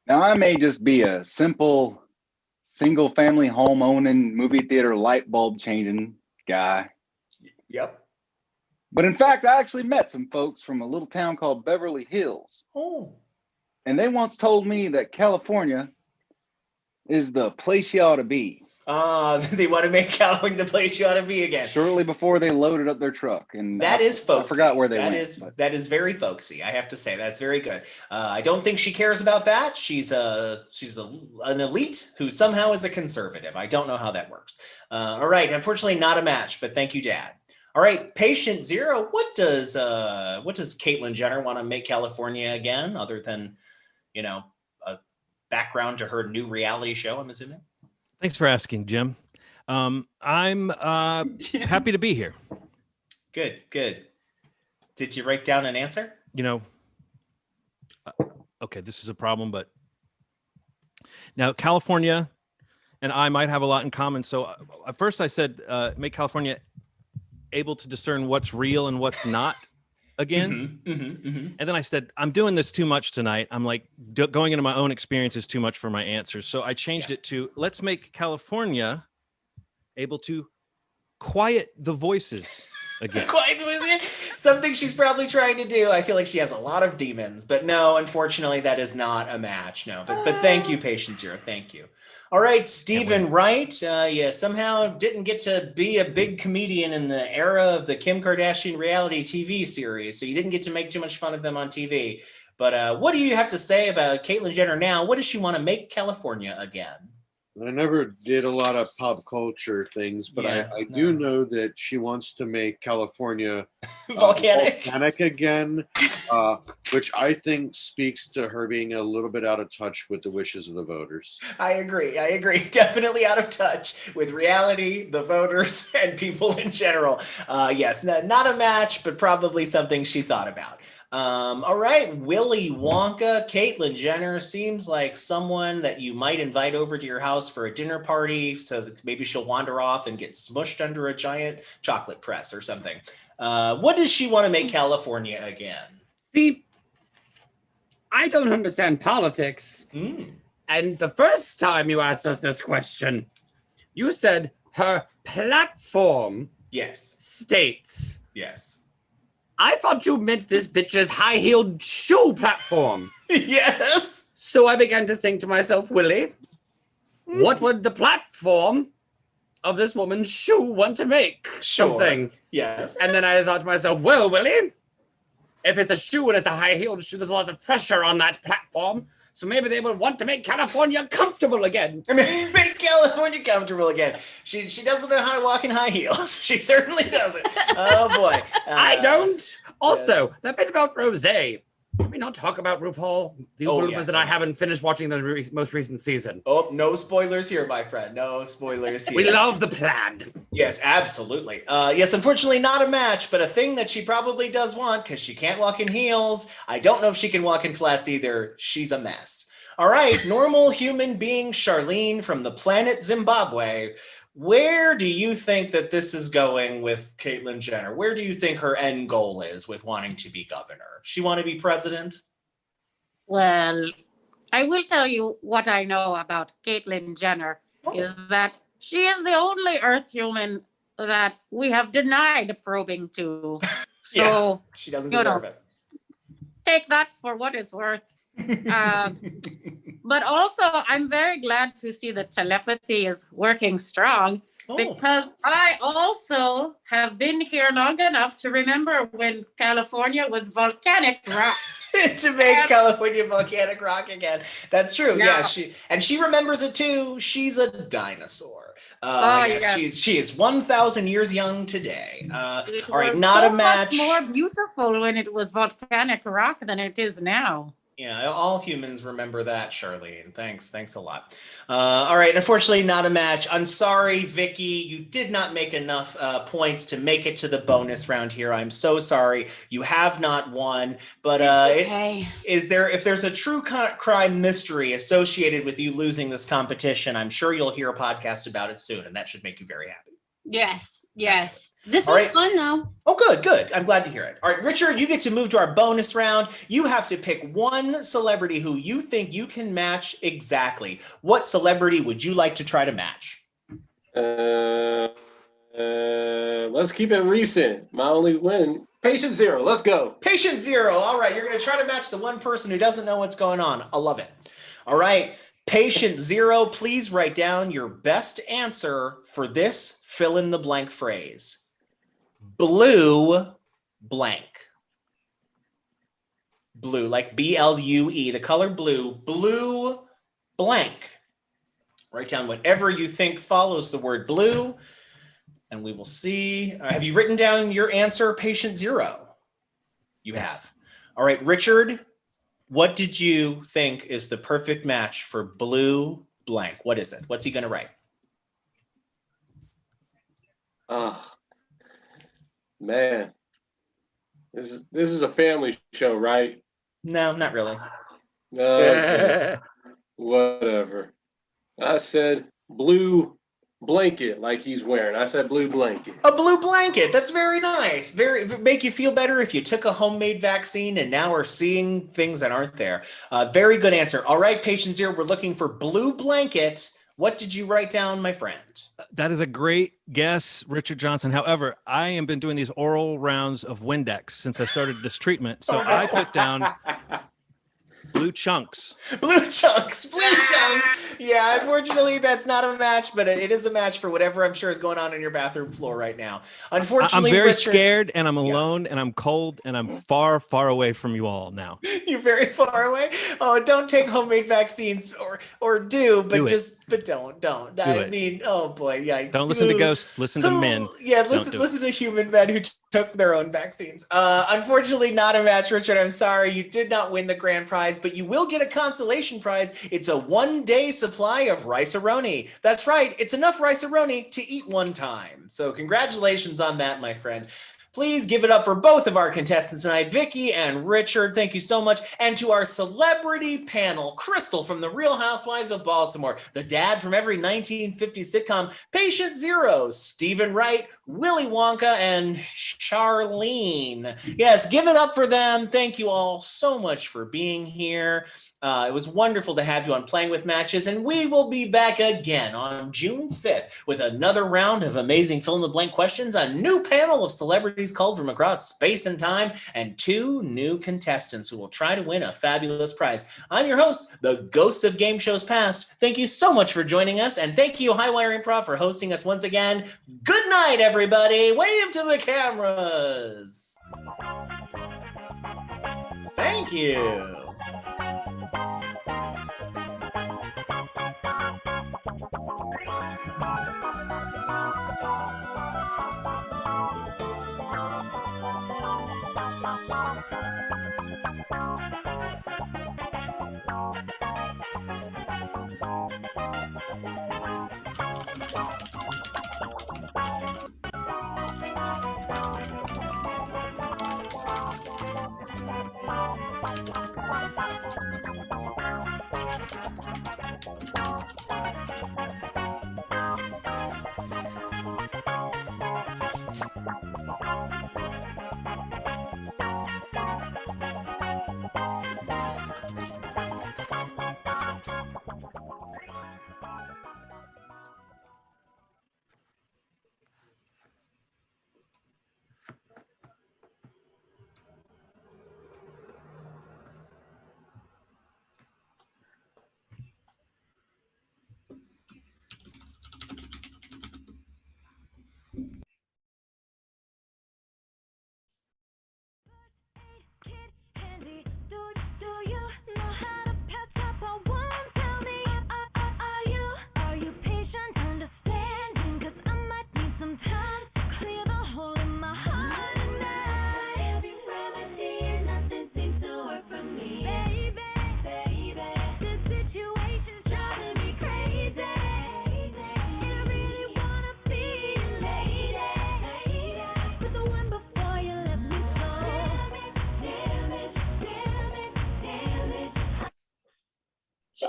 Now, I may just be a simple, single family home owning, movie theater light bulb changing guy. Yep. But in fact, I actually met some folks from a little town called Beverly Hills. Oh. And they once told me that California is the place you ought to be. They want to make California the place you ought to be again. Shortly before they loaded up their truck. And that is folksy. I forgot where they went. That is very folksy. I have to say that's very good. I don't think she cares about that. She's an elite who somehow is a conservative. I don't know how that works. All right. Unfortunately, not a match, but thank you, Dad. All right, Patient Zero. What does Caitlyn Jenner want to make California again, other than a background to her new reality show? I'm assuming. Thanks for asking, Jim. I'm happy to be here. Good. Did you write down an answer? Okay, this is a problem, but now California and I might have a lot in common. So at first I said, make California able to discern what's real and what's not again. And then I said, I'm doing this too much tonight. I'm like going into my own experience is too much for my answers. So I changed it to let's make California able to quiet the voices again. Quiet the voices. Something she's probably trying to do. I feel like she has a lot of demons, but no, unfortunately, that is not a match. No, but thank you, Patient Zero. Thank you. All right, Stephen Wright. Somehow didn't get to be a big comedian in the era of the Kim Kardashian reality TV series, so you didn't get to make too much fun of them on TV. But what do you have to say about Caitlyn Jenner now? What does she want to make California again? I never did a lot of pop culture things, but I do know that she wants to make California volcanic again, which I think speaks to her being a little bit out of touch with the wishes of the voters. I agree. Definitely out of touch with reality, the voters, and people in general. Yes, not a match, but probably something she thought about. All right, Willy Wonka. Caitlyn Jenner seems like someone that you might invite over to your house for a dinner party, so that maybe she'll wander off and get smushed under a giant chocolate press or something. What does she want to make California again? See, I don't understand politics. And the first time you asked us this question, you said her platform states. Yes. I thought you meant this bitch's high-heeled shoe platform. Yes. So I began to think to myself, Willie, what would the platform of this woman's shoe want to make? Something. Yes. And then I thought to myself, well, Willie, if it's a shoe and it's a high-heeled shoe, there's a lot of pressure on that platform. So maybe they would want to make California comfortable again. Make California comfortable again. She doesn't know how to walk in high heels. She certainly doesn't. Oh boy. I don't. Also, that bit about rosé. Can we not talk about RuPaul? The Oh, rumors yes, that I I know. haven't finished watching the most recent season. Oh, no spoilers here, my friend. No spoilers here. We love the plaid. Yes, absolutely. Yes, unfortunately, not a match, but a thing that she probably does want because she can't walk in heels. I don't know if she can walk in flats either. She's a mess. All right, normal human being Charlene from the planet Zimbabwe. Where do you think that this is going with Caitlyn Jenner? Where do you think her end goal is with wanting to be governor? She want to be president? Well, I will tell you what I know about Caitlyn Jenner is that she is the only Earth human that we have denied probing to. So Yeah, she doesn't deserve it. Take that for what it's worth. But also, I'm very glad to see that telepathy is working strong because I also have been here long enough to remember when California was volcanic rock. To make California volcanic rock again. That's true. Yeah. Yeah, she remembers it too. She's a dinosaur. Yes. She is 1,000 years young today. It all right, was not so a match. much more beautiful when it was volcanic rock than it is now. Yeah, all humans remember that, Charlene. Thanks a lot. All right, unfortunately, not a match. I'm sorry, Vicky. You did not make enough points to make it to the bonus round here. I'm so sorry. You have not won. But okay. if there's a true crime mystery associated with you losing this competition, I'm sure you'll hear a podcast about it soon, and that should make you very happy. Yes. This All was right. fun though. Oh, good. I'm glad to hear it. All right, Richard, you get to move to our bonus round. You have to pick one celebrity who you think you can match exactly. What celebrity would you like to try to match? Let's keep it recent. My only win. Patient Zero. Let's go. Patient Zero. All right, you're going to try to match the one person who doesn't know what's going on. I love it. All right, Patient Zero, please write down your best answer for this fill in the blank phrase. Blue blank. Blue, like B-L-U-E, the color blue. Blue blank. Write down whatever you think follows the word blue, and we will see. Have you written down your answer, Patient Zero? You have. All right, Richard, what did you think is the perfect match for blue blank? What is it? What's he going to write? Man, this is a family show, right? No, not really. Okay. Whatever. I said blue blanket, like he's wearing. I said blue blanket. A blue blanket. That's very nice. Make you feel better if you took a homemade vaccine and now are seeing things that aren't there. Very good answer. All right, Patient Zero, we're looking for blue blanket. What did you write down, my friend? That is a great guess, Richard Johnson. However, I have been doing these oral rounds of Windex since I started this treatment. So I put down blue chunks. Blue chunks. Yeah, unfortunately, that's not a match, but it is a match for whatever I'm sure is going on in your bathroom floor right now. Unfortunately, I'm very Richard, scared and I'm alone and I'm cold and I'm far, far away from you all now. You're very far away. Oh, don't take homemade vaccines or do, but don't. I mean, oh boy, yikes. Don't listen to ghosts, listen to men. Yeah, listen to human men who took their own vaccines. Unfortunately, not a match, Richard. I'm sorry. You did not win the grand prize, but you will get a consolation prize. It's a 1-day supply of rice-a-roni. That's right. It's enough rice-a-roni to eat one time. So congratulations on that, my friend. Please give it up for both of our contestants tonight, Vicky and Richard. Thank you so much. And to our celebrity panel, Crystal from The Real Housewives of Baltimore, the dad from every 1950s sitcom, Patient Zero, Stephen Wright, Willy Wonka, and Charlene. Yes, give it up for them. Thank you all so much for being here. It was wonderful to have you on Playing with Matches, and we will be back again on June 5th with another round of amazing fill-in-the-blank questions, a new panel of celebrities called from across space and time, and 2 new contestants who will try to win a fabulous prize. I'm your host, the Ghost of Game Shows Past. Thank you so much for joining us, and thank you, Highwire Improv, for hosting us once again. Good night, everybody. Wave to the cameras. Thank you.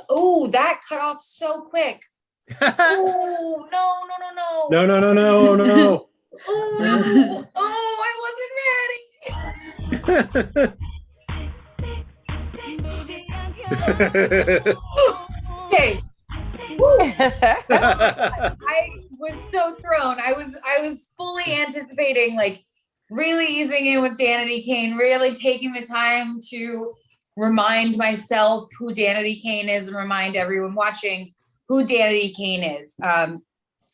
Oh, that cut off so quick. Oh, no, no, no, no. No, no, no, no, no. Oh, no. Oh, I wasn't ready. Okay. Woo. I was so thrown. I was fully anticipating, like, really easing in with Danity Kane, really taking the time to remind myself who Danity Kane is and remind everyone watching who Danity Kane is.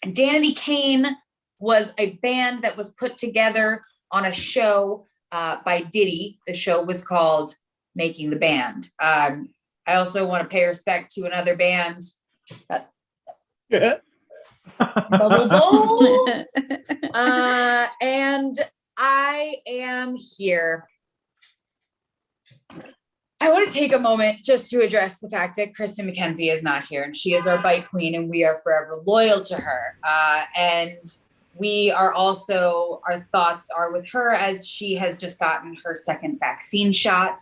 Danity Kane was a band that was put together on a show by Diddy. The show was called Making the Band. I also want to pay respect to another band. Bubble. And I am here. I want to take a moment just to address the fact that Kristen McKenzie is not here, and she is our bite queen, and we are forever loyal to her. And we are also, our thoughts are with her as she has just gotten her second vaccine shot.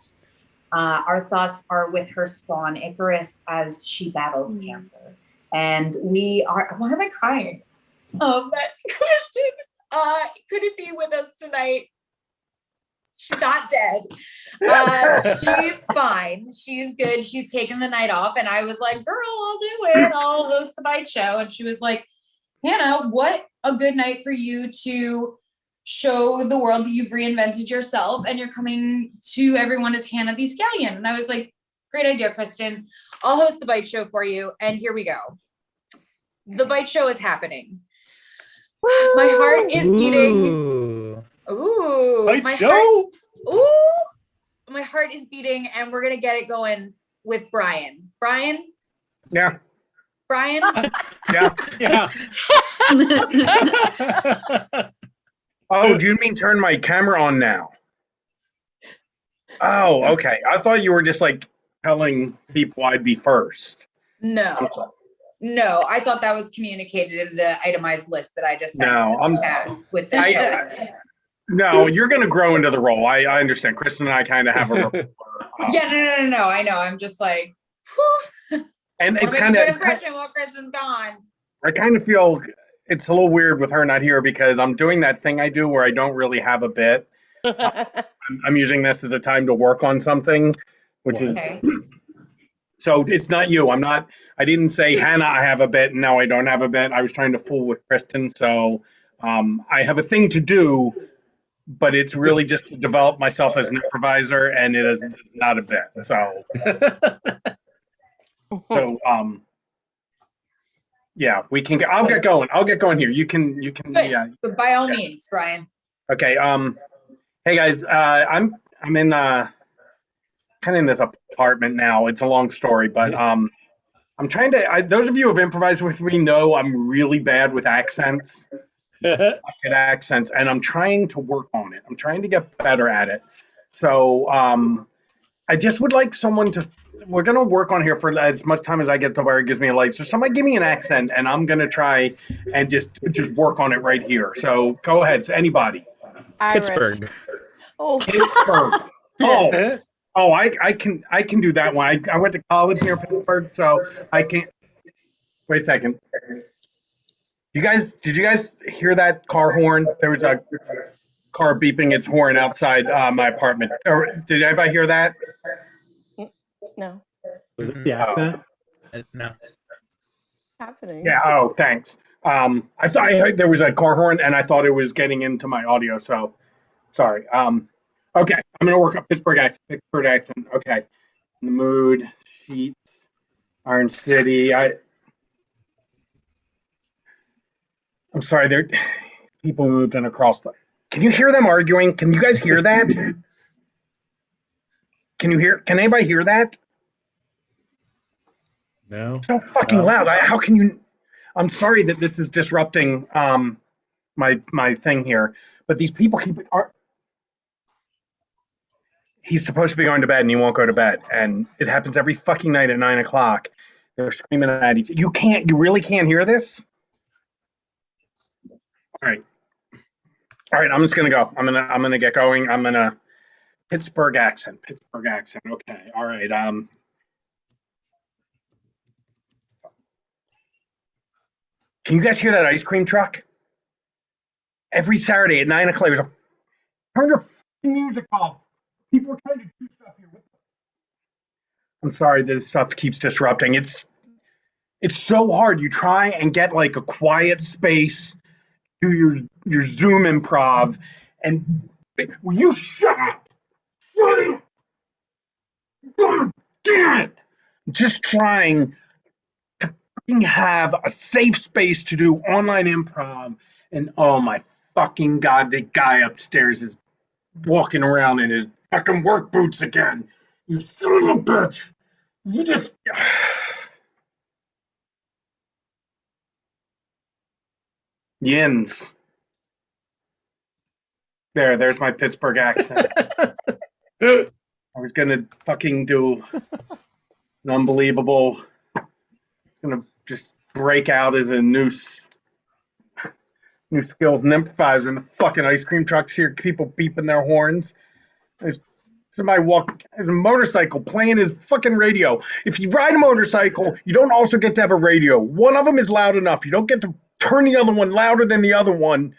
Our thoughts are with her spawn Icarus as she battles cancer. And we are, why am I crying? That Kristen couldn't be with us tonight. She's not dead. She's fine. She's good. She's taken the night off. And I was like, girl, I'll do it. I'll host the bite show. And she was like, Hannah, what a good night for you to show the world that you've reinvented yourself and you're coming to everyone as Hannah the Scallion. And I was like, great idea, Kristen. I'll host the bite show for you. And here we go. The bite show is happening. My heart is beating. Ooh, Bite show? My heart is beating, and we're gonna get it going with Brian. Brian? Yeah. Brian? Yeah. Yeah. Oh, do you mean turn my camera on now? Oh, okay. I thought you were just like telling people I'd be first. No. No, I thought that was communicated in the itemized list that I just sent to the chat with the show. No, you're going to grow into the role. I understand. Kristen and I kind of have a rapport. Yeah, no. I know. I'm just like, and it's kind of kind of impression while Kristen's gone. I kind of feel it's a little weird with her not here because I'm doing that thing I do where I don't really have a bit. I'm using this as a time to work on something, which is so it's not you. I didn't say Hannah, I have a bit, and now I don't have a bit. I was trying to fool with Kristen. So I have a thing to do, but it's really just to develop myself as an improviser, and it is not a bit. So yeah, we can I'll get going. I'll get going here. You can Good. yeah. But by all means, Brian. Okay. Hey guys, I'm in kind of in this apartment now. It's a long story, but I'm trying to. Those of you who have improvised with me know I'm really bad with accents, accents, and I'm trying to work on it. I'm trying to get better at it. So I just would like someone to. We're gonna work on here for as much time as I get to where it gives me a light. So somebody give me an accent, and I'm gonna try and just work on it right here. So go ahead, so anybody. Pittsburgh. Oh. Pittsburgh. Oh, I can do that one. I went to college near Pittsburgh, so I can't. Wait a second. Did you guys hear that car horn? There was a car beeping its horn outside my apartment. Or did anybody hear that? No. Was it the accent? No. Happening. Yeah. Oh, thanks. I heard there was a car horn, and I thought it was getting into my audio. So, sorry. Okay, I'm gonna work on Pittsburgh accent. Okay. In the mood. Sheets. Iron City. I'm sorry. There, people moved in across. Can you hear them arguing? Can you guys hear that? Can anybody hear that? No. So fucking loud. How can you? I'm sorry that this is disrupting my thing here, but these people he's supposed to be going to bed and he won't go to bed, and it happens every fucking night at 9 o'clock. They're screaming at each. You really can't hear this? All right. I'm just gonna go. I'm gonna get going. I'm gonna Pittsburgh accent. Okay. All right. Can you guys hear that ice cream truck? Every Saturday at 9 o'clock, there's turn your music off. People are trying to do stuff here. I'm sorry, this stuff keeps disrupting. It's so hard. You try and get like a quiet space, do your Zoom improv, and will you shut up? Shut up! God damn it! Just trying to fucking have a safe space to do online improv, and oh my fucking God, the guy upstairs is walking around in his fucking work boots again. You son of a bitch! You just. Yins. There's my Pittsburgh accent. I was gonna fucking do an unbelievable. Gonna just break out as a new skills and improviser, and the fucking ice cream trucks here, people beeping their horns. There's somebody there's a motorcycle playing his fucking radio. If you ride a motorcycle, you don't also get to have a radio. One of them is loud enough. You don't get to turn the other one louder than the other one.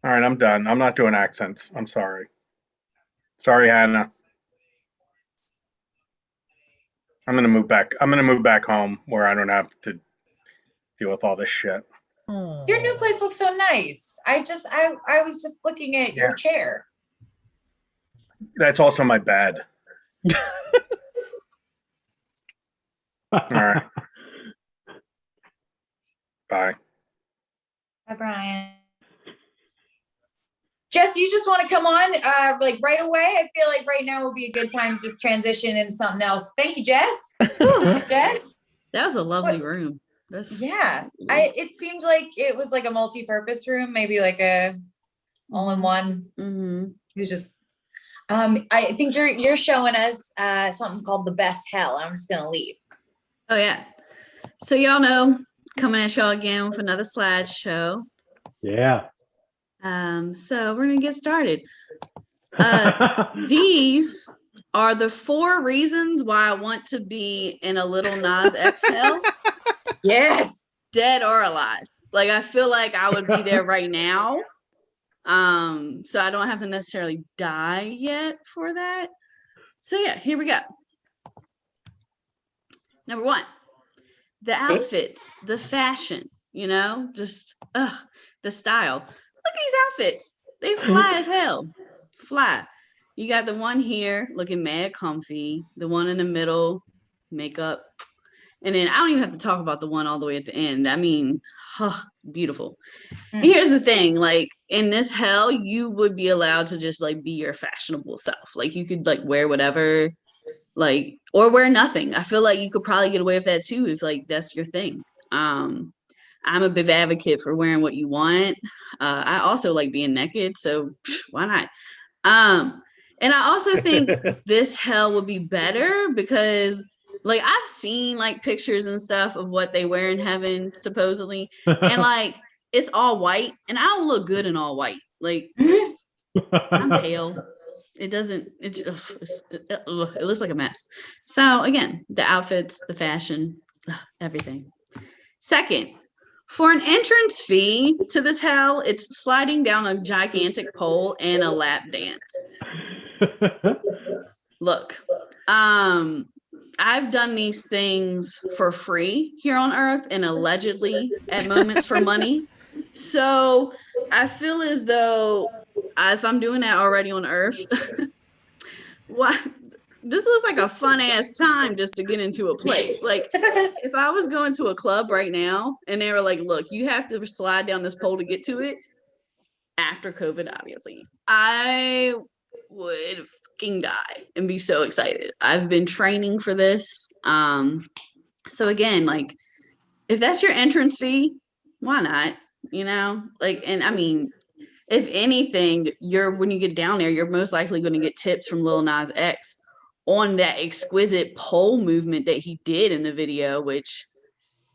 All right, I'm done. I'm not doing accents. I'm sorry. Sorry, Hannah. I'm gonna move back home where I don't have to deal with all this shit. Your new place looks so nice. I was just looking at your chair. That's also my bed. All right. Bye. Bye, Brian. Jess, you just want to come on like right away? I feel like right now would be a good time to just transition into something else. Thank you, Jess. Jess? That was a lovely room. It seemed like it was like a multi-purpose room, maybe like a all-in-one. Mm-hmm. It was just I think you're showing us something called The Best Hell. I'm just gonna leave. Oh yeah. So y'all know, coming at y'all again with another slideshow. Yeah. So we're gonna get started. These are the 4 reasons why I want to be in a Little Nas X hell. Yes. Dead or alive. Like I feel like I would be there right now. So I don't have to necessarily die yet for that. So yeah, here we go. Number 1, the outfits, the fashion, just the style. Look at these outfits. They fly as hell. Fly. You got the one here looking mad comfy, the one in the middle, makeup. And then I don't even have to talk about the one all the way at the end. I mean, beautiful. And here's the thing, like in this hell, you would be allowed to just like be your fashionable self. Like you could like wear whatever, like, or wear nothing. I feel like you could probably get away with that too if like that's your thing. I'm a big advocate for wearing what you want. I also like being naked, so why not? And I also think this hell would be better because like I've seen like pictures and stuff of what they wear in heaven supposedly, and like it's all white, and I don't look good in all white. Like I'm pale. It doesn't. It looks like a mess. So again, the outfits, the fashion, everything. Second, for an entrance fee to this hell, it's sliding down a gigantic pole and a lap dance. Look, I've done these things for free here on Earth and allegedly at moments for money. So I feel as though if I'm doing that already on Earth, what this looks like a fun ass time just to get into a place. Like if I was going to a club right now and they were like, look, you have to slide down this pole to get to it after COVID, obviously, I would fucking die and be so excited. I've been training for this. So again, like if that's your entrance fee, why not? You know, like, and I mean, if anything, when you get down there, you're most likely going to get tips from Lil Nas X on that exquisite pole movement that he did in the video, which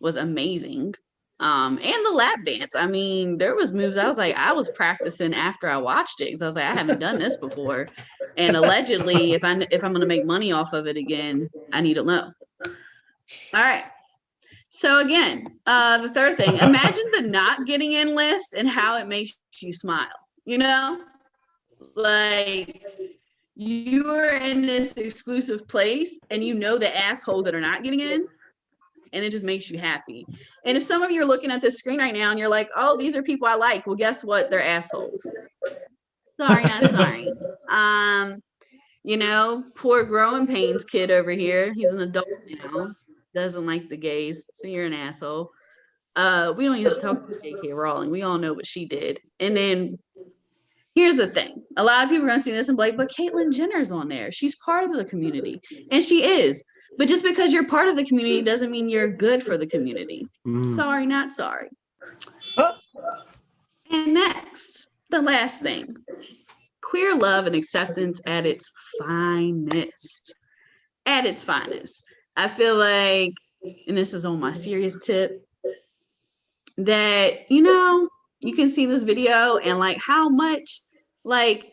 was amazing. And the lap dance. I mean, there was moves I was practicing after I watched it because I was like, I haven't done this before. And allegedly, if I'm going to make money off of it again, I need to know. All right. So again, the third thing, imagine the not getting in list and how it makes you smile, you know? Like you are in this exclusive place and you know the assholes that are not getting in, and it just makes you happy. And if some of you are looking at this screen right now and you're like, oh, these are people I like, well, guess what? They're assholes. Sorry, not sorry. You know, poor growing pains kid over here. He's an adult now. Doesn't like the gays, so you're an asshole. We don't even have to talk about J.K. Rowling. We all know what she did. And then here's the thing. A lot of people are going to see this and be like, but Caitlyn Jenner's on there. She's part of the community. And she is. But just because you're part of the community doesn't mean you're good for the community. Sorry, not sorry. And next, the last thing. Queer love and acceptance at its finest. At its finest. I feel like, and this is on my serious tip, that, you know, you can see this video and like how much like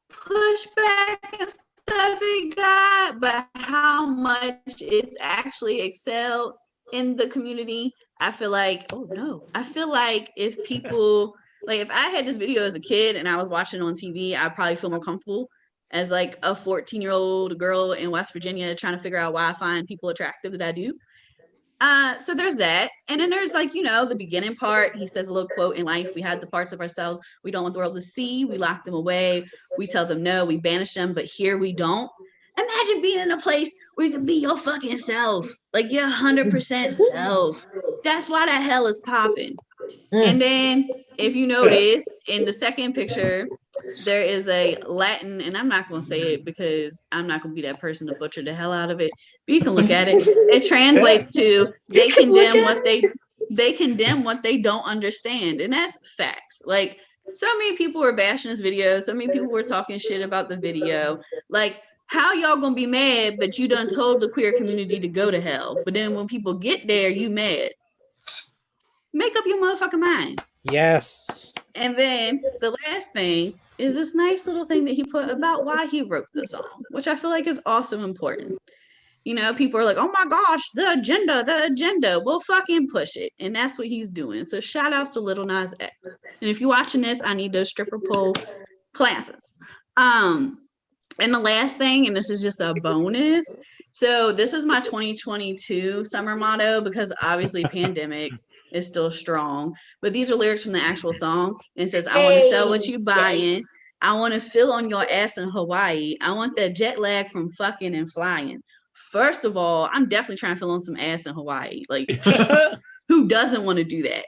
pushback and stuff it got, but how much it's actually excelled in the community. I feel like, oh no, I feel like if people, like if I had this video as a kid and I was watching it on TV, I'd probably feel more comfortable as like a 14-year-old girl in West Virginia trying to figure out why I find people attractive that I do. So there's that. And then there's like, you know, the beginning part. He says a little quote in life. We hide the parts of ourselves we don't want the world to see. We lock them away. We tell them no. We banish them. But here we don't. Imagine being in a place where you can be your fucking self. Like your 100% self. That's why that hell is popping. And then if you notice in the second picture, there is a Latin, and I'm not going to say it because I'm not going to be that person to butcher the hell out of it. But you can look at it. It translates to they condemn what they don't understand, and that's facts. Like so many people were bashing this video. So many people were talking shit about the video. Like how y'all gonna be mad? But you done told the queer community to go to hell. But then when people get there, you mad. Make up your motherfucking mind. Yes. And then the last thing is this nice little thing that he put about why he wrote the song, which I feel like is also important. You know, people are like, oh my gosh, the agenda. We'll fucking push it. And that's what he's doing. So shout outs to Lil Nas X. And if you're watching this, I need those stripper pole classes. And the last thing, and this is just a bonus. So this is my 2022 summer motto because obviously pandemic is still strong. But these are lyrics from the actual song. And it says, I want to sell what you buying. I want to feel on your ass in Hawaii. I want that jet lag from fucking and flying. First of all, I'm definitely trying to feel on some ass in Hawaii. Like, who doesn't want to do that?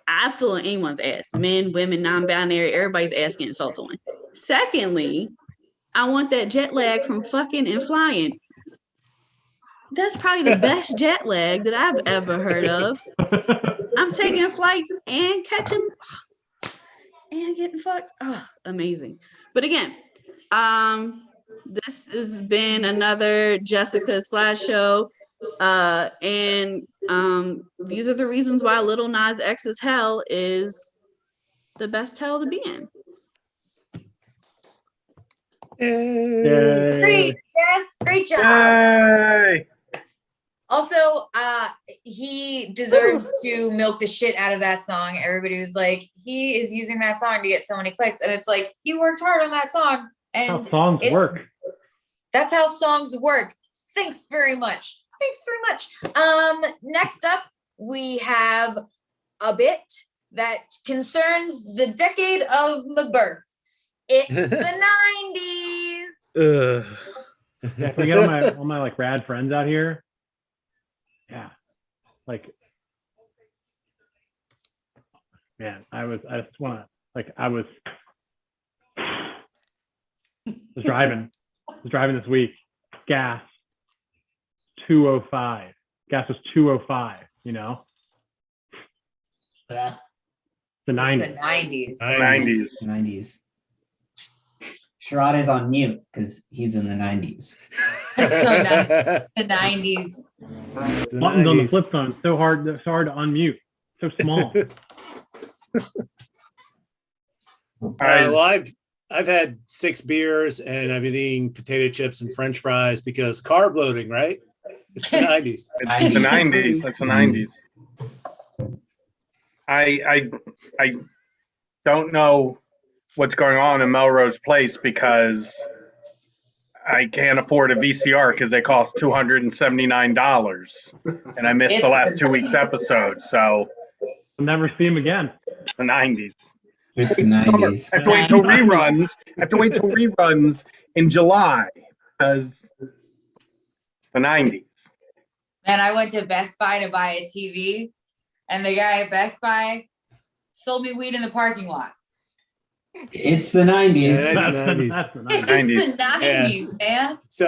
I feel on anyone's ass. Men, women, non-binary, everybody's ass getting felt on. Secondly, I want that jet lag from fucking and flying. That's probably the best jet lag that I've ever heard of. I'm taking flights and catching and getting fucked. Oh, amazing. But again, this has been another Jessica Slash show. And these are the reasons why Little Nas X's Hell is the best hell to be in. Great, Jess. Great job. Yay! Also, he deserves to milk the shit out of that song. Everybody was like, he is using that song to get so many clicks. And it's like, he worked hard on that song. And How songs work. That's how songs work. Thanks very much. Thanks very much. Next up, we have a bit that concerns the decade of my birth. It's the 90s. Yeah, if we get all my like rad friends out here. Yeah. Like, man, I was driving this week. Gas 205. Gas was 205, you know? Yeah. The 90s. The 90s. 90s. 90s. Sherrod is on mute because he's in the 90s. So nice. The 90s. Buttons on the flip phone, so hard to unmute. So small. Well, I've had 6 beers and I've been eating potato chips and French fries because carb loading, right? It's the 90s. It's the 90s. That's the 90s. I don't know what's going on in Melrose Place because I can't afford a VCR because they cost $279, and I missed the last 2 weeks episode. So I'll never see him again. The 90s. It's the 90s. I have to wait till reruns. I have to wait till reruns in July because it's the 90s. Man, I went to Best Buy to buy a TV, and the guy at Best Buy sold me weed in the parking lot. It's the 90s. Yeah, it's the 90s. It's the 90s, man. So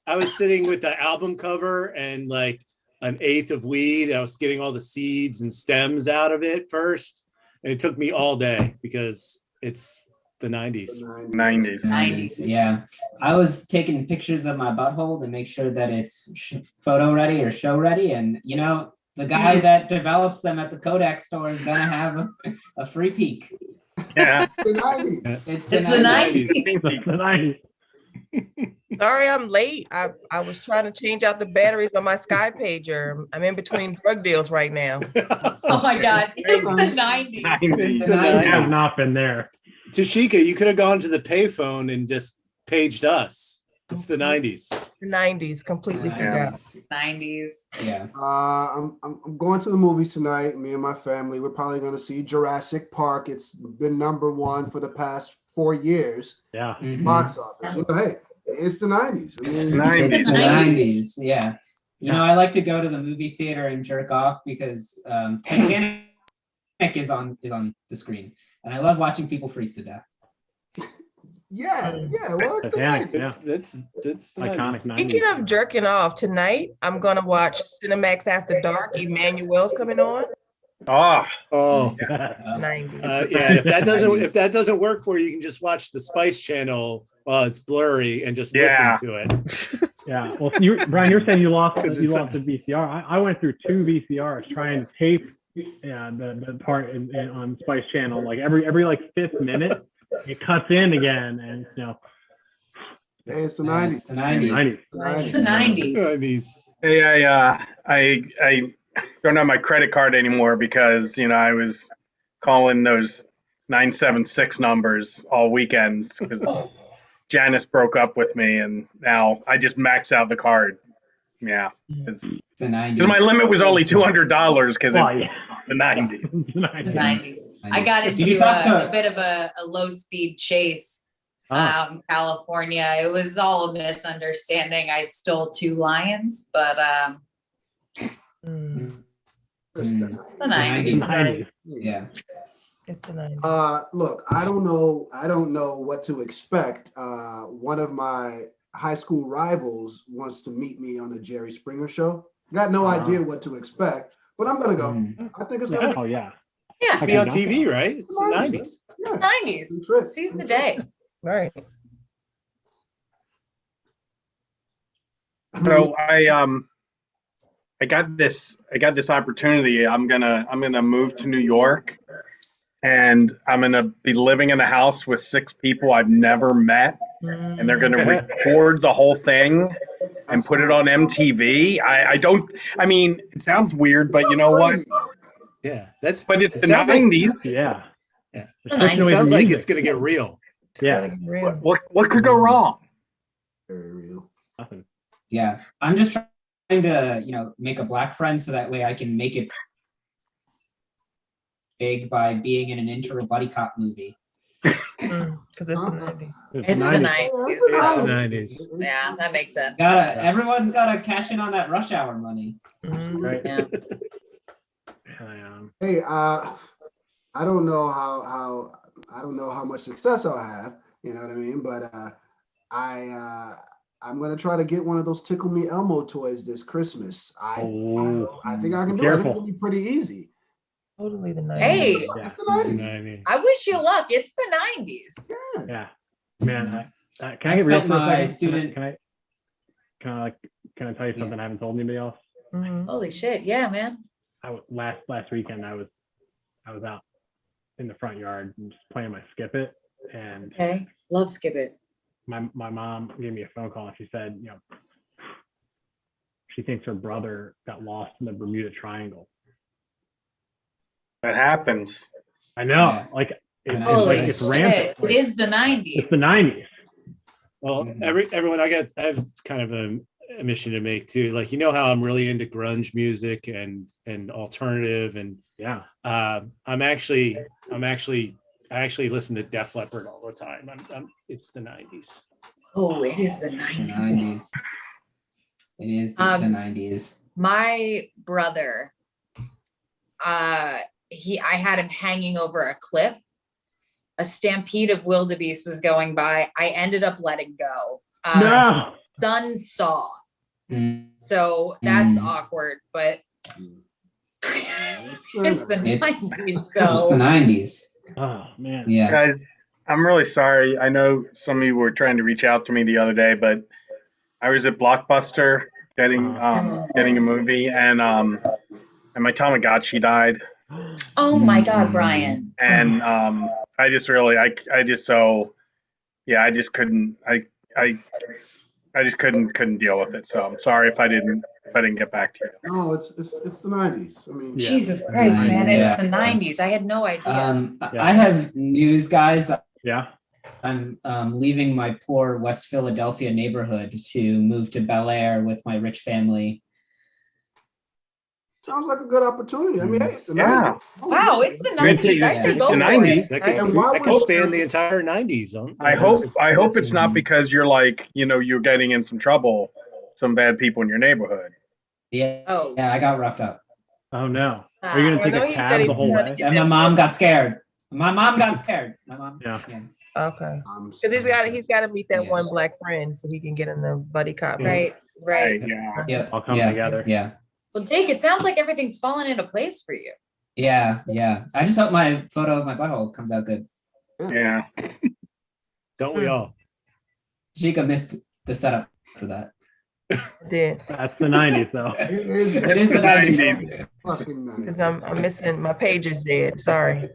I was sitting with the album cover and like an eighth of weed. I was getting all the seeds and stems out of it first. And it took me all day because it's the 90s. 90s. Yeah. I was taking pictures of my butthole to make sure that it's photo ready or show ready. And, you know, the guy that develops them at the Kodak store is going to have a free peek. Yeah. The 90s. It's the 90s. It's the 90s. Sorry, I'm late. I was trying to change out the batteries on my Sky pager. I'm in between drug deals right now. Oh my God. It's the 90s. It's the 90s. 90s. Has not been there. Tashika, you could have gone to the payphone and just paged us. It's the 90s. The 90s, completely forgot. 90s. Yeah. I'm going to the movies tonight. Me and my family. We're probably going to see Jurassic Park. It's been #1 for the past 4 years. Yeah. Box office. So, hey, it's the 90s. I mean, It's the 90s. Yeah. You know, I like to go to the movie theater and jerk off because Titanic is on the screen, and I love watching people freeze to death. Yeah. Well, it's the Titanic, 90s. That's iconic 90s. Speaking of jerking off, tonight I'm gonna watch Cinemax After Dark. Emmanuel's coming on. Oh. 90s. Yeah, if that doesn't work for you, you can just watch the Spice Channel while it's blurry and just listen to it. Yeah. Well, Brian, you're saying you lost a VCR. I went through 2 VCRs trying to tape the part on Spice Channel. Like every like 5th minute, it cuts in again, and you know. Hey, it's the 90s. It's the 90s. It's the 90s. Hey, I don't have my credit card anymore because, you know, I was calling those 976 numbers all weekends because Janice broke up with me, and now I just max out the card. Yeah. Because my limit was only $200 because it's the 90s. The 90s. I got into a bit of a low-speed chase out in California. It was all a misunderstanding. I stole 2 lions, but the 90s. Yeah. It's the 90s. Look, I don't know what to expect. One of my high school rivals wants to meet me on the Jerry Springer show. Got no idea what to expect, but I'm gonna go. I think it's gonna. Oh yeah. Yeah. I To be can on jump TV, on. right? It's the 90s. Yeah. 90s. Seize the day. Right. So I got this opportunity. I'm gonna move to New York, and I'm gonna be living in a house with 6 people I've never met, and they're gonna record the whole thing and put it on MTV. I mean, it sounds weird, but you know what? Yeah, But it's it the sounds like- 90s. Yeah. Yeah. Switching It away sounds from like music. it's gonna get real. Yeah. What could go wrong? Very real. Nothing. Yeah, I'm just trying to, make a black friend so that way I can make it big by being in an intro buddy cop movie. Because it's the 90s. It's the 90s. It's the 90s. Yeah, that makes sense. Everyone's gotta cash in on that rush hour money. Right. Yeah. Hey, I don't know how much success I'll have. You know what I mean? But I'm gonna try to get one of those Tickle Me Elmo toys this Christmas. I think I can do it. I think it'll be pretty easy. Totally the 90s. Hey, It's the 90s. I wish you luck. It's the 90s. Yeah. Man, can I I get real spent for a my second? student- Can I tell you something I haven't told anybody else? Holy shit. Yeah, man. Last weekend I was out in the front yard and just playing my Skip It, and Okay. Love Skip It. my mom gave me a phone call and she said, she thinks her brother got lost in the Bermuda Triangle. That happens. I know, like it's Holy it's shit. rampant. It is the 90s. It's the 90s. Well, everyone, I have kind of a mission to make too. Like, how I'm really into grunge music and alternative, and yeah, I actually listen to Def Leppard all the time. It's the 90s. Oh, it is the 90s. It is the 90s. My brother, I had him hanging over a cliff. A stampede of wildebeest was going by. I ended up letting go. No. Son saw. So that's awkward, but it's the 90s. It's the 90s. Oh man. Yeah. Guys, I'm really sorry. I know some of you were trying to reach out to me the other day, but I was at Blockbuster getting a movie, and my Tamagotchi died. Oh my God, Brian. And I just couldn't deal with it. So I'm sorry if I didn't get back to you. No, it's the 90s. I mean, Jesus Christ, man, it's the 90s. I had no idea. I have news, guys. Yeah. I'm leaving my poor West Philadelphia neighborhood to move to Bel Air with my rich family. sounds like a good opportunity. I mean, hey, it's the Yeah. 90s. Wow, it's the 90s. I should It's go the for 90s. it. That could span the entire 90s. I hope it's not because you're you're getting in some trouble, some bad people in your neighborhood. Yeah. Oh. Yeah, I got roughed up. Oh no. Are you gonna take a cab the whole way? And my mom got scared. My mom got scared. My mom. Yeah. Okay. Because he's got to meet that one black friend so he can get in the buddy cop. Right. Yeah. Yeah. All come together. Yeah. Well, Jake, it sounds like everything's fallen into place for you. Yeah. Yeah. I just hope my photo of my butthole comes out good. Yeah. Don't we all? Chica missed the setup for that. Yeah. That's the 90s though. It is It is the 90s. fucking 90s. Because I'm missing, my page is dead. Sorry.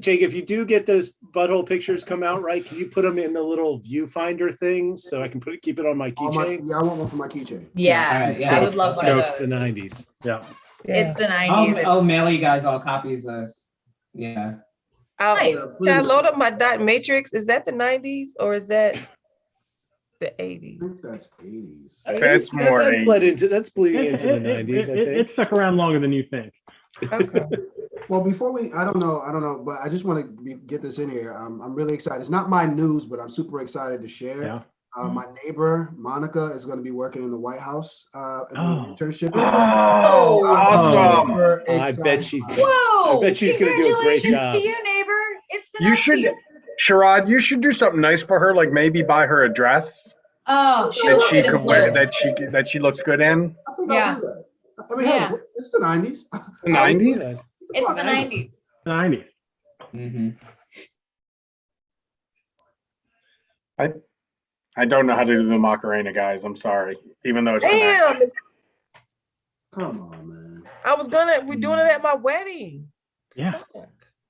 Jake, if you do get those butthole pictures come out right, can you put them in the little viewfinder thing so I can keep it on my keychain? Yeah, I want one for my keychain. Yeah, I would love one of those. The 90s. Yeah. It's the 90s. I'll mail you guys all copies of. Yeah. Nice. Can I load up my dot matrix? Is that the 90s or is that the 80s? I think that's 80s. That's more 80s. That's bleeding into the 90s, I think. It stuck around longer than you think. Okay. Well, before I don't know, but I just want to get this in here. I'm really excited. It's not my news, but I'm super excited to share. Yeah. My neighbor, Monica, is going to be working in the White House internship. Oh, awesome. I bet she's Whoa! I bet she's going to do a great Congratulations job. to you, neighbor. It's the You 90s. Sherrod, you should do something nice for her, like maybe buy her a dress Oh, she that looks she good in could wear, blue. that she looks good in. I think Yeah. I'll do that. I mean, Yeah. hey, it's the 90s. The 90s? It's the 90s. 90s. Mm-hmm. I don't know how to do the Macarena, guys. I'm sorry. Even though it's the 90s. Damn, it's- Come on, man. we're doing it at my wedding. Yeah.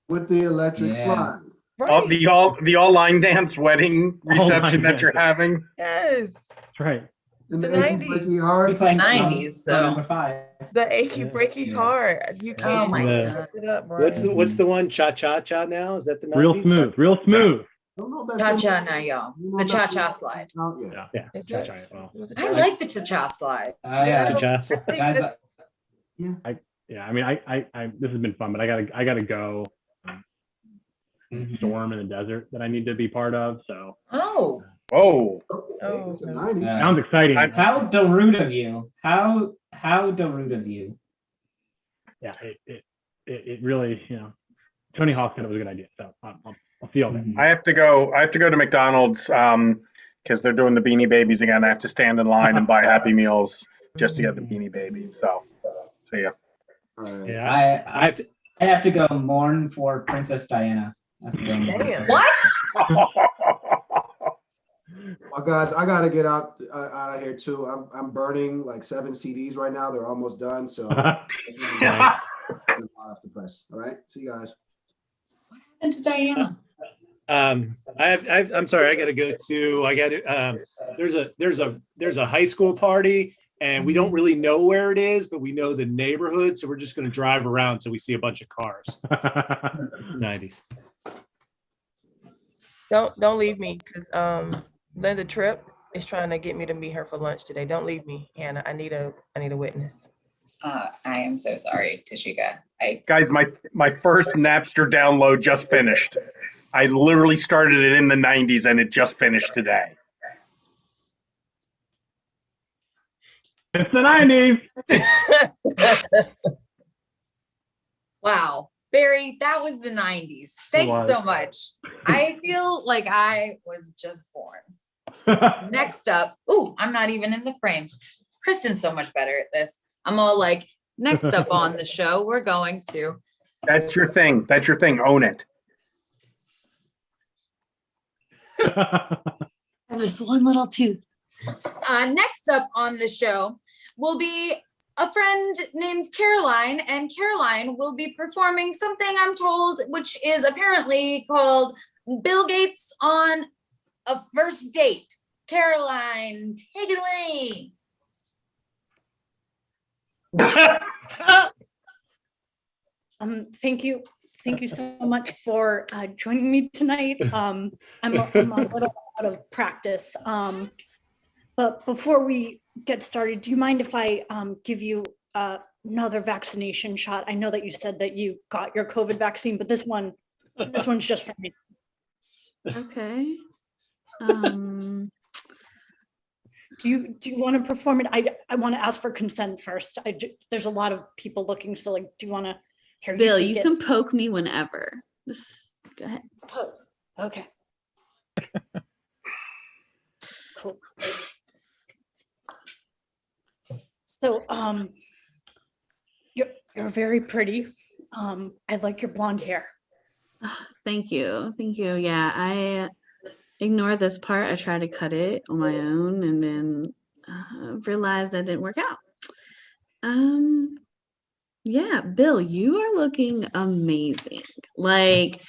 With the electric Yeah. slide. Oh, the all line dance wedding reception that you're having. Yes. That's right. And The the achy 90s. breaky heart. 90s, so. Number 5. The achy breaky heart. You can't Oh my mess it up, Brian. What's the one? Cha Cha Cha now? Is that the 90s? Real smooth. Real smooth. I don't know if that's Cha-cha now, y'all. The cha-cha slide. Oh, yeah. Yeah. It's Cha-cha, it. well. I like the cha-cha slide. Yeah. Cha-cha slide. Guys, Yeah. I mean, I this has been fun, but I gotta go. Storm in the desert that I need to be part of. So. Oh. Whoa. Okay, it's the 90s. Sounds exciting. How Darude of you. How Darude of you. Yeah. It really, Tony Hawk said it was a good idea. So I'll see y'all there. I have to go to McDonald's because they're doing the Beanie Babies again. I have to stand in line and buy Happy Meals just to get the Beanie Babies. So yeah. Yeah. I have to go mourn for Princess Diana. I have to go mourn. Damn. What? Well, guys, I gotta get out of here too. I'm burning like 7 CDs right now. They're almost done, so I'll have to press. All right, see you guys. And to Diana. I'm sorry. I got to go to. I got to. There's a high school party, and we don't really know where it is, but we know the neighborhood, so we're just going to drive around so we see a bunch of cars. 90s. Don't leave me because Linda Tripp is trying to get me to meet her for lunch today. Don't leave me, Hannah. I need a witness. I am so sorry, Tashika. Guys, my first Napster download just finished. I literally started it in the 90s and it just finished today. It's the 90s. Wow. Barry, that was the 90s. Thanks so much. I feel like I was just born. Next up, I'm not even in the frame. Kristen's so much better at this. I'm all like, next up on the show, we're going to. That's your thing. That's your thing. Own it. This one little tooth. Next up on the show will be a friend named Caroline, and Caroline will be performing something I'm told, which is apparently called Bill Gates on a First Date. Caroline, take it away. Thank you so much for joining me tonight. I'm a little out of practice, but before we get started, do you mind if I give you another vaccination shot? I know that you said that you got your COVID vaccine, but this one's just for me. Okay. Do you want to perform it? I want to ask for consent first. There's a lot of people looking, so like, do you want to hear? Bill, you can poke me whenever. Just go ahead. Oh, okay. Cool. So, you're very pretty. I like your blonde hair. Thank you. Yeah, I ignore this part. I tried to cut it on my own and then realized that didn't work out. Yeah, Bill, you are looking amazing. Like,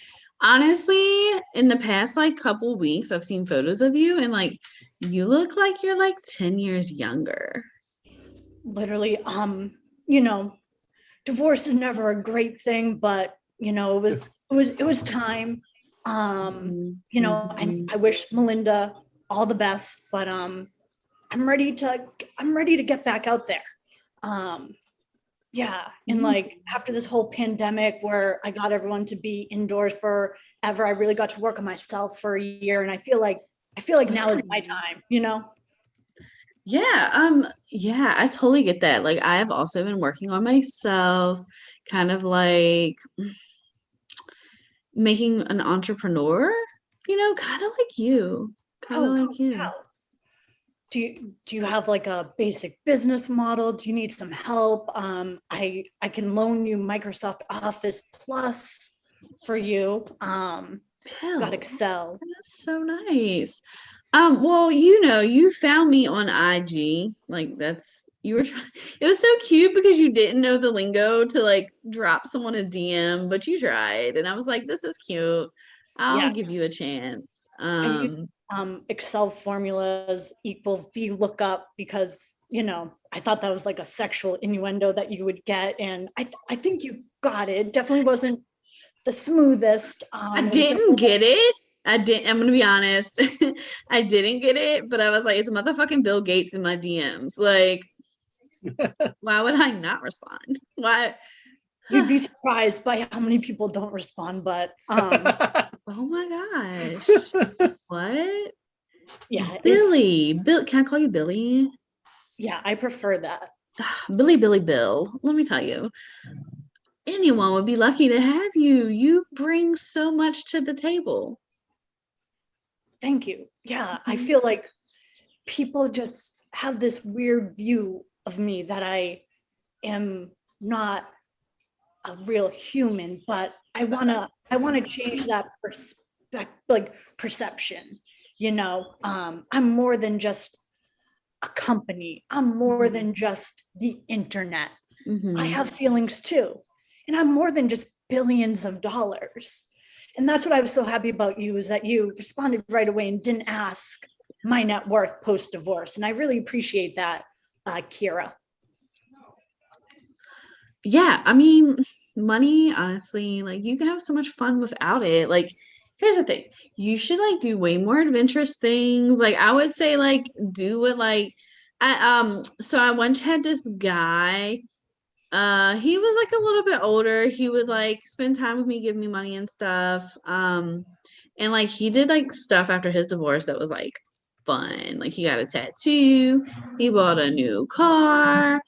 honestly, in the past couple weeks, I've seen photos of you and you look like you're 10 years younger. Literally, divorce is never a great thing, but it was time. I wish Melinda all the best, but I'm ready to get back out there. And after this whole pandemic where I got everyone to be indoors forever, I really got to work on myself for a year, and I feel like now is my time, Yeah, I totally get that. I have also been working on myself, kind of making an entrepreneur kind of like you. Kind of like you. Wow. Do you have like a basic business model? Do you need some help? I can loan you Microsoft Office Plus for you. Got Excel. That's so nice. Well, you found me on IG. Like you were trying. It was so cute because you didn't know the lingo to like drop someone a DM, but you tried, and I was like, "This is cute. I'll give you a chance." Excel formulas equal VLOOKUP because I thought that was like a sexual innuendo that you would get, and I think you got it. It definitely wasn't the smoothest. I didn't get it. I'm gonna be honest. I didn't get it, but I was like, it's motherfucking Bill Gates in my DMs. Like, why would I not respond? Why? You'd be surprised by how many people don't respond, but oh my gosh. What? Yeah. Billy. Bill, can I call you Billy? Yeah, I prefer that. Billy Bill. Let me tell you. Anyone would be lucky to have you. You bring so much to the table. Thank you. Yeah, I feel like people just have this weird view of me that I am not a real human, but I wanna change that perception. I'm more than just a company. I'm more than just the internet. I have feelings too. And I'm more than just billions of dollars. And that's what I was so happy about you, is that you responded right away and didn't ask my net worth post-divorce. And I really appreciate that, Kira. Yeah, I mean, money, honestly, like you can have so much fun without it. Like, here's the thing. You should like do way more adventurous things. Like I would say like do what like so I once had this guy. He was like a little bit older. He would like spend time with me, give me money and stuff. And like he did like stuff after his divorce that was like fun. Like he got a tattoo, he bought a new car.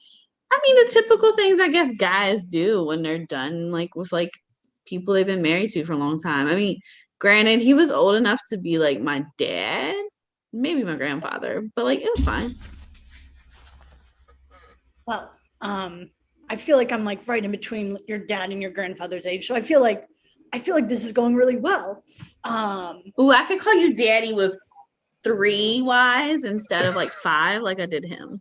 I mean, the typical things I guess guys do when they're done like with like people they've been married to for a long time. I mean, granted, he was old enough to be like my dad, maybe my grandfather, but like it was fine. Well, I feel like I'm like right in between your dad and your grandfather's age. So I feel like this is going really well. Ooh, I could call you daddy with 3 Y's instead of like 5, like I did him.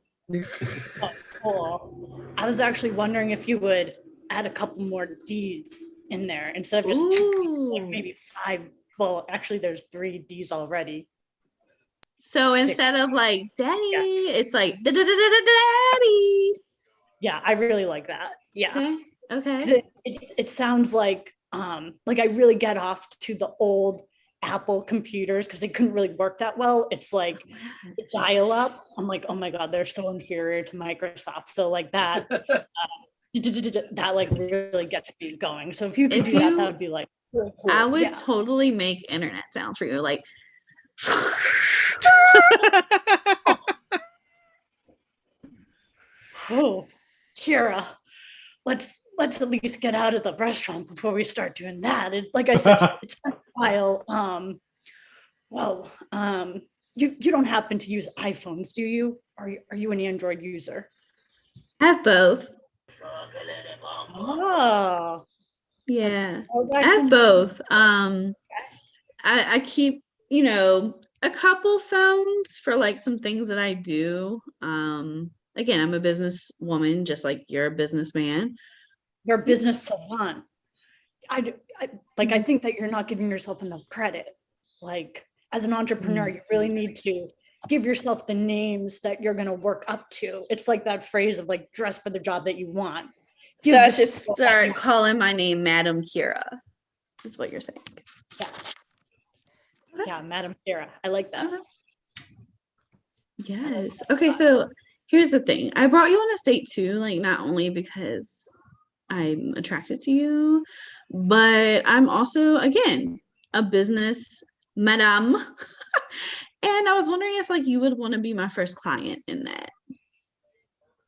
Oh, cool. I was actually wondering if you would add a couple more D's in there instead of just like maybe 5. Well, actually there's 3 D's already. So 6. instead of like daddy, it's like daddy. Yeah, I really like that. Yeah. Okay. It sounds like I really get off to the old Apple computers because they couldn't really work that well. It's like dial up. I'm like, oh my God, they're so inferior to Microsoft. So like that, that like really gets me going. So if you could do that, that would be like really cool. I would totally make internet sounds for you. Like, oh, Kira, let's at least get out of the restaurant before we start doing that. Like I said, it's been a while. You don't happen to use iPhones, do you? Are you an Android user? I have both. Oh, yeah, I have both. I keep, a couple phones for like some things that I do. Again, I'm a businesswoman, just like you're a businessman. You're a business savant. I think that you're not giving yourself enough credit. Like as an entrepreneur, you really need to give yourself the names that you're going to work up to. It's like that phrase of like dress for the job that you want. So I should start calling my name Madam Kira. That's what you're saying. Yeah, Madam Kira. I like that. Yes. Okay, so here's the thing. I brought you on a date too, like not only because I'm attracted to you, but I'm also, again, a business madam. And I was wondering if like you would want to be my first client in that.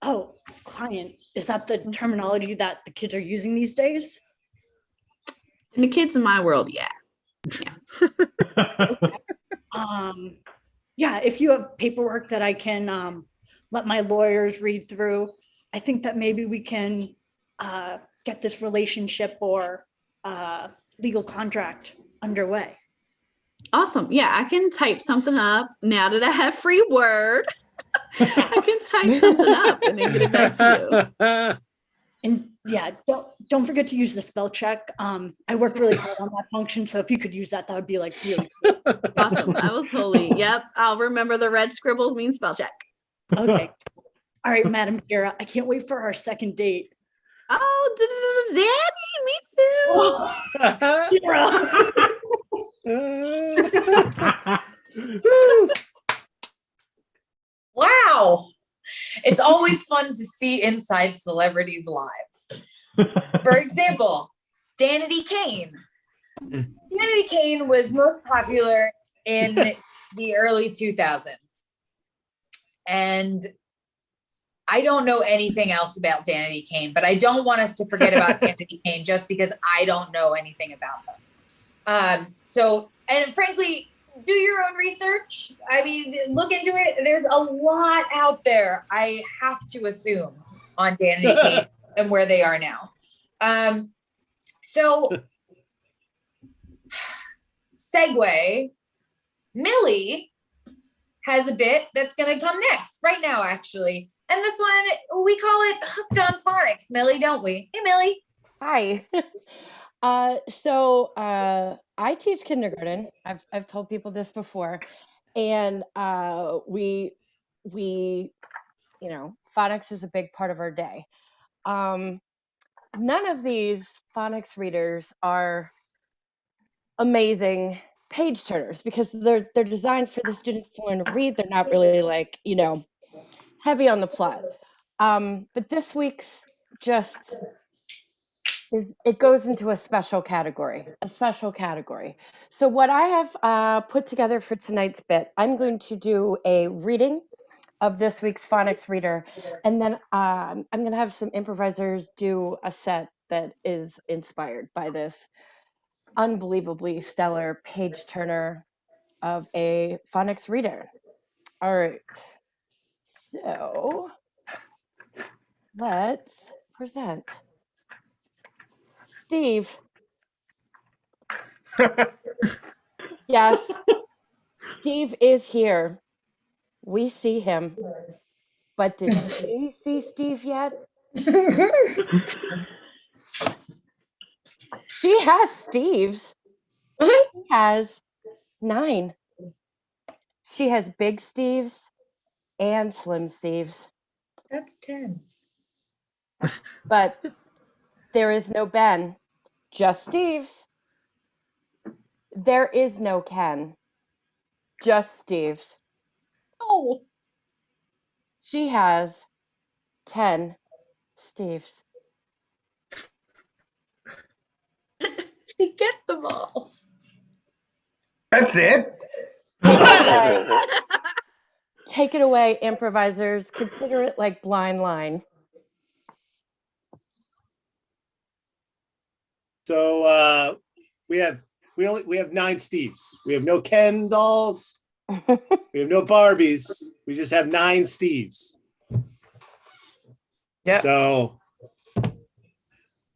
Oh, client. Is that the terminology that the kids are using these days? And the kids in my world, yeah. Yeah, if you have paperwork that I can let my lawyers read through, I think that maybe we can get this relationship or legal contract underway. Awesome. Yeah, I can type something up now that I have free word. I can type something up and then get it back to you. And yeah, don't forget to use the spell check. I worked really hard on that function, so if you could use that, that would be like really awesome. I will totally. Yep, I'll remember the red scribbles mean spell check. Okay. All right, Madam Kira, I can't wait for our second date. Oh, Daddy, me too. Wow. It's always fun to see inside celebrities' lives. For example, Danity Kane. Danity Kane was most popular in the early 2000s. And I don't know anything else about Danity Kane, but I don't want us to forget about Danity Kane just because I don't know anything about them. And frankly, do your own research. I mean, look into it. There's a lot out there, I have to assume, on Danity Kane and where they are now. Segue, Millie has a bit that's going to come next, right now, actually. And this one, we call it Hooked on Phonics, Millie, don't we? Hey, Millie. Hi. I teach kindergarten. I've told people this before, and we phonics is a big part of our day. None of these phonics readers are amazing page turners because they're designed for the students to learn to read. They're not really like, heavy on the plot. But this week's it goes into a special category. So what I have put together for tonight's bit, I'm going to do a reading of this week's phonics reader, and then I'm going to have some improvisers do a set that is inspired by this unbelievably stellar page turner of a phonics reader. All right, so let's present Steve. Yes, Steve is here. We see him. But did she see Steve yet? She has Steve's. She has 9. She has big Steve's and slim Steve's. That's 10. But there is no Ben, just Steve's. There is no Ken, just Steve's. Oh. She has 10 Steve's. She gets them all. That's it. Take it away, improvisers. Consider it like blind line. So we have 9 Steves. We have no Ken dolls. We have no Barbies. We just have 9 Steves. Yeah. So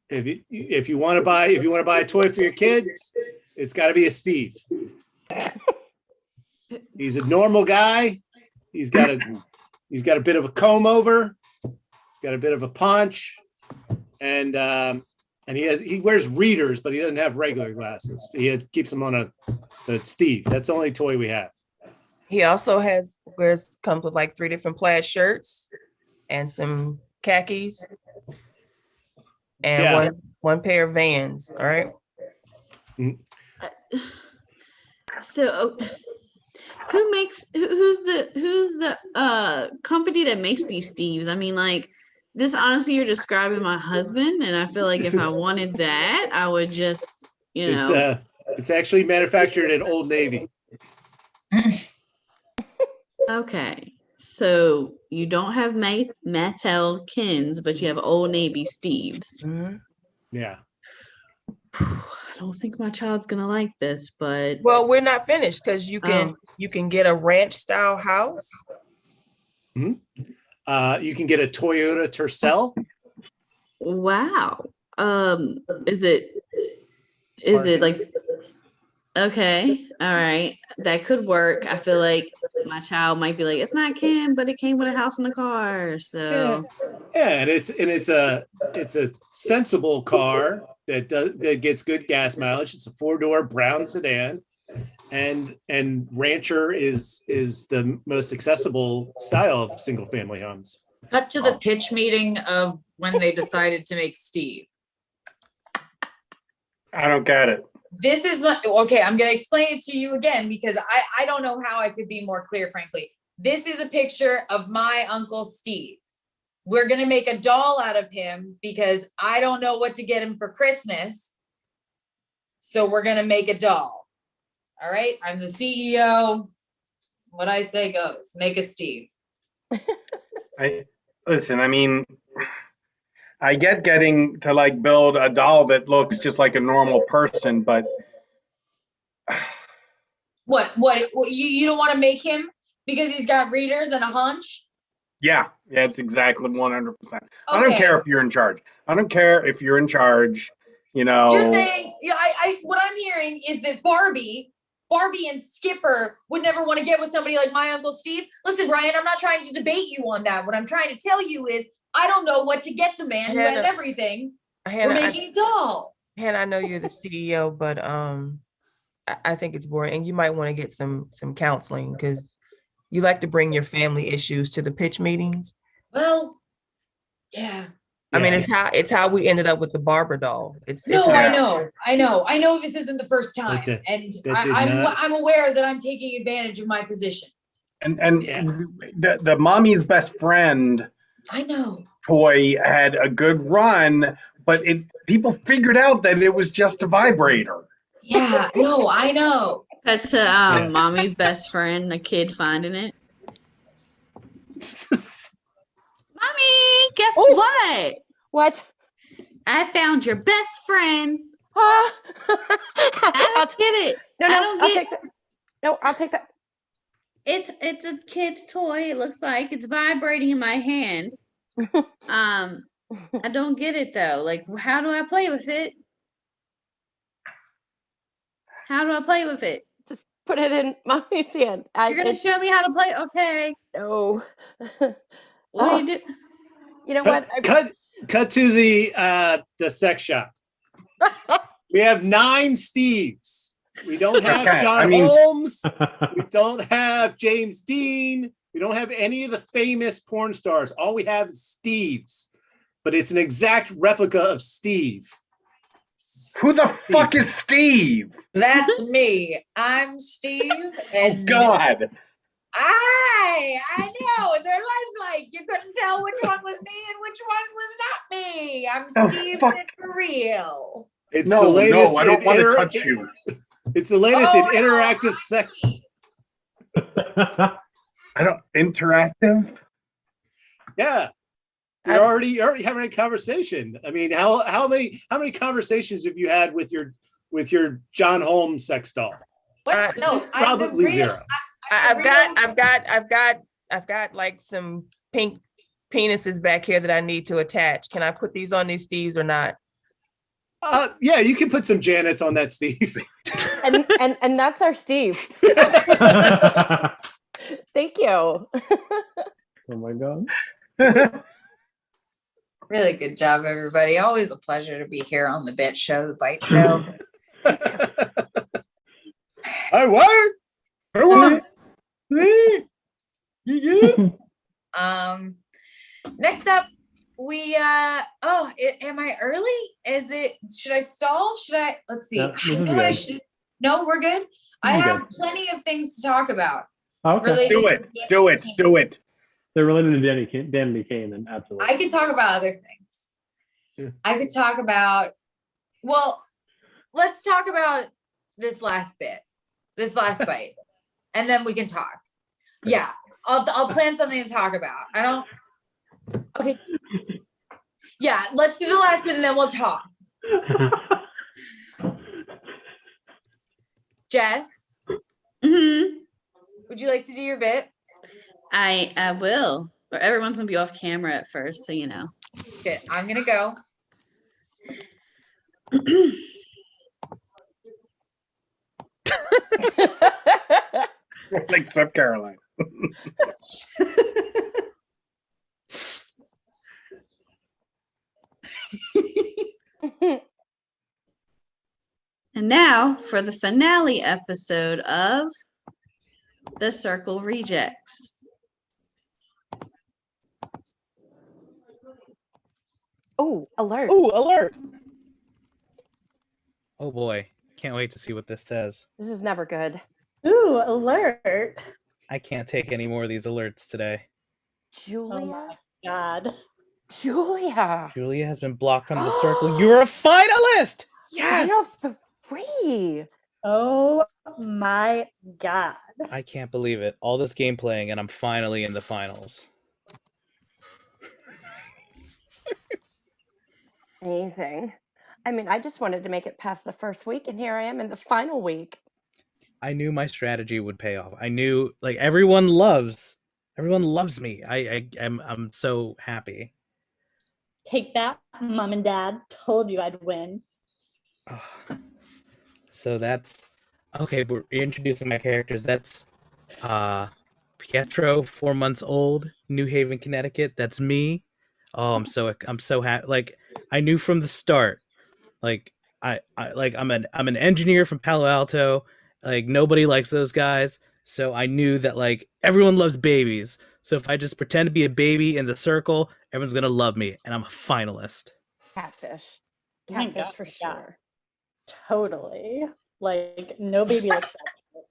if you want to buy a toy for your kids, it's got to be a Steve. He's a normal guy. He's got a bit of a comb over. He's got a bit of a paunch, and he wears readers, but he doesn't have regular glasses. Keeps them on so it's Steve. That's the only toy we have. He also comes with like 3 different plaid shirts and some khakis and one pair of Vans. All right. So who's the company that makes these Steves? I mean, like, this honestly, you're describing my husband, and I feel like if I wanted that, I would just, It's actually manufactured at Old Navy. Okay, so you don't have Mattel Kens, but you have Old Navy Steves. Yeah. I don't think my child's gonna like this, but Well, we're not finished because you can get a ranch style house. You can get a Toyota Tercel. wow. Is it like, okay, all right, that could work. I feel like my child might be like, it's not Kim, but it came with a house and a car. So And it's a sensible car that gets good gas mileage. It's a 4-door brown sedan, and Rancher is the most accessible style of single family homes. Cut to the pitch meeting of when they decided to make Steve. I don't get it. This is what, okay, I'm going to explain it to you again because I don't know how I could be more clear, frankly. This is a picture of my Uncle Steve. We're going to make a doll out of him because I don't know what to get him for Christmas. So we're going to make a doll. All right. I'm the CEO. What I say goes. Make a Steve. I mean, I get getting to like build a doll that looks just like a normal person, but What you don't want to make him because he's got readers and a hunch? yeah, it's exactly 100%. I don't care if you're in charge. I don't care if you're in charge, you know. You're saying, yeah, what I'm hearing is that Barbie and Skipper would never want to get with somebody like my Uncle Steve. Listen, Brian, I'm not trying to debate you on that. What I'm trying to tell you is I don't know what to get the man who has everything. Hannah, We're making a doll. Hannah, I know you're the CEO, but I think it's boring, and you might want to get some counseling because you like to bring your family issues to the pitch meetings. Well, yeah. I mean, it's how we ended up with the Barbara doll. I know this isn't the first time, and I'm aware that I'm taking advantage of my position. And the mommy's best friend, I know, toy had a good run, but people figured out that it was just a vibrator. Yeah, no, I know. That's mommy's best friend, a kid finding it. Mommy, guess what? What? I found your best friend. I don't get it. No, I'll take that. No, I'll take that. It's a kid's toy. It looks like it's vibrating in my hand. I don't get it though. Like, how do I play with it? How do I play with it? Just put it in mommy's hand. You're gonna show me how to play? Okay. No. What do you do? You know what? Cut to the sex shop. We have 9 Steves. We don't have John Holmes. We don't have James Dean. We don't have any of the famous porn stars. All we have is Steves, but it's an exact replica of Steve. Who the fuck is Steve? That's me. I'm Steve. And God. I know. They're lifelike. You couldn't tell which one was me and which one was not me. I'm Steve and it's for real. It's the latest. No, I don't want to touch you. It's the latest in interactive sex. Interactive? Yeah. You're already having a conversation. I mean, how many conversations have you had with your John Holmes sex doll? No, probably 0. I've got like some pink penises back here that I need to attach. Can I put these on these Steves or not? Yeah, you can put some Janets on that Steve. and that's our Steve. Thank you. Oh my God. Really good job, everybody. Always a pleasure to be here on the Bit Show, the Bite Show. I work. Next up, am I early? Should I stall? Let's see. No, we're good. I have plenty of things to talk about. Okay. Do it. They're related to Danny Kane, then absolutely. I could talk about other things. Yeah. I could talk about, let's talk about this last bite, and then we can talk. Yeah, I'll plan something to talk about. Okay. Yeah, let's do the last bit and then we'll talk. Jess, Mm-hmm. would you like to do your bit? I will. But everyone's gonna be off camera at first, so you know. Okay, I'm gonna go. Like Sub Caroline. And now for the finale episode of The Circle Rejects. Oh, alert. Ooh, alert. Oh boy. Can't wait to see what this says. This is never good. Ooh, alert. I can't take any more of these alerts today. Julia? Oh my God. Julia. Julia has been blocked from the circle. You're a finalist! Yes! 3. Oh my God. I can't believe it. All this game playing and I'm finally in the finals. Amazing. I mean, I just wanted to make it past the first week, and here I am in the final week. I knew my strategy would pay off. I knew, like, everyone loves me. I'm so happy. Take that, Mom and Dad. Told you I'd win. So that's okay. We're introducing my characters. That's Pietro, 4 months old, New Haven, Connecticut. That's me. Oh, I'm so happy. Like, I knew from the start. Like, I'm an engineer from Palo Alto. Like, nobody likes those guys. So I knew that, like, everyone loves babies. So if I just pretend to be a baby in the circle, everyone's gonna love me, and I'm a finalist. Catfish. Oh my Catfish God, for yeah. sure. Totally. Like, no baby looks that cute.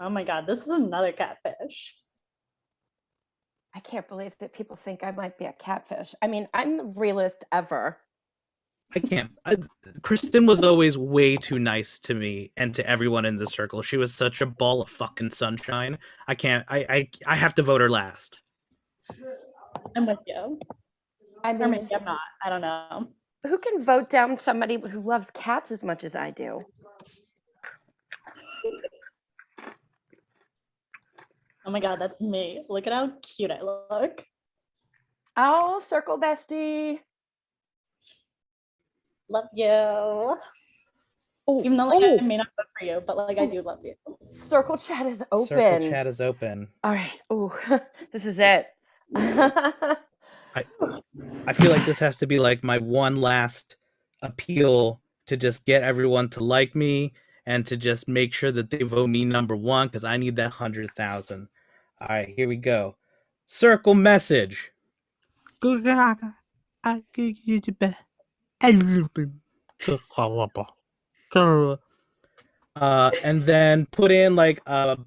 Oh my God, this is another catfish. I can't believe that people think I might be a catfish. I mean, I'm the realest ever. I can't. Kristen was always way too nice to me and to everyone in the circle. She was such a ball of fucking sunshine. I can't. I have to vote her last. I'm with you. I Or mean, maybe I'm not. I don't know. who can vote down somebody who loves cats as much as I do? Oh my God, that's me. Look at how cute I look. Oh, circle bestie. Love you. Even though like, I may not vote for you, but like I do love you. Circle chat is open. Circle chat is open. All right. Oh, this is it. I feel like this has to be like my one last appeal to just get everyone to like me and to just make sure that they vote me number one because I need that 100,000. All right, here we go. Circle message. And then put in like a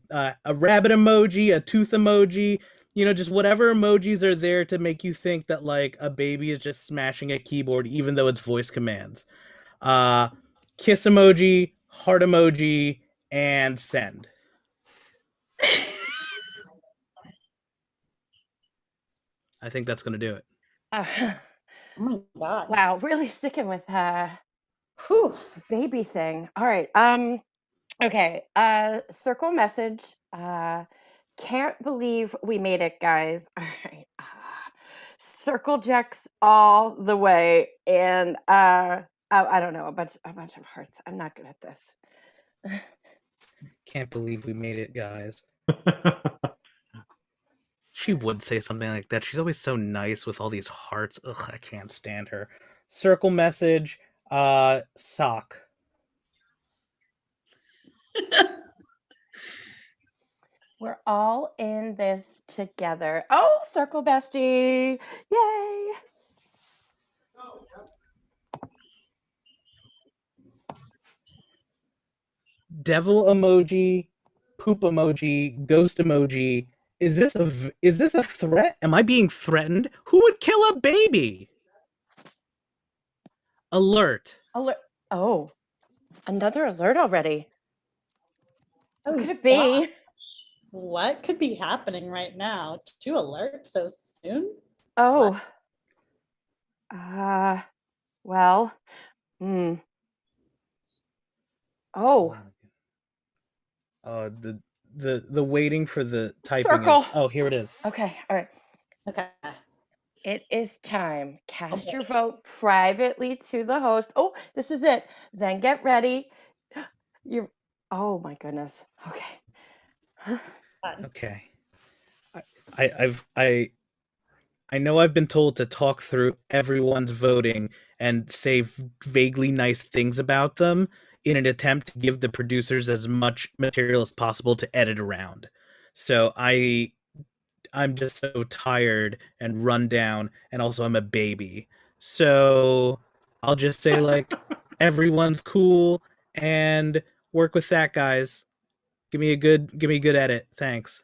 rabbit emoji, a tooth emoji, just whatever emojis are there to make you think that like a baby is just smashing a keyboard, even though it's voice commands. Kiss emoji, heart emoji, and send. I think that's gonna do it. Oh my God. Wow, really sticking with baby thing. All right. Okay. Circle message. Can't believe we made it, guys. All right. Circle jacks all the way. And I don't know, a bunch of hearts. I'm not good at this. Can't believe we made it, guys. She would say something like that. She's always so nice with all these hearts. Ugh, I can't stand her. Circle message, sock. We're all in this together. Oh, circle bestie. Yay. Devil emoji, poop emoji, ghost emoji. Is this a threat? Am I being threatened? Who would kill a baby? Alert. Alert. Oh, another alert already. What could it be? What could be happening right now? 2 alerts so soon? Oh. Well. Oh. The waiting for the typing Circle. is. Oh, here it is. Okay, all right. Okay. It is time. Cast your vote privately to the host. Oh, this is it. Then get ready. You're. Oh my goodness. Okay. Okay. I know I've been told to talk through everyone's voting and say vaguely nice things about them in an attempt to give the producers as much material as possible to edit around. So I'm just so tired and run down, and also I'm a baby. So I'll just say like everyone's cool and work with that, guys. Give me a good edit. Thanks.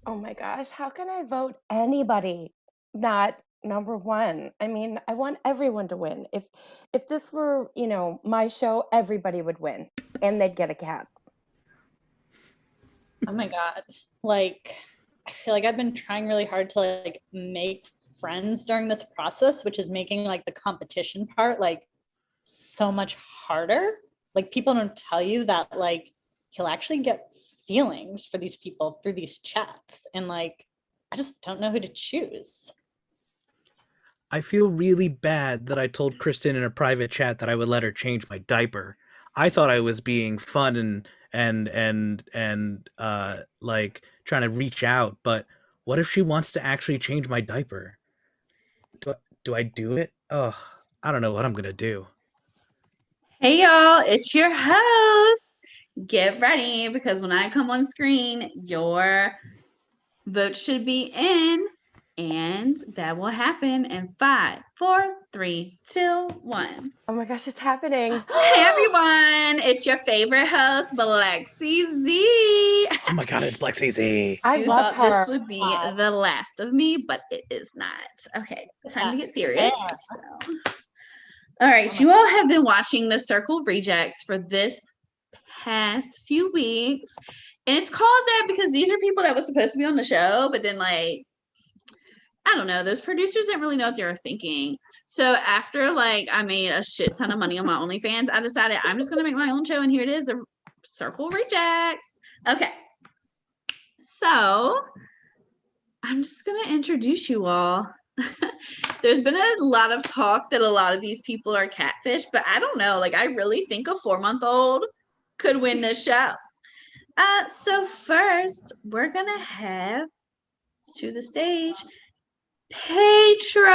Oh my gosh, how can I vote anybody not number one? I mean, I want everyone to win. If this were, my show, everybody would win and they'd get a cat. Oh my God. Like, I feel like I've been trying really hard to like make friends during this process, which is making like the competition part like so much harder. Like people don't tell you that like you'll actually get feelings for these people through these chats. And like, I just don't know who to choose. I feel really bad that I told Kristen in a private chat that I would let her change my diaper. I thought I was being fun and like trying to reach out, but what if she wants to actually change my diaper? Do I do it? Oh, I don't know what I'm gonna do. Hey y'all, it's your host. Get ready because when I come on screen, your vote should be in, and that will happen in 5, 4, 3, 2, 1. Oh my gosh, it's happening. Hey everyone, it's your favorite host, Lexi Z. Oh my God, it's Lexi Z. I You love thought her. this would be the last of me, but it is not. Okay, time to get serious. So. All right, you all have been watching the Circle Rejects for this past few weeks. And it's called that because these are people that were supposed to be on the show, but then like, I don't know, those producers didn't really know what they were thinking. So after like I made a shit ton of money on my OnlyFans, I decided I'm just gonna make my own show, and here it is, the Circle Rejects. Okay. So I'm just gonna introduce you all. There's been a lot of talk that a lot of these people are catfish, but I don't know. Like, I really think a 4-month-old could win this show. So first, we're gonna have to the stage Petro.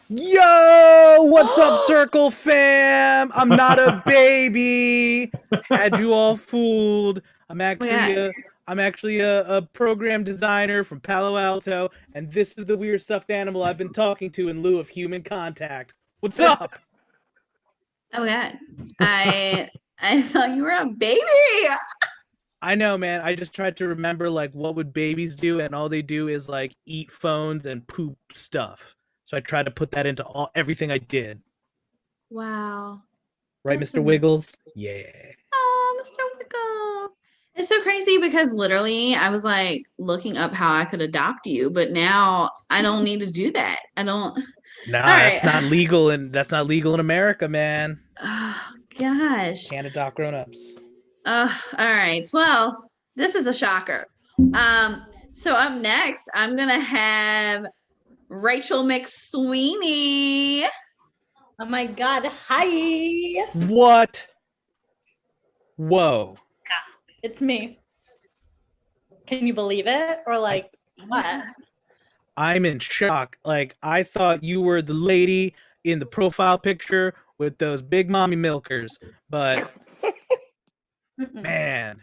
Yo, what's up, Circle fam? I'm not a baby. Had you all fooled. I'm actually a program designer from Palo Alto, and this is the weird stuffed animal I've been talking to in lieu of human contact. What's up? Oh my God. I thought you were a baby. I know, man. I just tried to remember like what would babies do, and all they do is like eat phones and poop stuff. So I tried to put that into everything I did. Wow. Right, That's Mr. Wiggles? Yeah. Oh, Mr. Wiggles. It's so crazy because literally I was like looking up how I could adopt you, but now I don't need to do that. I don't. Nah, All that's right. not legal, and that's not legal in America, man. Oh gosh. Can't adopt grown-ups. All right. Well, this is a shocker. So up next, I'm gonna have Rachel McSweeney. Oh my God. Hi. What? Whoa. Yeah, it's me. Can you believe it? Or like, what? I'm in shock. Like, I thought you were the lady in the profile picture with those big mommy milkers, but man.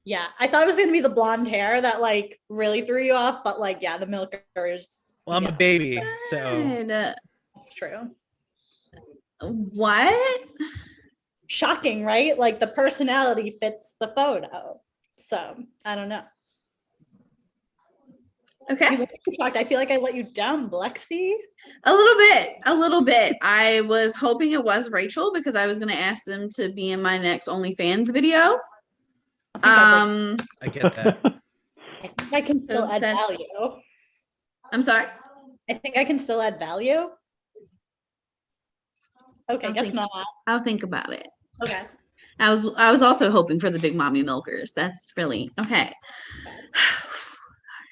Yeah, I thought it was gonna be the blonde hair that like really threw you off, but like, yeah, the milkers. Well, I'm a baby, so. That's true. What? Shocking, right? Like the personality fits the photo. So I don't know. Okay. You look shocked. I feel like I let you down, Lexi. A little bit. I was hoping it was Rachel because I was going to ask them to be in my next OnlyFans video. I get that. I think I can still add value. I'm sorry? I think I can still add value. Okay, guess not. I'll think about it. Okay. I was also hoping for the Big Mommy Milkers. That's really okay. All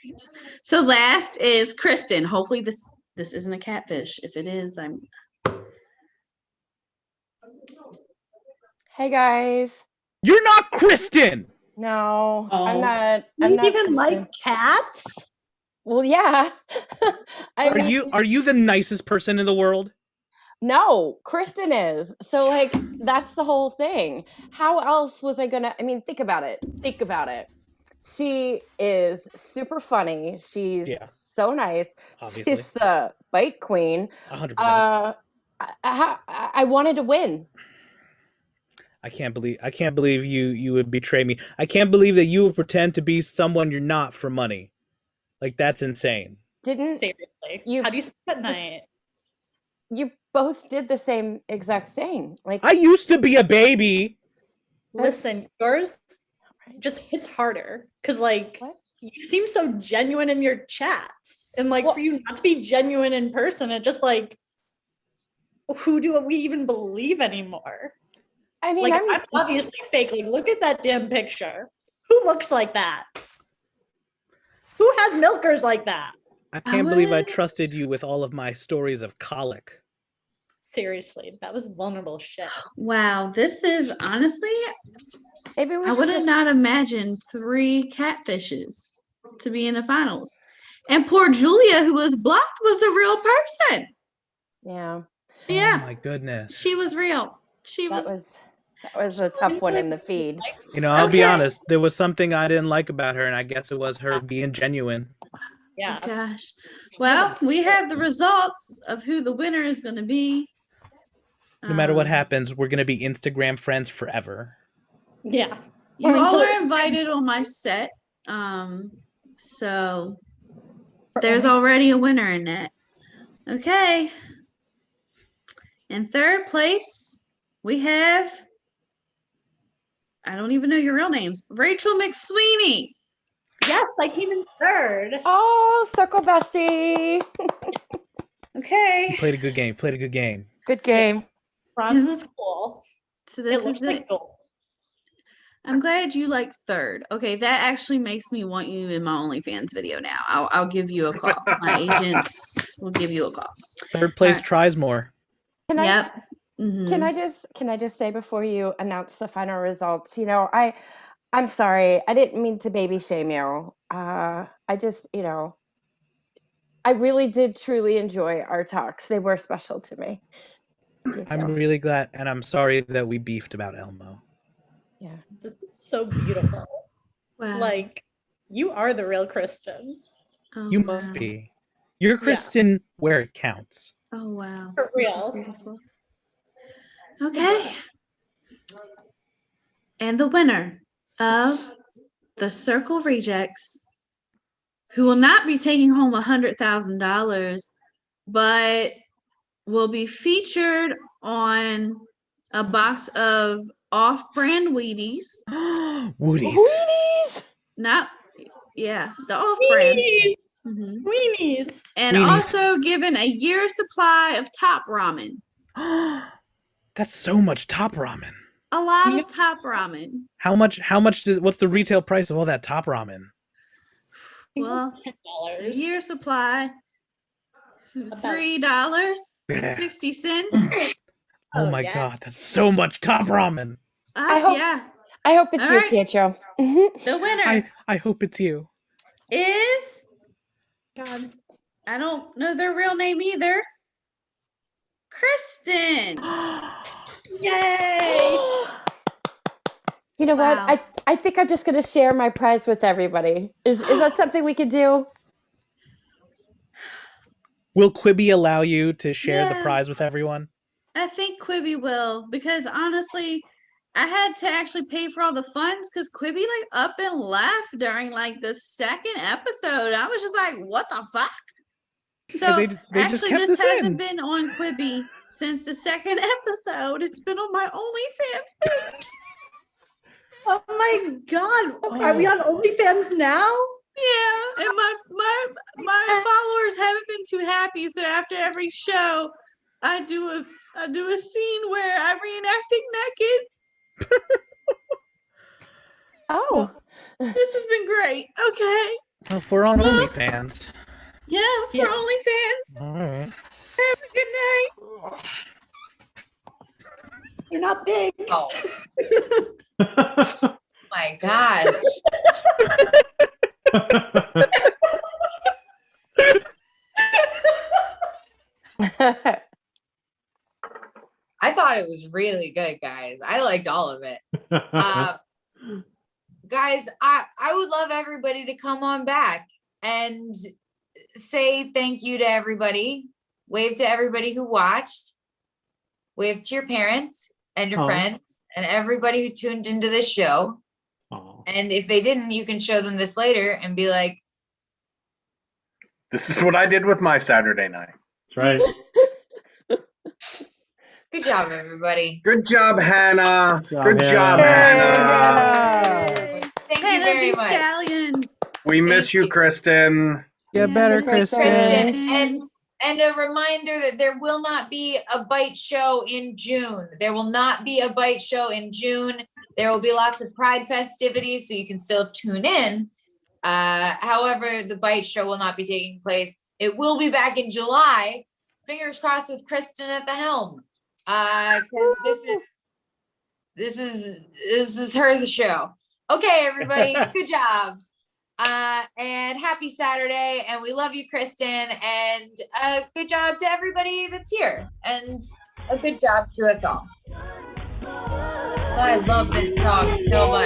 right. So last is Kristen. Hopefully this isn't a catfish. If it is, I'm. Hey guys. You're not Kristen. No, I'm Oh. not. You I'm not even like Kristen. cats? Well, yeah. I mean, Are you the nicest person in the world? no, Kristen is. So like that's the whole thing. How else was I gonna? I mean, think about it. Think about it. She is super funny. She's Yeah. so nice. Obviously. She's the bite queen. 100%. I wanted to win. I can't believe you would betray me. I can't believe that you would pretend to be someone you're not for money. Like, that's insane. Didn't Seriously. How do you sleep at night? you both did the same exact thing? Like I used to be a baby. Listen, yours just hits harder because like you seem so genuine in your chats, and like for you not to be genuine in person, it just like who do we even believe anymore? I mean, like I'm obviously fake. Like, look at that damn picture. Who looks like that? Who has milkers like that? I can't believe I trusted you with all of my stories of colic. Seriously, that was vulnerable shit. Wow, this is honestly. Maybe I would have not imagined 3 catfishes to be in the finals, and poor Julia, who was blocked, was the real person. Yeah. Yeah. Oh my goodness. She was real. That was a tough one in the feed. You know, I'll be honest. There was something I didn't like about her, and I guess it was her being genuine. Yeah. Oh, gosh. Well, we have the results of who the winner is going to be. No matter what happens, we're gonna be Instagram friends forever. Yeah. You all are invited on my set. So there's already a winner in that. Okay. In third place, we have, I don't even know your real names, Rachel McSweeney. Yes, I came in third. Oh, circle bestie. Okay. You played a good game. Played a good game. Good game. Bronze is cool. So this is like gold. I'm glad you like third. Okay, that actually makes me want you in my OnlyFans video now. I'll give you a call. My agents will give you a call. Third place tries more. Can Yep. Can I just say before you announce the final results, you know, I'm sorry. I didn't mean to baby shame you. I just, you know, I really did truly enjoy our talks. They were special to me. I'm really glad, and I'm sorry that we beefed about Elmo. Yeah. This is so beautiful. Wow. Like, you are the real Kristen. Oh, You must be. You're Kristen where it counts. Oh, wow. For This is real. beautiful. Okay. And the winner of the Circle Rejects, who will not be taking home $100,000, but will be featured on a box of off-brand Wheaties. Wooties. Not, yeah, the off-brand. Weenies. Mhm. Weenies. And Weenies. also given a year's supply of top ramen. That's so much top ramen. A lot of top ramen. How much what's the retail price of all that top ramen? Well, a $10. year supply, $3.60. Oh my god, that's so much top ramen. Yeah. I hope it's All you, right. Pietro. The winner I hope it's you. is, God. I don't know their real name either, Kristen. Yay! You know Wow. what? I think I'm just going to share my prize with everybody. Is that something we could do? Will Quibi allow you to share the Yeah. prize with everyone? I think Quibi will, because honestly, I had to actually pay for all the funds because Quibi like up and left during like the second episode. I was just like, what the fuck? So they just actually, kept this us hasn't in. been on Quibi since the second episode. It's been on my OnlyFans page. Oh my god. Are we on OnlyFans now? Yeah, and my followers haven't been too happy. So after every show, I do a scene where I'm reenacting naked. Oh. This has been great. Okay. Well, if we're on OnlyFans. Yeah, for OnlyFans. All right. Have a good night. You're not big. Oh. My gosh. I thought it was really good, guys. I liked all of it. Guys, I would love everybody to come on back and say thank you to everybody. Wave to everybody who watched. Wave to your parents and your friends and everybody who tuned into this show. And if they didn't, you can show them this later and be like, This is what I did with my Saturday night. That's right. good job, everybody. Good job, Hannah. Good Hannah. job, Hannah. Thank you very much. Stallion. We miss you, Kristen. Get better, Kristen. And a reminder that there will not be a Bite show in June. There will not be a Bite show in June. There will be lots of Pride festivities, so you can still tune in. However, the Bite show will not be taking place. It will be back in July. Fingers crossed with Kristen at the helm. Because this is her show. Okay, everybody, good job. And happy Saturday, and we love you, Kristen, and good job to everybody that's here, and a good job to us all. I love this song so much.